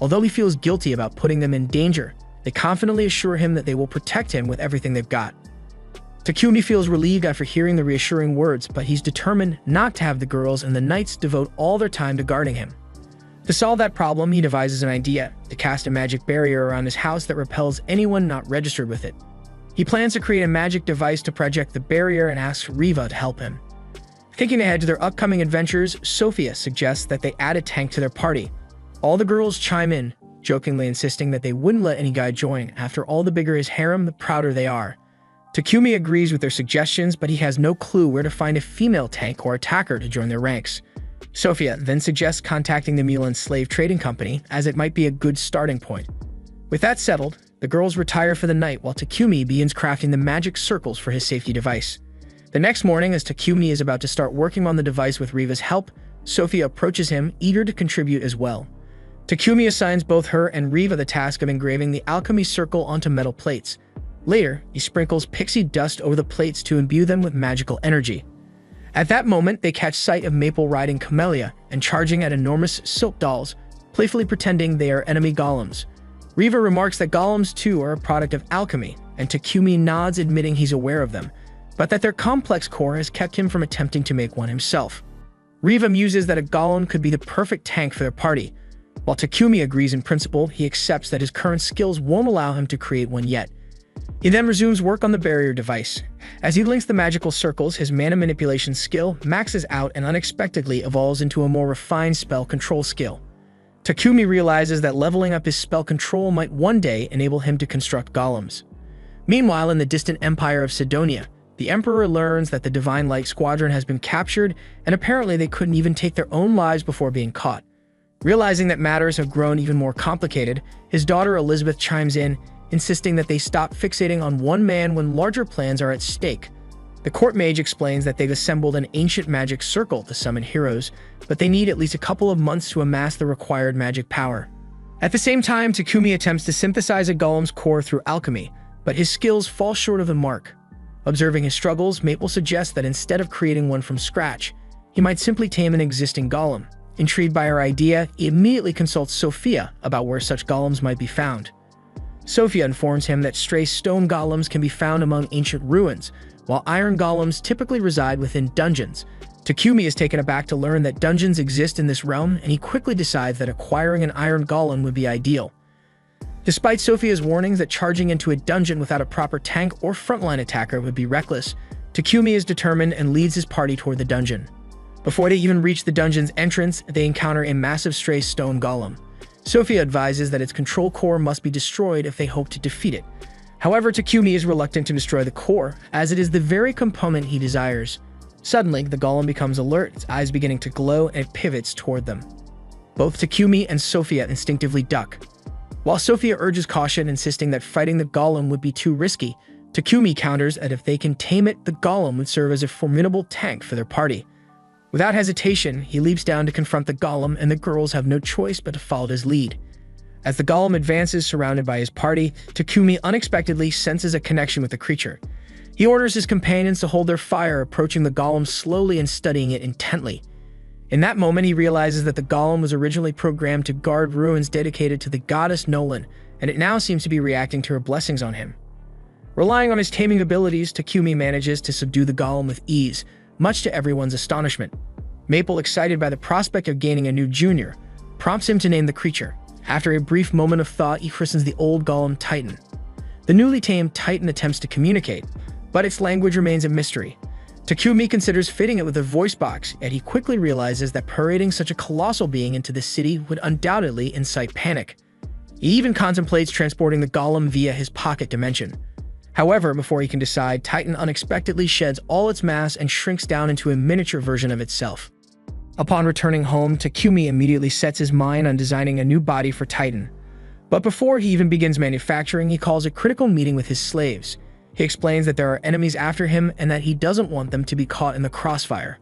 Although he feels guilty about putting them in danger, they confidently assure him that they will protect him with everything they've got. Takumi feels relieved after hearing the reassuring words, but he's determined not to have the girls and the knights devote all their time to guarding him. To solve that problem, he devises an idea, to cast a magic barrier around his house that repels anyone not registered with it. He plans to create a magic device to project the barrier and asks Riva to help him. Thinking ahead to their upcoming adventures, Sophia suggests that they add a tank to their party. All the girls chime in, jokingly insisting that they wouldn't let any guy join. After all, the bigger his harem, the prouder they are. Takumi agrees with their suggestions, but he has no clue where to find a female tank or attacker to join their ranks. Sophia then suggests contacting the Mule and Slave Trading Company, as it might be a good starting point. With that settled, the girls retire for the night while Takumi begins crafting the magic circles for his safety device. The next morning, as Takumi is about to start working on the device with Riva's help, Sophia approaches him, eager to contribute as well. Takumi assigns both her and Riva the task of engraving the alchemy circle onto metal plates. Later, he sprinkles pixie dust over the plates to imbue them with magical energy. At that moment, they catch sight of Maple riding Camellia and charging at enormous silk dolls, playfully pretending they are enemy golems. Riva remarks that golems too are a product of alchemy, and Takumi nods, admitting he's aware of them, but that their complex core has kept him from attempting to make one himself. Riva muses that a golem could be the perfect tank for their party. While Takumi agrees in principle, he accepts that his current skills won't allow him to create one yet. He then resumes work on the barrier device. As he links the magical circles, his mana manipulation skill maxes out and unexpectedly evolves into a more refined spell control skill. Takumi realizes that leveling up his spell control might one day enable him to construct golems. Meanwhile, in the distant empire of Sidonia, the Emperor learns that the Divine Light Squadron has been captured, and apparently they couldn't even take their own lives before being caught. Realizing that matters have grown even more complicated, his daughter Elizabeth chimes in, insisting that they stop fixating on one man when larger plans are at stake. The court mage explains that they've assembled an ancient magic circle to summon heroes, but they need at least a couple of months to amass the required magic power. At the same time, Takumi attempts to synthesize a golem's core through alchemy, but his skills fall short of the mark. Observing his struggles, Maple suggests that instead of creating one from scratch, he might simply tame an existing golem. Intrigued by her idea, he immediately consults Sophia about where such golems might be found. Sophia informs him that stray stone golems can be found among ancient ruins, while iron golems typically reside within dungeons. Takumi is taken aback to learn that dungeons exist in this realm, and he quickly decides that acquiring an iron golem would be ideal. Despite Sophia's warnings that charging into a dungeon without a proper tank or frontline attacker would be reckless, Takumi is determined and leads his party toward the dungeon. Before they even reach the dungeon's entrance, they encounter a massive stray stone golem. Sophia advises that its control core must be destroyed if they hope to defeat it. However, Takumi is reluctant to destroy the core, as it is the very component he desires. Suddenly, the golem becomes alert, its eyes beginning to glow, and it pivots toward them. Both Takumi and Sophia instinctively duck. While Sophia urges caution, insisting that fighting the golem would be too risky, Takumi counters that if they can tame it, the golem would serve as a formidable tank for their party. Without hesitation, he leaps down to confront the golem, and the girls have no choice but to follow his lead. As the golem advances surrounded by his party, Takumi unexpectedly senses a connection with the creature. He orders his companions to hold their fire, approaching the golem slowly and studying it intently. In that moment, he realizes that the golem was originally programmed to guard ruins dedicated to the goddess Nolan, and it now seems to be reacting to her blessings on him. Relying on his taming abilities, Takumi manages to subdue the golem with ease, much to everyone's astonishment. Maple, excited by the prospect of gaining a new junior, prompts him to name the creature. After a brief moment of thought, he christens the old golem Titan. The newly tamed Titan attempts to communicate, but its language remains a mystery. Takumi considers fitting it with a voice box, yet he quickly realizes that parading such a colossal being into the city would undoubtedly incite panic. He even contemplates transporting the golem via his pocket dimension. However, before he can decide, Titan unexpectedly sheds all its mass and shrinks down into a miniature version of itself. Upon returning home, Takumi immediately sets his mind on designing a new body for Titan. But before he even begins manufacturing, he calls a critical meeting with his slaves. He explains that there are enemies after him and that he doesn't want them to be caught in the crossfire.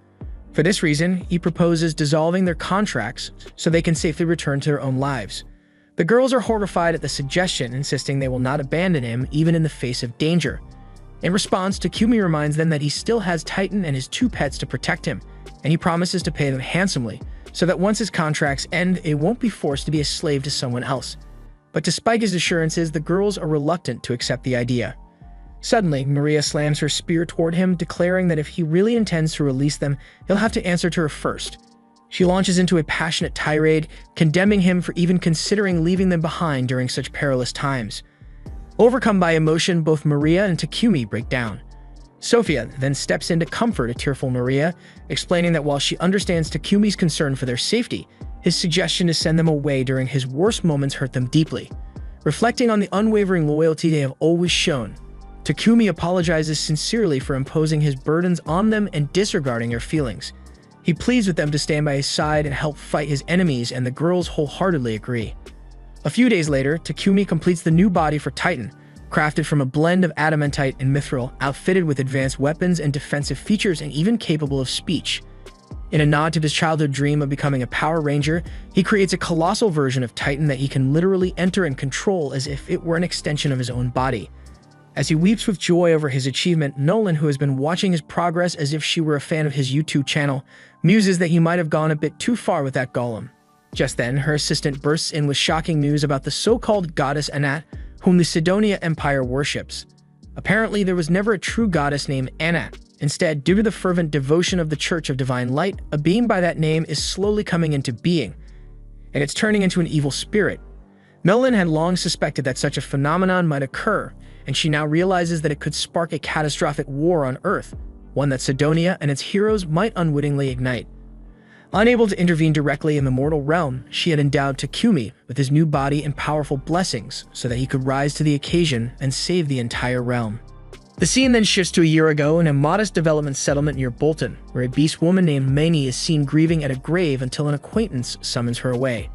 For this reason, he proposes dissolving their contracts so they can safely return to their own lives. The girls are horrified at the suggestion, insisting they will not abandon him even in the face of danger. In response, Takumi reminds them that he still has Titan and his two pets to protect him, and he promises to pay them handsomely, so that once his contracts end, they won't be forced to be a slave to someone else. But despite his assurances, the girls are reluctant to accept the idea. Suddenly, Maria slams her spear toward him, declaring that if he really intends to release them, he'll have to answer to her first. She launches into a passionate tirade, condemning him for even considering leaving them behind during such perilous times. Overcome by emotion, both Maria and Takumi break down. Sophia then steps in to comfort a tearful Maria, explaining that while she understands Takumi's concern for their safety, his suggestion to send them away during his worst moments hurt them deeply. Reflecting on the unwavering loyalty they have always shown, Takumi apologizes sincerely for imposing his burdens on them and disregarding their feelings. He pleads with them to stand by his side and help fight his enemies, and the girls wholeheartedly agree. A few days later, Takumi completes the new body for Titan, crafted from a blend of adamantite and mithril, outfitted with advanced weapons and defensive features, and even capable of speech. In a nod to his childhood dream of becoming a Power Ranger, he creates a colossal version of Titan that he can literally enter and control as if it were an extension of his own body. As he weeps with joy over his achievement, Nolan, who has been watching his progress as if she were a fan of his YouTube channel, muses that he might have gone a bit too far with that golem. Just then, her assistant bursts in with shocking news about the so-called goddess Anat, whom the Sidonia Empire worships. Apparently, there was never a true goddess named Anat, Instead, due to the fervent devotion of the Church of Divine Light, a being by that name is slowly coming into being, and it's turning into an evil spirit. Nolan had long suspected that such a phenomenon might occur, and she now realizes that it could spark a catastrophic war on Earth, one that Sidonia and its heroes might unwittingly ignite. Unable to intervene directly in the mortal realm, she had endowed Takumi with his new body and powerful blessings so that he could rise to the occasion and save the entire realm. The scene then shifts to a year ago in a modest development settlement near Bolton, where a beast woman named Manny is seen grieving at a grave until an acquaintance summons her away.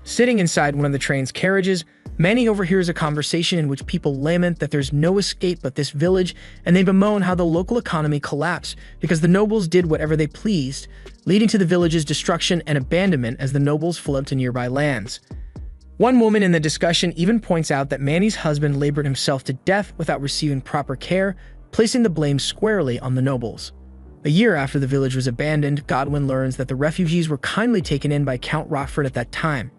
Sitting inside one of the train's carriages, Manny overhears a conversation in which people lament that there's no escape but this village, and they bemoan how the local economy collapsed because the nobles did whatever they pleased, leading to the village's destruction and abandonment as the nobles fled to nearby lands. One woman in the discussion even points out that Manny's husband labored himself to death without receiving proper care, placing the blame squarely on the nobles. A year after the village was abandoned, Godwin learns that the refugees were kindly taken in by Count Rockford at that time.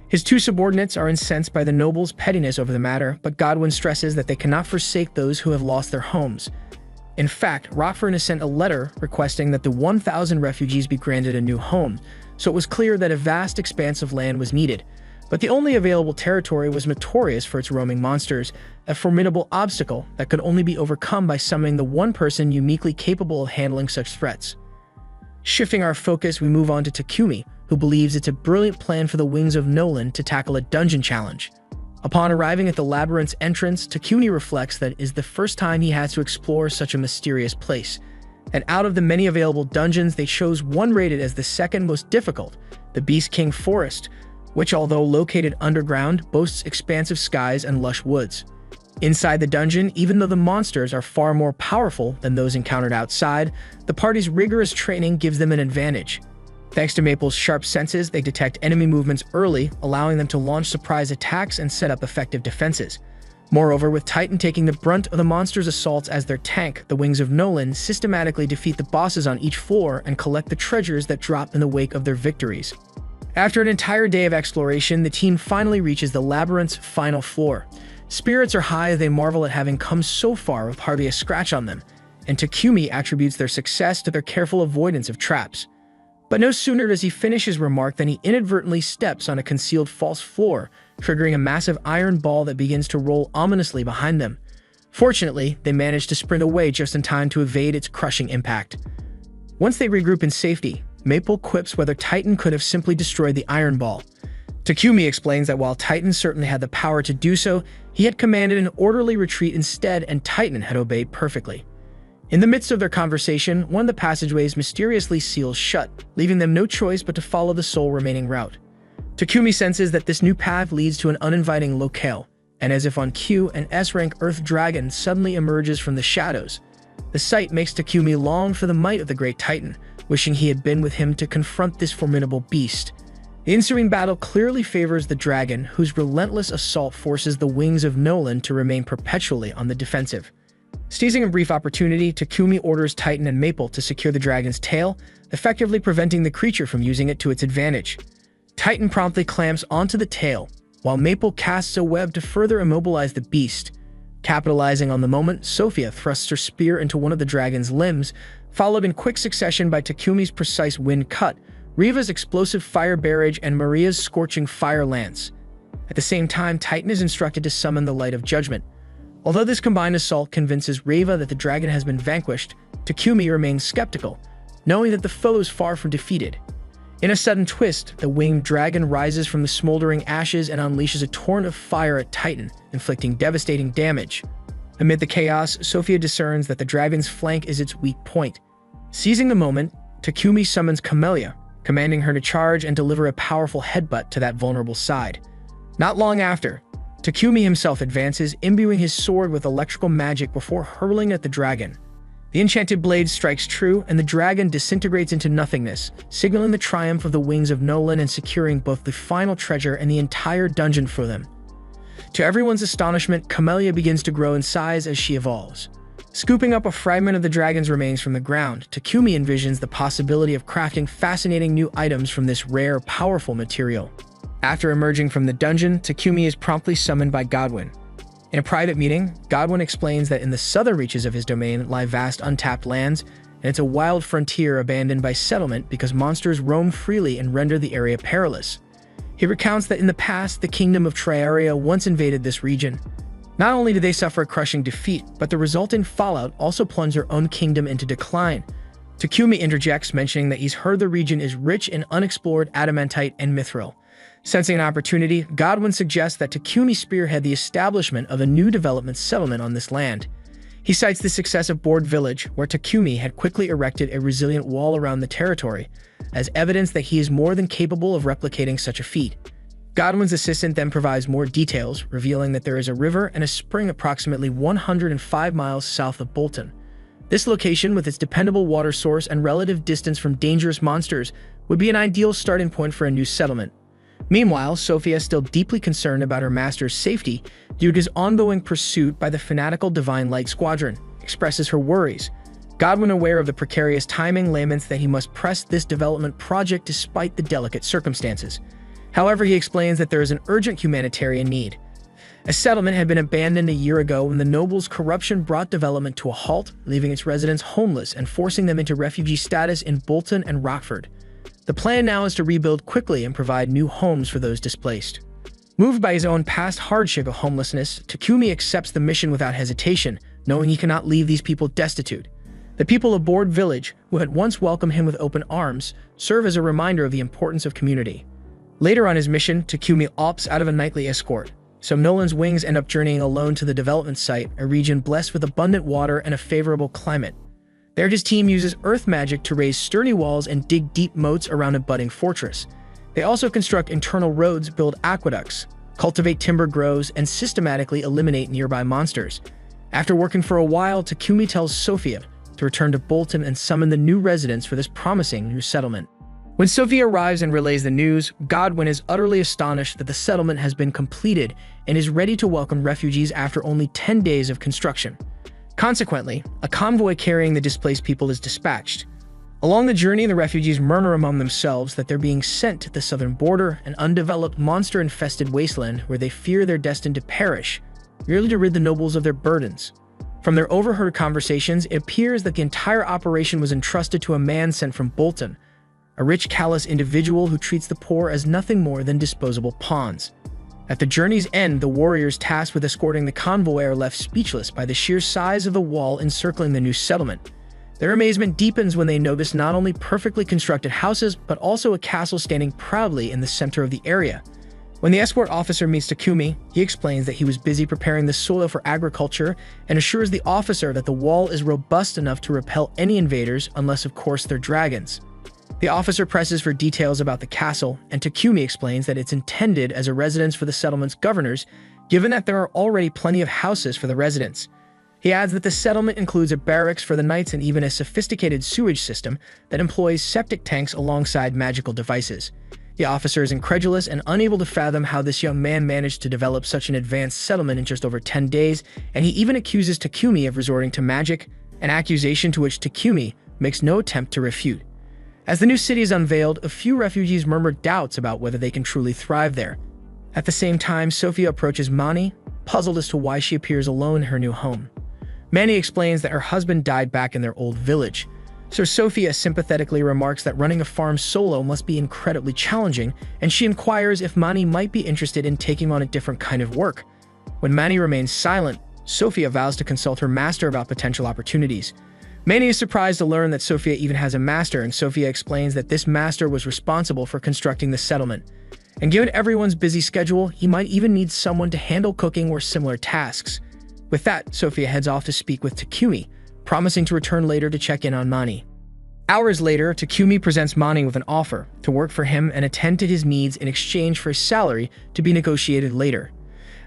His two subordinates are incensed by the nobles' pettiness over the matter, but Godwin stresses that they cannot forsake those who have lost their homes. In fact, Rockford has sent a letter requesting that the 1,000 refugees be granted a new home, so it was clear that a vast expanse of land was needed. But the only available territory was notorious for its roaming monsters, a formidable obstacle that could only be overcome by summoning the one person uniquely capable of handling such threats. Shifting our focus, we move on to Takumi, who believes it's a brilliant plan for the Wings of Nolan to tackle a dungeon challenge. Upon arriving at the labyrinth's entrance, Takumi reflects that it is the first time he has to explore such a mysterious place. And out of the many available dungeons, they chose one rated as the second most difficult, the Beast King Forest, which, although located underground, boasts expansive skies and lush woods. Inside the dungeon, even though the monsters are far more powerful than those encountered outside, the party's rigorous training gives them an advantage. Thanks to Maple's sharp senses, they detect enemy movements early, allowing them to launch surprise attacks and set up effective defenses. Moreover, with Titan taking the brunt of the monsters' assaults as their tank, the Wings of Nolan systematically defeat the bosses on each floor and collect the treasures that drop in the wake of their victories. After an entire day of exploration, the team finally reaches the labyrinth's final floor. Spirits are high as they marvel at having come so far with hardly a scratch on them, and Takumi attributes their success to their careful avoidance of traps. But no sooner does he finish his remark than he inadvertently steps on a concealed false floor, triggering a massive iron ball that begins to roll ominously behind them. Fortunately, they manage to sprint away just in time to evade its crushing impact. Once they regroup in safety, Maple quips whether Titan could have simply destroyed the iron ball. Takumi explains that while Titan certainly had the power to do so, he had commanded an orderly retreat instead, and Titan had obeyed perfectly. In the midst of their conversation, one of the passageways mysteriously seals shut, leaving them no choice but to follow the sole remaining route. Takumi senses that this new path leads to an uninviting locale, and as if on cue, an S-rank Earth Dragon suddenly emerges from the shadows. The sight makes Takumi long for the might of the great Titan, wishing he had been with him to confront this formidable beast. The ensuing battle clearly favors the dragon, whose relentless assault forces the Wings of Nolan to remain perpetually on the defensive. Seizing a brief opportunity, Takumi orders Titan and Maple to secure the dragon's tail, effectively preventing the creature from using it to its advantage. Titan promptly clamps onto the tail, while Maple casts a web to further immobilize the beast. Capitalizing on the moment, Sophia thrusts her spear into one of the dragon's limbs, followed in quick succession by Takumi's precise wind cut, Riva's explosive fire barrage, and Maria's scorching fire lance. At the same time, Titan is instructed to summon the Light of Judgment. Although this combined assault convinces Riva that the dragon has been vanquished, Takumi remains skeptical, knowing that the foe is far from defeated. In a sudden twist, the winged dragon rises from the smoldering ashes and unleashes a torrent of fire at Titan, inflicting devastating damage. Amid the chaos, Sophia discerns that the dragon's flank is its weak point. Seizing the moment, Takumi summons Camellia, commanding her to charge and deliver a powerful headbutt to that vulnerable side. Not long after, Takumi himself advances, imbuing his sword with electrical magic before hurling at the dragon. The enchanted blade strikes true, and the dragon disintegrates into nothingness, signaling the triumph of the Wings of Nolan and securing both the final treasure and the entire dungeon for them. To everyone's astonishment, Camellia begins to grow in size as she evolves. Scooping up a fragment of the dragon's remains from the ground, Takumi envisions the possibility of crafting fascinating new items from this rare, powerful material. After emerging from the dungeon, Takumi is promptly summoned by Godwin. In a private meeting, Godwin explains that in the southern reaches of his domain lie vast untapped lands, and it's a wild frontier abandoned by settlement because monsters roam freely and render the area perilous. He recounts that in the past, the kingdom of Triaria once invaded this region. Not only did they suffer a crushing defeat, but the resulting fallout also plunged their own kingdom into decline. Takumi interjects, mentioning that he's heard the region is rich in unexplored adamantite and mithril. Sensing an opportunity, Godwin suggests that Takumi spearhead the establishment of a new development settlement on this land. He cites the success of Board Village, where Takumi had quickly erected a resilient wall around the territory, as evidence that he is more than capable of replicating such a feat. Godwin's assistant then provides more details, revealing that there is a river and a spring approximately 105 miles south of Bolton. This location, with its dependable water source and relative distance from dangerous monsters, would be an ideal starting point for a new settlement. Meanwhile, Sophia is still deeply concerned about her master's safety due to his ongoing pursuit by the fanatical Divine Light Squadron, expresses her worries. Godwin, aware of the precarious timing, laments that he must press this development project despite the delicate circumstances. However, he explains that there is an urgent humanitarian need. A settlement had been abandoned a year ago when the nobles' corruption brought development to a halt, leaving its residents homeless and forcing them into refugee status in Bolton and Rockford. The plan now is to rebuild quickly and provide new homes for those displaced. Moved by his own past hardship of homelessness, Takumi accepts the mission without hesitation, knowing he cannot leave these people destitute. The people of Board Village, who had once welcomed him with open arms, serve as a reminder of the importance of community. Later on his mission, Takumi opts out of a nightly escort, so Nolan's wings end up journeying alone to the development site, a region blessed with abundant water and a favorable climate. There, his team uses earth magic to raise sturdy walls and dig deep moats around a budding fortress. They also construct internal roads, build aqueducts, cultivate timber groves, and systematically eliminate nearby monsters. After working for a while, Takumi tells Sophia to return to Bolton and summon the new residents for this promising new settlement. When Sophia arrives and relays the news, Godwin is utterly astonished that the settlement has been completed and is ready to welcome refugees after only 10 days of construction. Consequently, a convoy carrying the displaced people is dispatched. Along the journey, the refugees murmur among themselves that they're being sent to the southern border, an undeveloped, monster-infested wasteland where they fear they're destined to perish, merely to rid the nobles of their burdens. From their overheard conversations, it appears that the entire operation was entrusted to a man sent from Bolton, a rich, callous individual who treats the poor as nothing more than disposable pawns. At the journey's end, the warriors tasked with escorting the convoy are left speechless by the sheer size of the wall encircling the new settlement. Their amazement deepens when they notice not only perfectly constructed houses, but also a castle standing proudly in the center of the area. When the escort officer meets Takumi, he explains that he was busy preparing the soil for agriculture and assures the officer that the wall is robust enough to repel any invaders, unless of course they're dragons. The officer presses for details about the castle, and Takumi explains that it's intended as a residence for the settlement's governors, given that there are already plenty of houses for the residents. He adds that the settlement includes a barracks for the knights and even a sophisticated sewage system that employs septic tanks alongside magical devices. The officer is incredulous and unable to fathom how this young man managed to develop such an advanced settlement in just over 10 days, and he even accuses Takumi of resorting to magic, an accusation to which Takumi makes no attempt to refute. As the new city is unveiled, a few refugees murmur doubts about whether they can truly thrive there. At the same time, Sophia approaches Mani, puzzled as to why she appears alone in her new home. Mani explains that her husband died back in their old village, so Sophia sympathetically remarks that running a farm solo must be incredibly challenging, and she inquires if Mani might be interested in taking on a different kind of work. When Mani remains silent, Sophia vows to consult her master about potential opportunities. Mani is surprised to learn that Sophia even has a master, and Sophia explains that this master was responsible for constructing the settlement. And given everyone's busy schedule, he might even need someone to handle cooking or similar tasks. With that, Sophia heads off to speak with Takumi, promising to return later to check in on Mani. Hours later, Takumi presents Mani with an offer to work for him and attend to his needs in exchange for a salary to be negotiated later.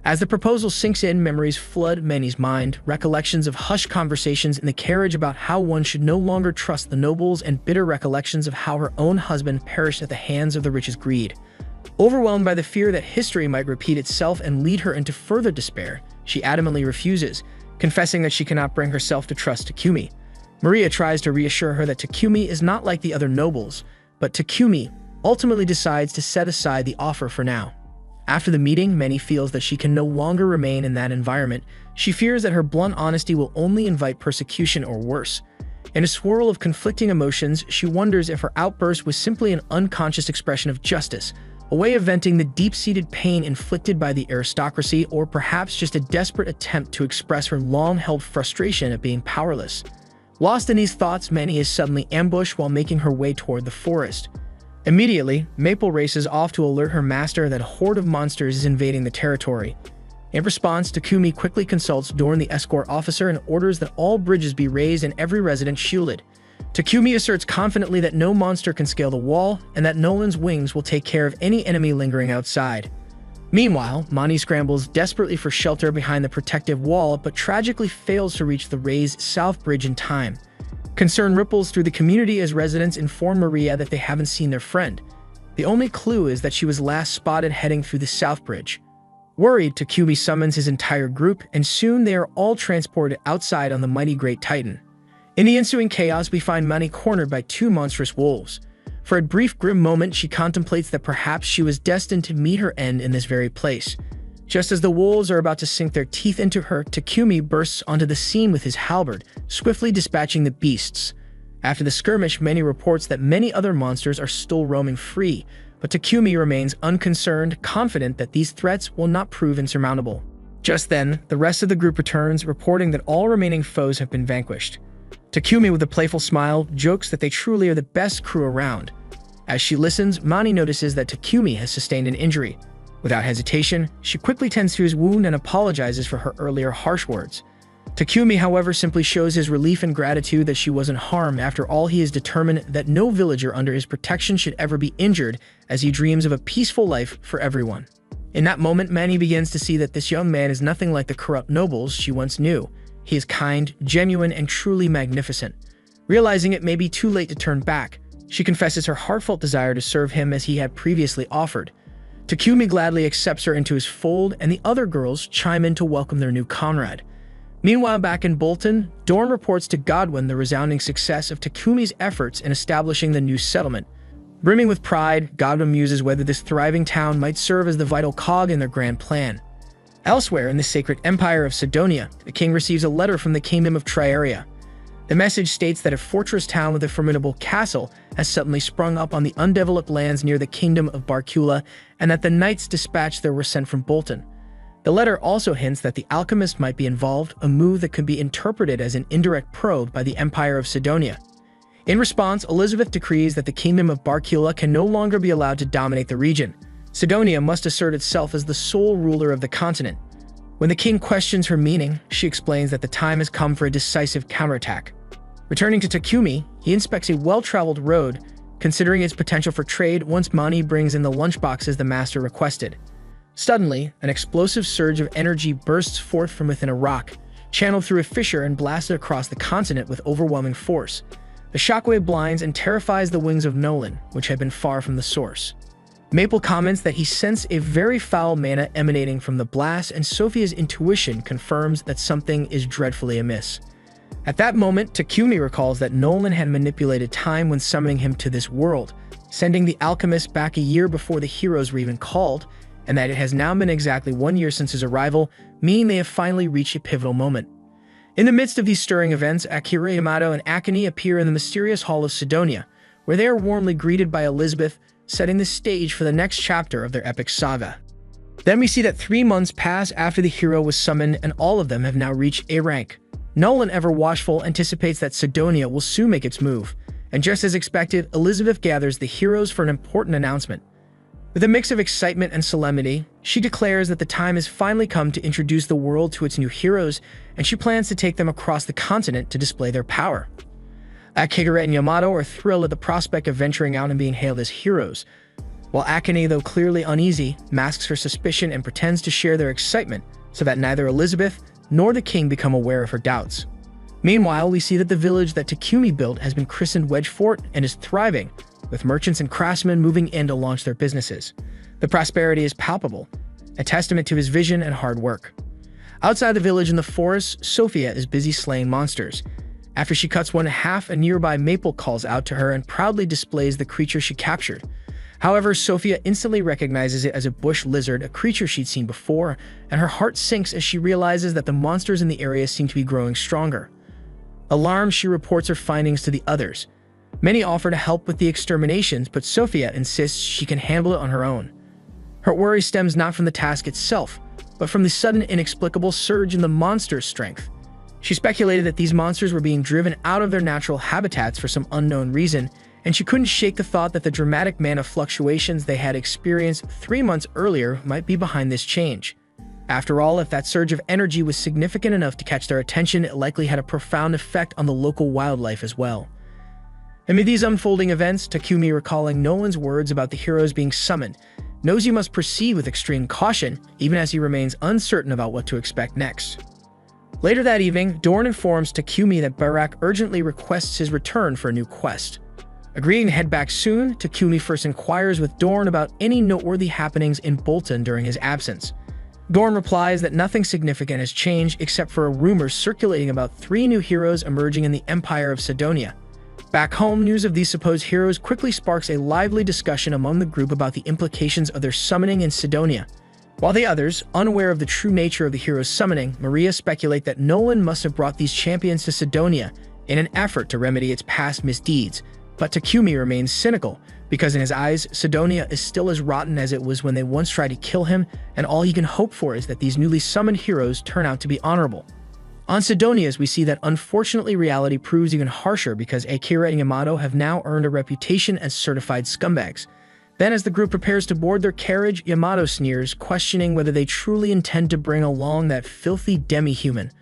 As the proposal sinks in, memories flood Mani's mind, recollections of hushed conversations in the carriage about how one should no longer trust the nobles, and bitter recollections of how her own husband perished at the hands of the rich's greed. Overwhelmed by the fear that history might repeat itself and lead her into further despair, she adamantly refuses, confessing that she cannot bring herself to trust Takumi. Maria tries to reassure her that Takumi is not like the other nobles, but Takumi ultimately decides to set aside the offer for now. After the meeting, Manny feels that she can no longer remain in that environment. She fears that her blunt honesty will only invite persecution or worse. In a swirl of conflicting emotions, she wonders if her outburst was simply an unconscious expression of justice, a way of venting the deep-seated pain inflicted by the aristocracy, or perhaps just a desperate attempt to express her long-held frustration at being powerless. Lost in these thoughts, Manny is suddenly ambushed while making her way toward the forest. Immediately, Maple races off to alert her master that a horde of monsters is invading the territory. In response, Takumi quickly consults Dorn, the escort officer, and orders that all bridges be raised and every resident shielded. Takumi asserts confidently that no monster can scale the wall, and that Nolan's wings will take care of any enemy lingering outside. Meanwhile, Mani scrambles desperately for shelter behind the protective wall, but tragically fails to reach the raised South Bridge in time. Concern ripples through the community as residents inform Maria that they haven't seen their friend. The only clue is that she was last spotted heading through the South Bridge. Worried, Takumi summons his entire group, and soon they are all transported outside on the mighty Great Titan. In the ensuing chaos, we find Mani cornered by two monstrous wolves. For a brief, grim moment, she contemplates that perhaps she was destined to meet her end in this very place. Just as the wolves are about to sink their teeth into her, Takumi bursts onto the scene with his halberd, swiftly dispatching the beasts. After the skirmish, Manny reports that many other monsters are still roaming free, but Takumi remains unconcerned, confident that these threats will not prove insurmountable. Just then, the rest of the group returns, reporting that all remaining foes have been vanquished. Takumi, with a playful smile, jokes that they truly are the best crew around. As she listens, Mani notices that Takumi has sustained an injury. Without hesitation, she quickly tends to his wound and apologizes for her earlier harsh words. Takumi, however, simply shows his relief and gratitude that she wasn't harmed. After all, he is determined that no villager under his protection should ever be injured, as he dreams of a peaceful life for everyone. In that moment, Manny begins to see that this young man is nothing like the corrupt nobles she once knew. He is kind, genuine, and truly magnificent. Realizing it may be too late to turn back, she confesses her heartfelt desire to serve him as he had previously offered. Takumi gladly accepts her into his fold, and the other girls chime in to welcome their new comrade. Meanwhile, back in Bolton, Dorn reports to Godwin the resounding success of Takumi's efforts in establishing the new settlement. Brimming with pride, Godwin muses whether this thriving town might serve as the vital cog in their grand plan. Elsewhere in the sacred empire of Sidonia, the king receives a letter from the kingdom of Triaria. The message states that a fortress town with a formidable castle has suddenly sprung up on the undeveloped lands near the kingdom of Barcula, and that the knights dispatched there were sent from Bolton. The letter also hints that the alchemist might be involved, a move that could be interpreted as an indirect probe by the Empire of Sidonia. In response, Elizabeth decrees that the kingdom of Barcula can no longer be allowed to dominate the region. Sidonia must assert itself as the sole ruler of the continent. When the king questions her meaning, she explains that the time has come for a decisive counterattack. Returning to Takumi, he inspects a well-traveled road, considering its potential for trade once Mani brings in the lunchboxes the master requested. Suddenly, an explosive surge of energy bursts forth from within a rock, channeled through a fissure and blasted across the continent with overwhelming force. The shockwave blinds and terrifies the wings of Nolan, which had been far from the source. Maple comments that he sensed a very foul mana emanating from the blast, and Sophia's intuition confirms that something is dreadfully amiss. At that moment, Takumi recalls that Nolan had manipulated time when summoning him to this world, sending the alchemist back a year before the heroes were even called, and that it has now been exactly 1 year since his arrival, meaning they have finally reached a pivotal moment. In the midst of these stirring events, Akira Yamato and Akane appear in the mysterious Hall of Sidonia, where they are warmly greeted by Elizabeth, setting the stage for the next chapter of their epic saga. Then we see that 3 months pass after the hero was summoned, and all of them have now reached A rank. Nolan, ever watchful, anticipates that Sidonia will soon make its move, and just as expected, Elizabeth gathers the heroes for an important announcement. With a mix of excitement and solemnity, she declares that the time has finally come to introduce the world to its new heroes, and she plans to take them across the continent to display their power. Akira and Yamato are thrilled at the prospect of venturing out and being hailed as heroes, while Akane, though clearly uneasy, masks her suspicion and pretends to share their excitement so that neither Elizabeth nor the king become aware of her doubts. Meanwhile, we see that the village that Takumi built has been christened Wedge Fort and is thriving, with merchants and craftsmen moving in to launch their businesses. The prosperity is palpable, a testament to his vision and hard work. Outside the village in the forest, Sophia is busy slaying monsters. After she cuts one in half, a nearby maple calls out to her and proudly displays the creature she captured. However, Sophia instantly recognizes it as a bush lizard, a creature she'd seen before, and her heart sinks as she realizes that the monsters in the area seem to be growing stronger. Alarmed, she reports her findings to the others. Many offer to help with the exterminations, but Sophia insists she can handle it on her own. Her worry stems not from the task itself, but from the sudden inexplicable surge in the monster's strength. She speculated that these monsters were being driven out of their natural habitats for some unknown reason, and she couldn't shake the thought that the dramatic mana fluctuations they had experienced 3 months earlier might be behind this change. After all, if that surge of energy was significant enough to catch their attention, it likely had a profound effect on the local wildlife as well. Amid these unfolding events, Takumi, recalling Nolan's words about the heroes being summoned, knows he must proceed with extreme caution, even as he remains uncertain about what to expect next. Later that evening, Dorn informs Takumi that Barak urgently requests his return for a new quest. Agreeing to head back soon, Takumi first inquires with Dorn about any noteworthy happenings in Bolton during his absence. Dorn replies that nothing significant has changed except for a rumor circulating about 3 new heroes emerging in the Empire of Sidonia. Back home, news of these supposed heroes quickly sparks a lively discussion among the group about the implications of their summoning in Sidonia. While the others, unaware of the true nature of the heroes' summoning, Maria speculate that Nolan must have brought these champions to Sidonia in an effort to remedy its past misdeeds, but Takumi remains cynical, because in his eyes, Sidonia is still as rotten as it was when they once tried to kill him, and all he can hope for is that these newly summoned heroes turn out to be honorable. On Sidonias, we see that unfortunately reality proves even harsher because Akira and Yamato have now earned a reputation as certified scumbags. Then, as the group prepares to board their carriage, Yamato sneers, questioning whether they truly intend to bring along that filthy demi-human.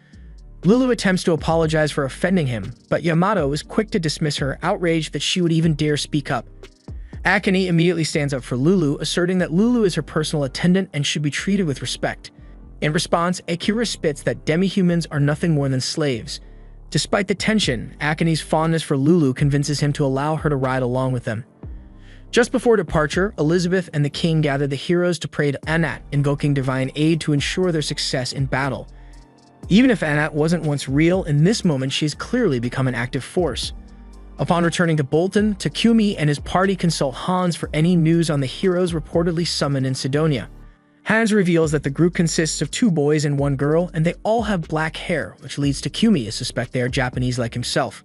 Lulu attempts to apologize for offending him, but Yamato is quick to dismiss her, outraged that she would even dare speak up. Akane immediately stands up for Lulu, asserting that Lulu is her personal attendant and should be treated with respect. In response, Akira spits that demi-humans are nothing more than slaves. Despite the tension, Akane's fondness for Lulu convinces him to allow her to ride along with them. Just before departure, Elizabeth and the king gather the heroes to pray to Anat, invoking divine aid to ensure their success in battle. Even if Anat wasn't once real, in this moment she has clearly become an active force. Upon returning to Bolton, Takumi and his party consult Hans for any news on the heroes reportedly summoned in Sidonia. Hans reveals that the group consists of 2 boys and 1 girl, and they all have black hair, which leads Takumi to suspect they are Japanese like himself.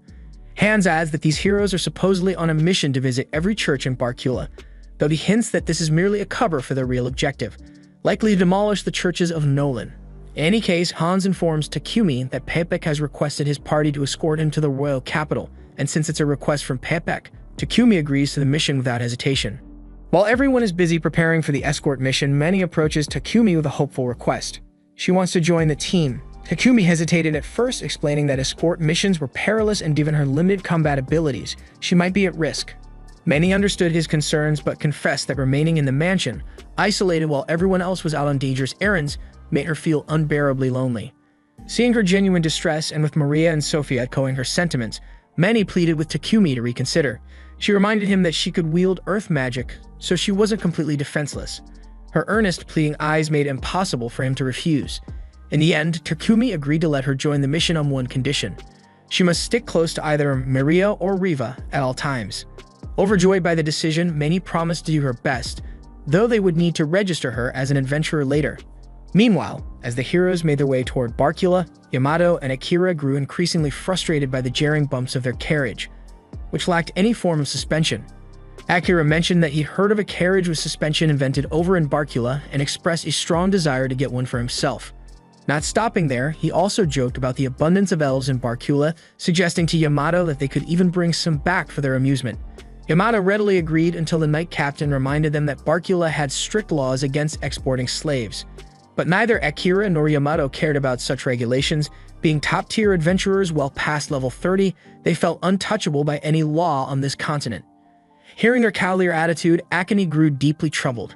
Hans adds that these heroes are supposedly on a mission to visit every church in Barkula, though he hints that this is merely a cover for their real objective, likely to demolish the churches of Nolan. In any case, Hans informs Takumi that Pepek has requested his party to escort him to the royal capital, and since it's a request from Pepek, Takumi agrees to the mission without hesitation. While everyone is busy preparing for the escort mission, Mani approaches Takumi with a hopeful request. She wants to join the team. Takumi hesitated at first, explaining that escort missions were perilous and given her limited combat abilities, she might be at risk. Many understood his concerns but confessed that remaining in the mansion, isolated while everyone else was out on dangerous errands, made her feel unbearably lonely. Seeing her genuine distress and with Maria and Sophia echoing her sentiments, Mani pleaded with Takumi to reconsider. She reminded him that she could wield earth magic, so she wasn't completely defenseless. Her earnest, pleading eyes made it impossible for him to refuse. In the end, Takumi agreed to let her join the mission on one condition. She must stick close to either Maria or Riva at all times. Overjoyed by the decision, Mani promised to do her best, though they would need to register her as an adventurer later. Meanwhile, as the heroes made their way toward Barkula, Yamato and Akira grew increasingly frustrated by the jarring bumps of their carriage, which lacked any form of suspension. Akira mentioned that he'd heard of a carriage with suspension invented over in Barkula and expressed a strong desire to get one for himself. Not stopping there, he also joked about the abundance of elves in Barkula, suggesting to Yamato that they could even bring some back for their amusement. Yamato readily agreed until the Knight Captain reminded them that Barkula had strict laws against exporting slaves. But neither Akira nor Yamato cared about such regulations. Being top-tier adventurers well past level 30, they felt untouchable by any law on this continent. Hearing their cavalier attitude, Akane grew deeply troubled.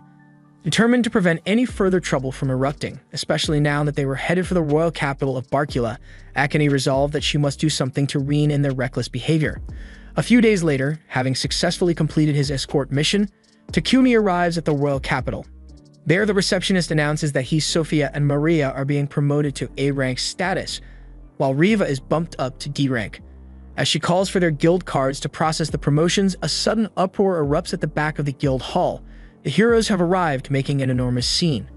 Determined to prevent any further trouble from erupting, especially now that they were headed for the royal capital of Barkula, Akane resolved that she must do something to rein in their reckless behavior. A few days later, having successfully completed his escort mission, Takumi arrives at the royal capital. There, the receptionist announces that he, Sophia, and Maria are being promoted to A rank status, while Riva is bumped up to D rank. As she calls for their guild cards to process the promotions, a sudden uproar erupts at the back of the guild hall. The heroes have arrived, making an enormous scene.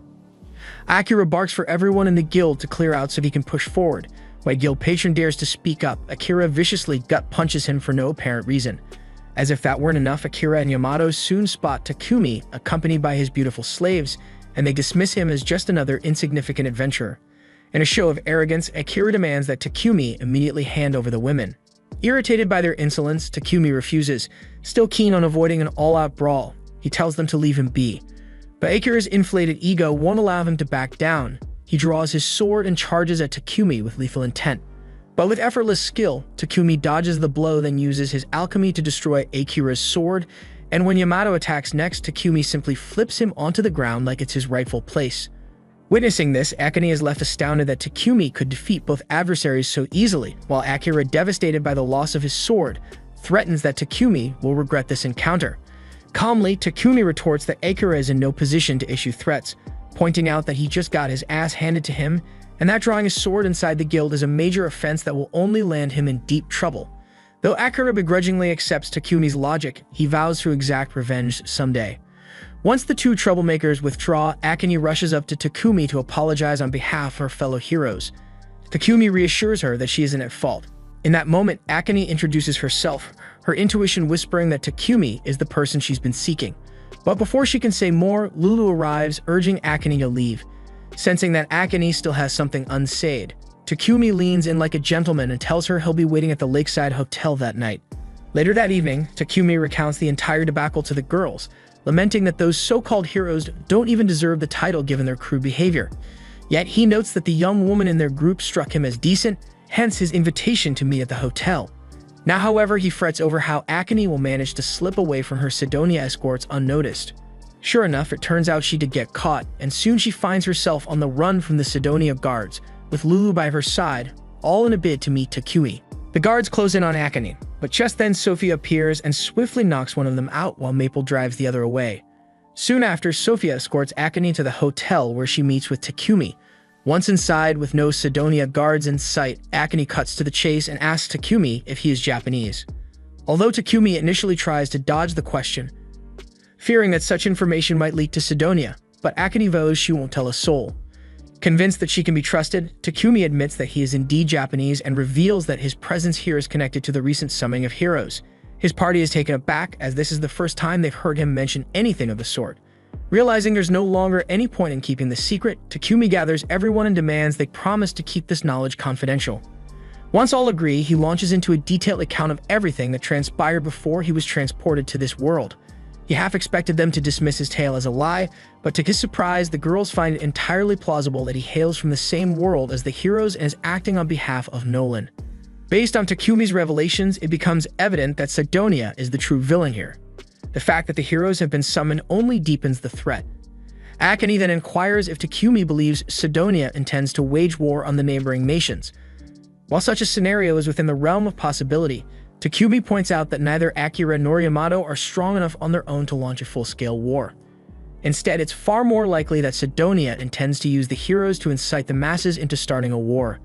Akira barks for everyone in the guild to clear out so he can push forward. When a guild patron dares to speak up, Akira viciously gut punches him for no apparent reason. As if that weren't enough, Akira and Yamato soon spot Takumi, accompanied by his beautiful slaves, and they dismiss him as just another insignificant adventurer. In a show of arrogance, Akira demands that Takumi immediately hand over the women. Irritated by their insolence, Takumi refuses, still keen on avoiding an all-out brawl. He tells them to leave him be. But Akira's inflated ego won't allow him to back down. He draws his sword and charges at Takumi with lethal intent. But with effortless skill, Takumi dodges the blow, then uses his alchemy to destroy Akira's sword, and when Yamato attacks next, Takumi simply flips him onto the ground like it's his rightful place. Witnessing this, Akane is left astounded that Takumi could defeat both adversaries so easily, while Akira, devastated by the loss of his sword, threatens that Takumi will regret this encounter. Calmly, Takumi retorts that Akira is in no position to issue threats, pointing out that he just got his ass handed to him, and that drawing his sword inside the guild is a major offense that will only land him in deep trouble. Though Akira begrudgingly accepts Takumi's logic, he vows to exact revenge someday. Once the two troublemakers withdraw, Akane rushes up to Takumi to apologize on behalf of her fellow heroes. Takumi reassures her that she isn't at fault. In that moment, Akane introduces herself, her intuition whispering that Takumi is the person she's been seeking. But before she can say more, Lulu arrives, urging Akane to leave. Sensing that Akane still has something unsaid, Takumi leans in like a gentleman and tells her he'll be waiting at the lakeside hotel that night. Later that evening, Takumi recounts the entire debacle to the girls, lamenting that those so-called heroes don't even deserve the title given their crude behavior. Yet he notes that the young woman in their group struck him as decent, hence his invitation to meet at the hotel. Now, however, he frets over how Akane will manage to slip away from her Sidonia escorts unnoticed. Sure enough, it turns out she did get caught, and soon she finds herself on the run from the Sidonia guards, with Lulu by her side, all in a bid to meet Takumi. The guards close in on Akane, but just then Sophia appears and swiftly knocks one of them out while Maple drives the other away. Soon after, Sophia escorts Akane to the hotel where she meets with Takumi. Once inside, with no Sidonia guards in sight, Akane cuts to the chase and asks Takumi if he is Japanese. Although Takumi initially tries to dodge the question, fearing that such information might leak to Sidonia, but Akane vows she won't tell a soul. Convinced that she can be trusted, Takumi admits that he is indeed Japanese and reveals that his presence here is connected to the recent summoning of heroes. His party is taken aback, as this is the first time they've heard him mention anything of the sort. Realizing there's no longer any point in keeping the secret, Takumi gathers everyone and demands they promise to keep this knowledge confidential. Once all agree, he launches into a detailed account of everything that transpired before he was transported to this world. He half expected them to dismiss his tale as a lie, but to his surprise, the girls find it entirely plausible that he hails from the same world as the heroes and is acting on behalf of Nolan. Based on Takumi's revelations, it becomes evident that Sidonia is the true villain here. The fact that the heroes have been summoned only deepens the threat. Akane then inquires if Takumi believes Sidonia intends to wage war on the neighboring nations. While such a scenario is within the realm of possibility, Takumi points out that neither Akira nor Yamato are strong enough on their own to launch a full-scale war. Instead, it's far more likely that Sidonia intends to use the heroes to incite the masses into starting a war.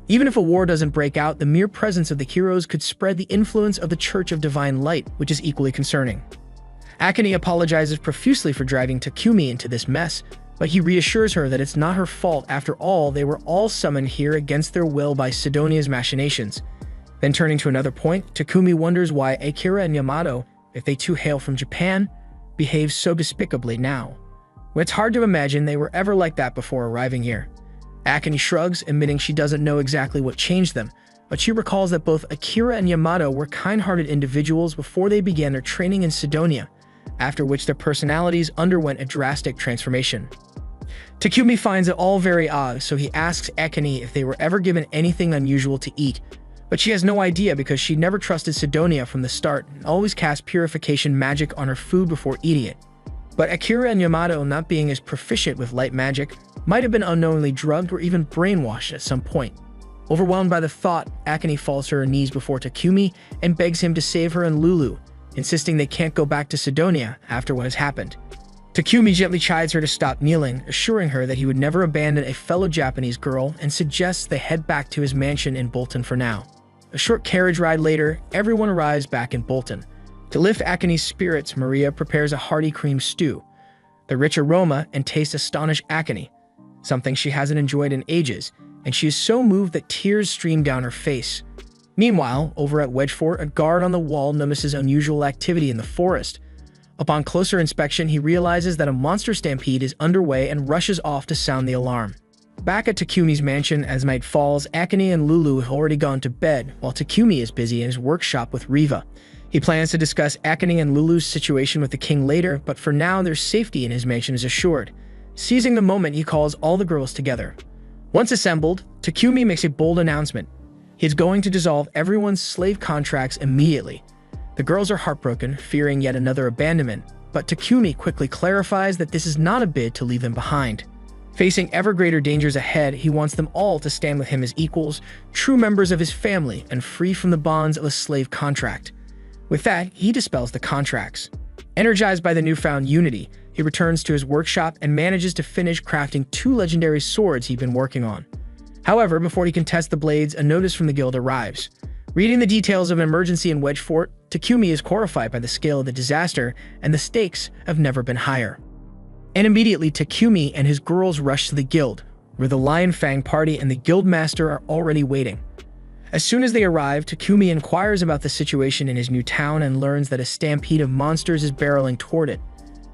Even if a war doesn't break out, the mere presence of the heroes could spread the influence of the Church of Divine Light, which is equally concerning. Akane apologizes profusely for driving Takumi into this mess, but he reassures her that it's not her fault. After all, they were all summoned here against their will by Sidonia's machinations. Then turning to another point, Takumi wonders why Akira and Yamato, if they too hail from Japan, behave so despicably now. It's hard to imagine they were ever like that before arriving here. Akane shrugs, admitting she doesn't know exactly what changed them, but she recalls that both Akira and Yamato were kind-hearted individuals before they began their training in Sidonia, after which their personalities underwent a drastic transformation. Takumi finds it all very odd, so he asks Akane if they were ever given anything unusual to eat, but she has no idea because she never trusted Sidonia from the start and always cast purification magic on her food before eating it. But Akira and Yamato, not being as proficient with light magic, might have been unknowingly drugged or even brainwashed at some point. Overwhelmed by the thought, Akane falls to her knees before Takumi and begs him to save her and Lulu, insisting they can't go back to Sidonia after what has happened. Takumi gently chides her to stop kneeling, assuring her that he would never abandon a fellow Japanese girl, and suggests they head back to his mansion in Bolton for now. A short carriage ride later, everyone arrives back in Bolton. To lift Akine's spirits, Maria prepares a hearty cream stew. The rich aroma and taste astonish Akane, something she hasn't enjoyed in ages, and she is so moved that tears stream down her face. Meanwhile, over at Wedgefort, a guard on the wall notices unusual activity in the forest. Upon closer inspection, he realizes that a monster stampede is underway and rushes off to sound the alarm. Back at Takumi's mansion, as night falls, Akane and Lulu have already gone to bed, while Takumi is busy in his workshop with Riva. He plans to discuss Akane and Lulu's situation with the king later, but for now their safety in his mansion is assured. Seizing the moment, he calls all the girls together. Once assembled, Takumi makes a bold announcement. He is going to dissolve everyone's slave contracts immediately. The girls are heartbroken, fearing yet another abandonment, but Takumi quickly clarifies that this is not a bid to leave them behind. Facing ever greater dangers ahead, he wants them all to stand with him as equals, true members of his family, and free from the bonds of a slave contract. With that, he dispels the contracts. Energized by the newfound unity, he returns to his workshop and manages to finish crafting 2 legendary swords he'd been working on. However, before he can test the blades, a notice from the guild arrives. Reading the details of an emergency in Wedgefort, Takumi is horrified by the scale of the disaster, and the stakes have never been higher. And immediately, Takumi and his girls rush to the guild, where the Lion Fang party and the guild master are already waiting. As soon as they arrive, Takumi inquires about the situation in his new town and learns that a stampede of monsters is barreling toward it.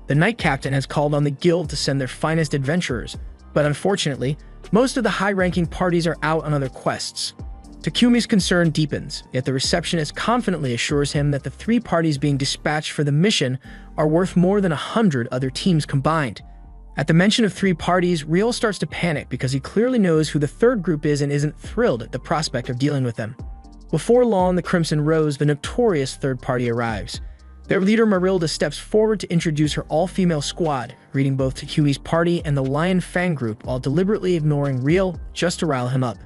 The Knight Captain has called on the guild to send their finest adventurers, but unfortunately, most of the high-ranking parties are out on other quests. Takumi's concern deepens, yet the receptionist confidently assures him that the 3 parties being dispatched for the mission are worth more than 100 other teams combined. At the mention of 3 parties, Ryo starts to panic because he clearly knows who the third group is and isn't thrilled at the prospect of dealing with them. Before long, the Crimson Rose, the notorious third party, arrives. Their leader Marilda steps forward to introduce her all-female squad, greeting both Takumi's party and the Lion Fang group while deliberately ignoring Ryo just to rile him up.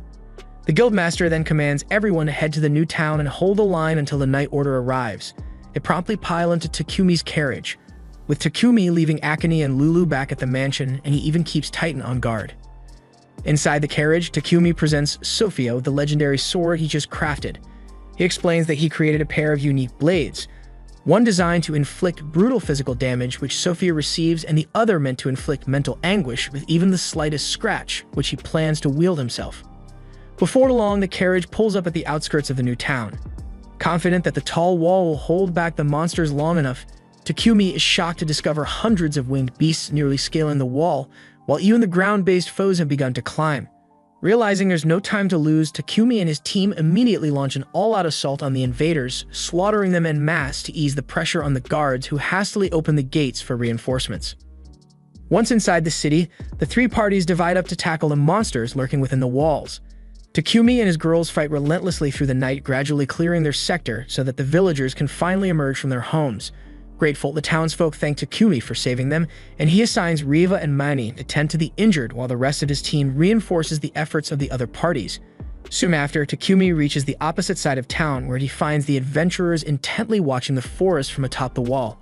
The guildmaster then commands everyone to head to the new town and hold the line until the night order arrives. They promptly pile into Takumi's carriage, with Takumi leaving Akane and Lulu back at the mansion, and he even keeps Titan on guard. Inside the carriage, Takumi presents Sofio the legendary sword he just crafted. He explains that he created a pair of unique blades, one designed to inflict brutal physical damage, which Sofia receives, and the other meant to inflict mental anguish with even the slightest scratch, which he plans to wield himself. Before long, the carriage pulls up at the outskirts of the new town. Confident that the tall wall will hold back the monsters long enough, Takumi is shocked to discover hundreds of winged beasts nearly scaling the wall, while even the ground-based foes have begun to climb. Realizing there's no time to lose, Takumi and his team immediately launch an all-out assault on the invaders, slaughtering them en masse to ease the pressure on the guards who hastily open the gates for reinforcements. Once inside the city, the 3 parties divide up to tackle the monsters lurking within the walls. Takumi and his girls fight relentlessly through the night, gradually clearing their sector so that the villagers can finally emerge from their homes. Grateful, the townsfolk thank Takumi for saving them, and he assigns Riva and Mani to tend to the injured while the rest of his team reinforces the efforts of the other parties. Soon after, Takumi reaches the opposite side of town where he finds the adventurers intently watching the forest from atop the wall.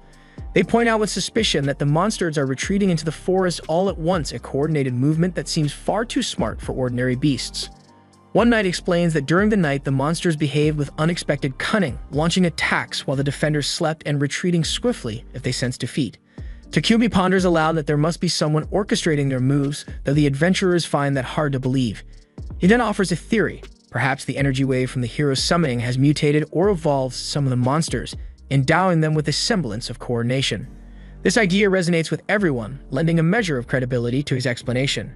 They point out with suspicion that the monsters are retreating into the forest all at once, a coordinated movement that seems far too smart for ordinary beasts. One Knight explains that during the night, the monsters behaved with unexpected cunning, launching attacks while the defenders slept and retreating swiftly if they sensed defeat. Takumi ponders aloud that there must be someone orchestrating their moves, though the adventurers find that hard to believe. He then offers a theory. Perhaps the energy wave from the hero's summoning has mutated or evolved some of the monsters, endowing them with a semblance of coordination. This idea resonates with everyone, lending a measure of credibility to his explanation.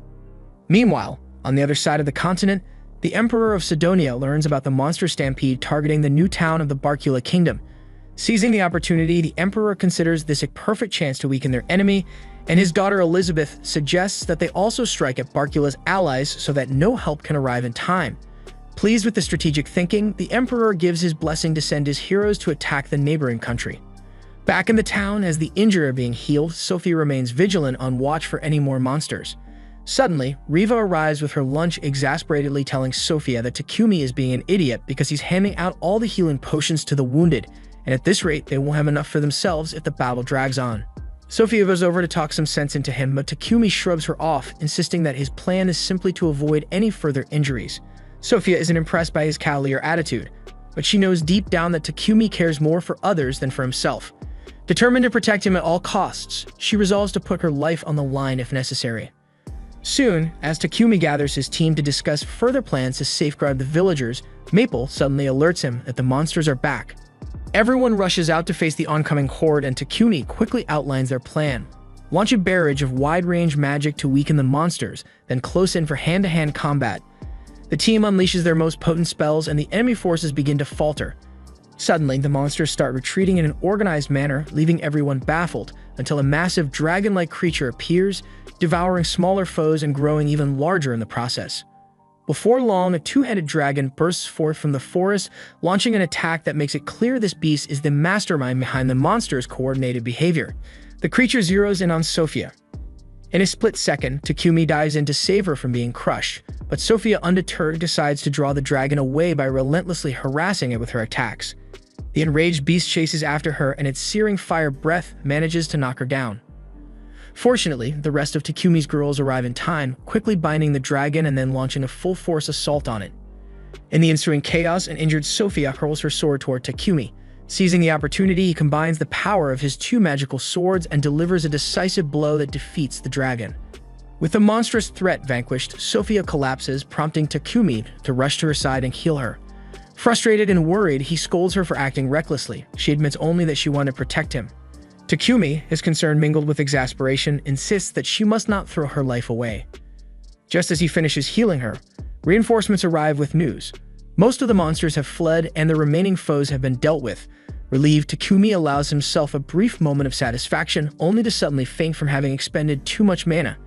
Meanwhile, on the other side of the continent, the Emperor of Sidonia learns about the monster stampede targeting the new town of the Barcula Kingdom. Seizing the opportunity, the Emperor considers this a perfect chance to weaken their enemy, and his daughter Elizabeth suggests that they also strike at Barcula's allies so that no help can arrive in time. Pleased with the strategic thinking, the Emperor gives his blessing to send his heroes to attack the neighboring country. Back in the town, as the injured are being healed, Sophie remains vigilant on watch for any more monsters. Suddenly, Riva arrives with her lunch, exasperatedly telling Sophia that Takumi is being an idiot because he's handing out all the healing potions to the wounded, and at this rate, they won't have enough for themselves if the battle drags on. Sophia goes over to talk some sense into him, but Takumi shrugs her off, insisting that his plan is simply to avoid any further injuries. Sophia isn't impressed by his cavalier attitude, but she knows deep down that Takumi cares more for others than for himself. Determined to protect him at all costs, she resolves to put her life on the line if necessary. Soon, as Takumi gathers his team to discuss further plans to safeguard the villagers, Maple suddenly alerts him that the monsters are back. Everyone rushes out to face the oncoming horde, and Takumi quickly outlines their plan. Launch a barrage of wide-range magic to weaken the monsters, then close in for hand-to-hand combat. The team unleashes their most potent spells, and the enemy forces begin to falter. Suddenly, the monsters start retreating in an organized manner, leaving everyone baffled, until a massive dragon-like creature appears, devouring smaller foes and growing even larger in the process. Before long, a two-headed dragon bursts forth from the forest, launching an attack that makes it clear this beast is the mastermind behind the monster's coordinated behavior. The creature zeroes in on Sophia. In a split second, Takumi dives in to save her from being crushed, but Sophia, undeterred, decides to draw the dragon away by relentlessly harassing it with her attacks. The enraged beast chases after her, and its searing fire breath manages to knock her down. Fortunately, the rest of Takumi's girls arrive in time, quickly binding the dragon and then launching a full-force assault on it. In the ensuing chaos, an injured Sophia hurls her sword toward Takumi. Seizing the opportunity, he combines the power of his two magical swords and delivers a decisive blow that defeats the dragon. With the monstrous threat vanquished, Sophia collapses, prompting Takumi to rush to her side and heal her. Frustrated and worried, he scolds her for acting recklessly. She admits only that she wanted to protect him. Takumi, his concern mingled with exasperation, insists that she must not throw her life away. Just as he finishes healing her, reinforcements arrive with news. Most of the monsters have fled and the remaining foes have been dealt with. Relieved, Takumi allows himself a brief moment of satisfaction, only to suddenly faint from having expended too much mana.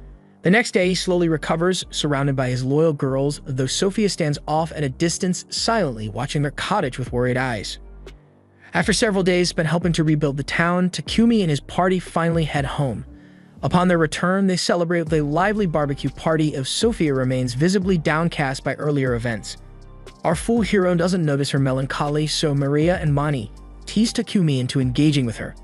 The next day, he slowly recovers, surrounded by his loyal girls, though Sophia stands off at a distance, silently watching their cottage with worried eyes. After several days spent helping to rebuild the town, Takumi and his party finally head home. Upon their return, they celebrate with a lively barbecue party as Sophia remains visibly downcast by earlier events. Our fool hero doesn't notice her melancholy, so Maria and Mani tease Takumi into engaging with her.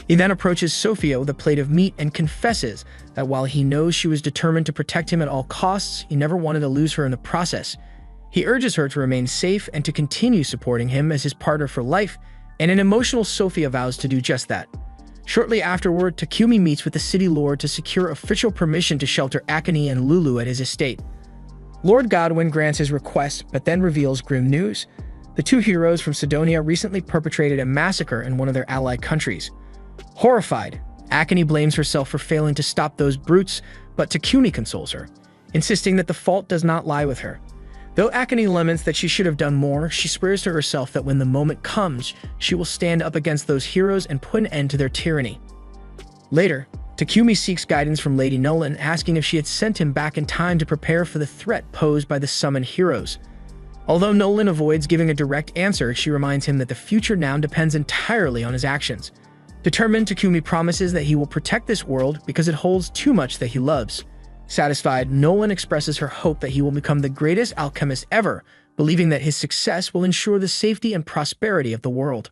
He then approaches Sophia with a plate of meat and confesses that while he knows she was determined to protect him at all costs, he never wanted to lose her in the process. He urges her to remain safe and to continue supporting him as his partner for life, and an emotional Sophia vows to do just that. Shortly afterward, Takumi meets with the city lord to secure official permission to shelter Akane and Lulu at his estate. Lord Godwin grants his request, but then reveals grim news. The two heroes from Sidonia recently perpetrated a massacre in one of their allied countries. Horrified, Akane blames herself for failing to stop those brutes, but Takumi consoles her, insisting that the fault does not lie with her. Though Akane laments that she should have done more, she swears to herself that when the moment comes, she will stand up against those heroes and put an end to their tyranny. Later, Takumi seeks guidance from Lady Nolan, asking if she had sent him back in time to prepare for the threat posed by the summoned heroes. Although Nolan avoids giving a direct answer, she reminds him that the future now depends entirely on his actions. Determined, Takumi promises that he will protect this world because it holds too much that he loves. Satisfied, Nolan expresses her hope that he will become the greatest alchemist ever, believing that his success will ensure the safety and prosperity of the world.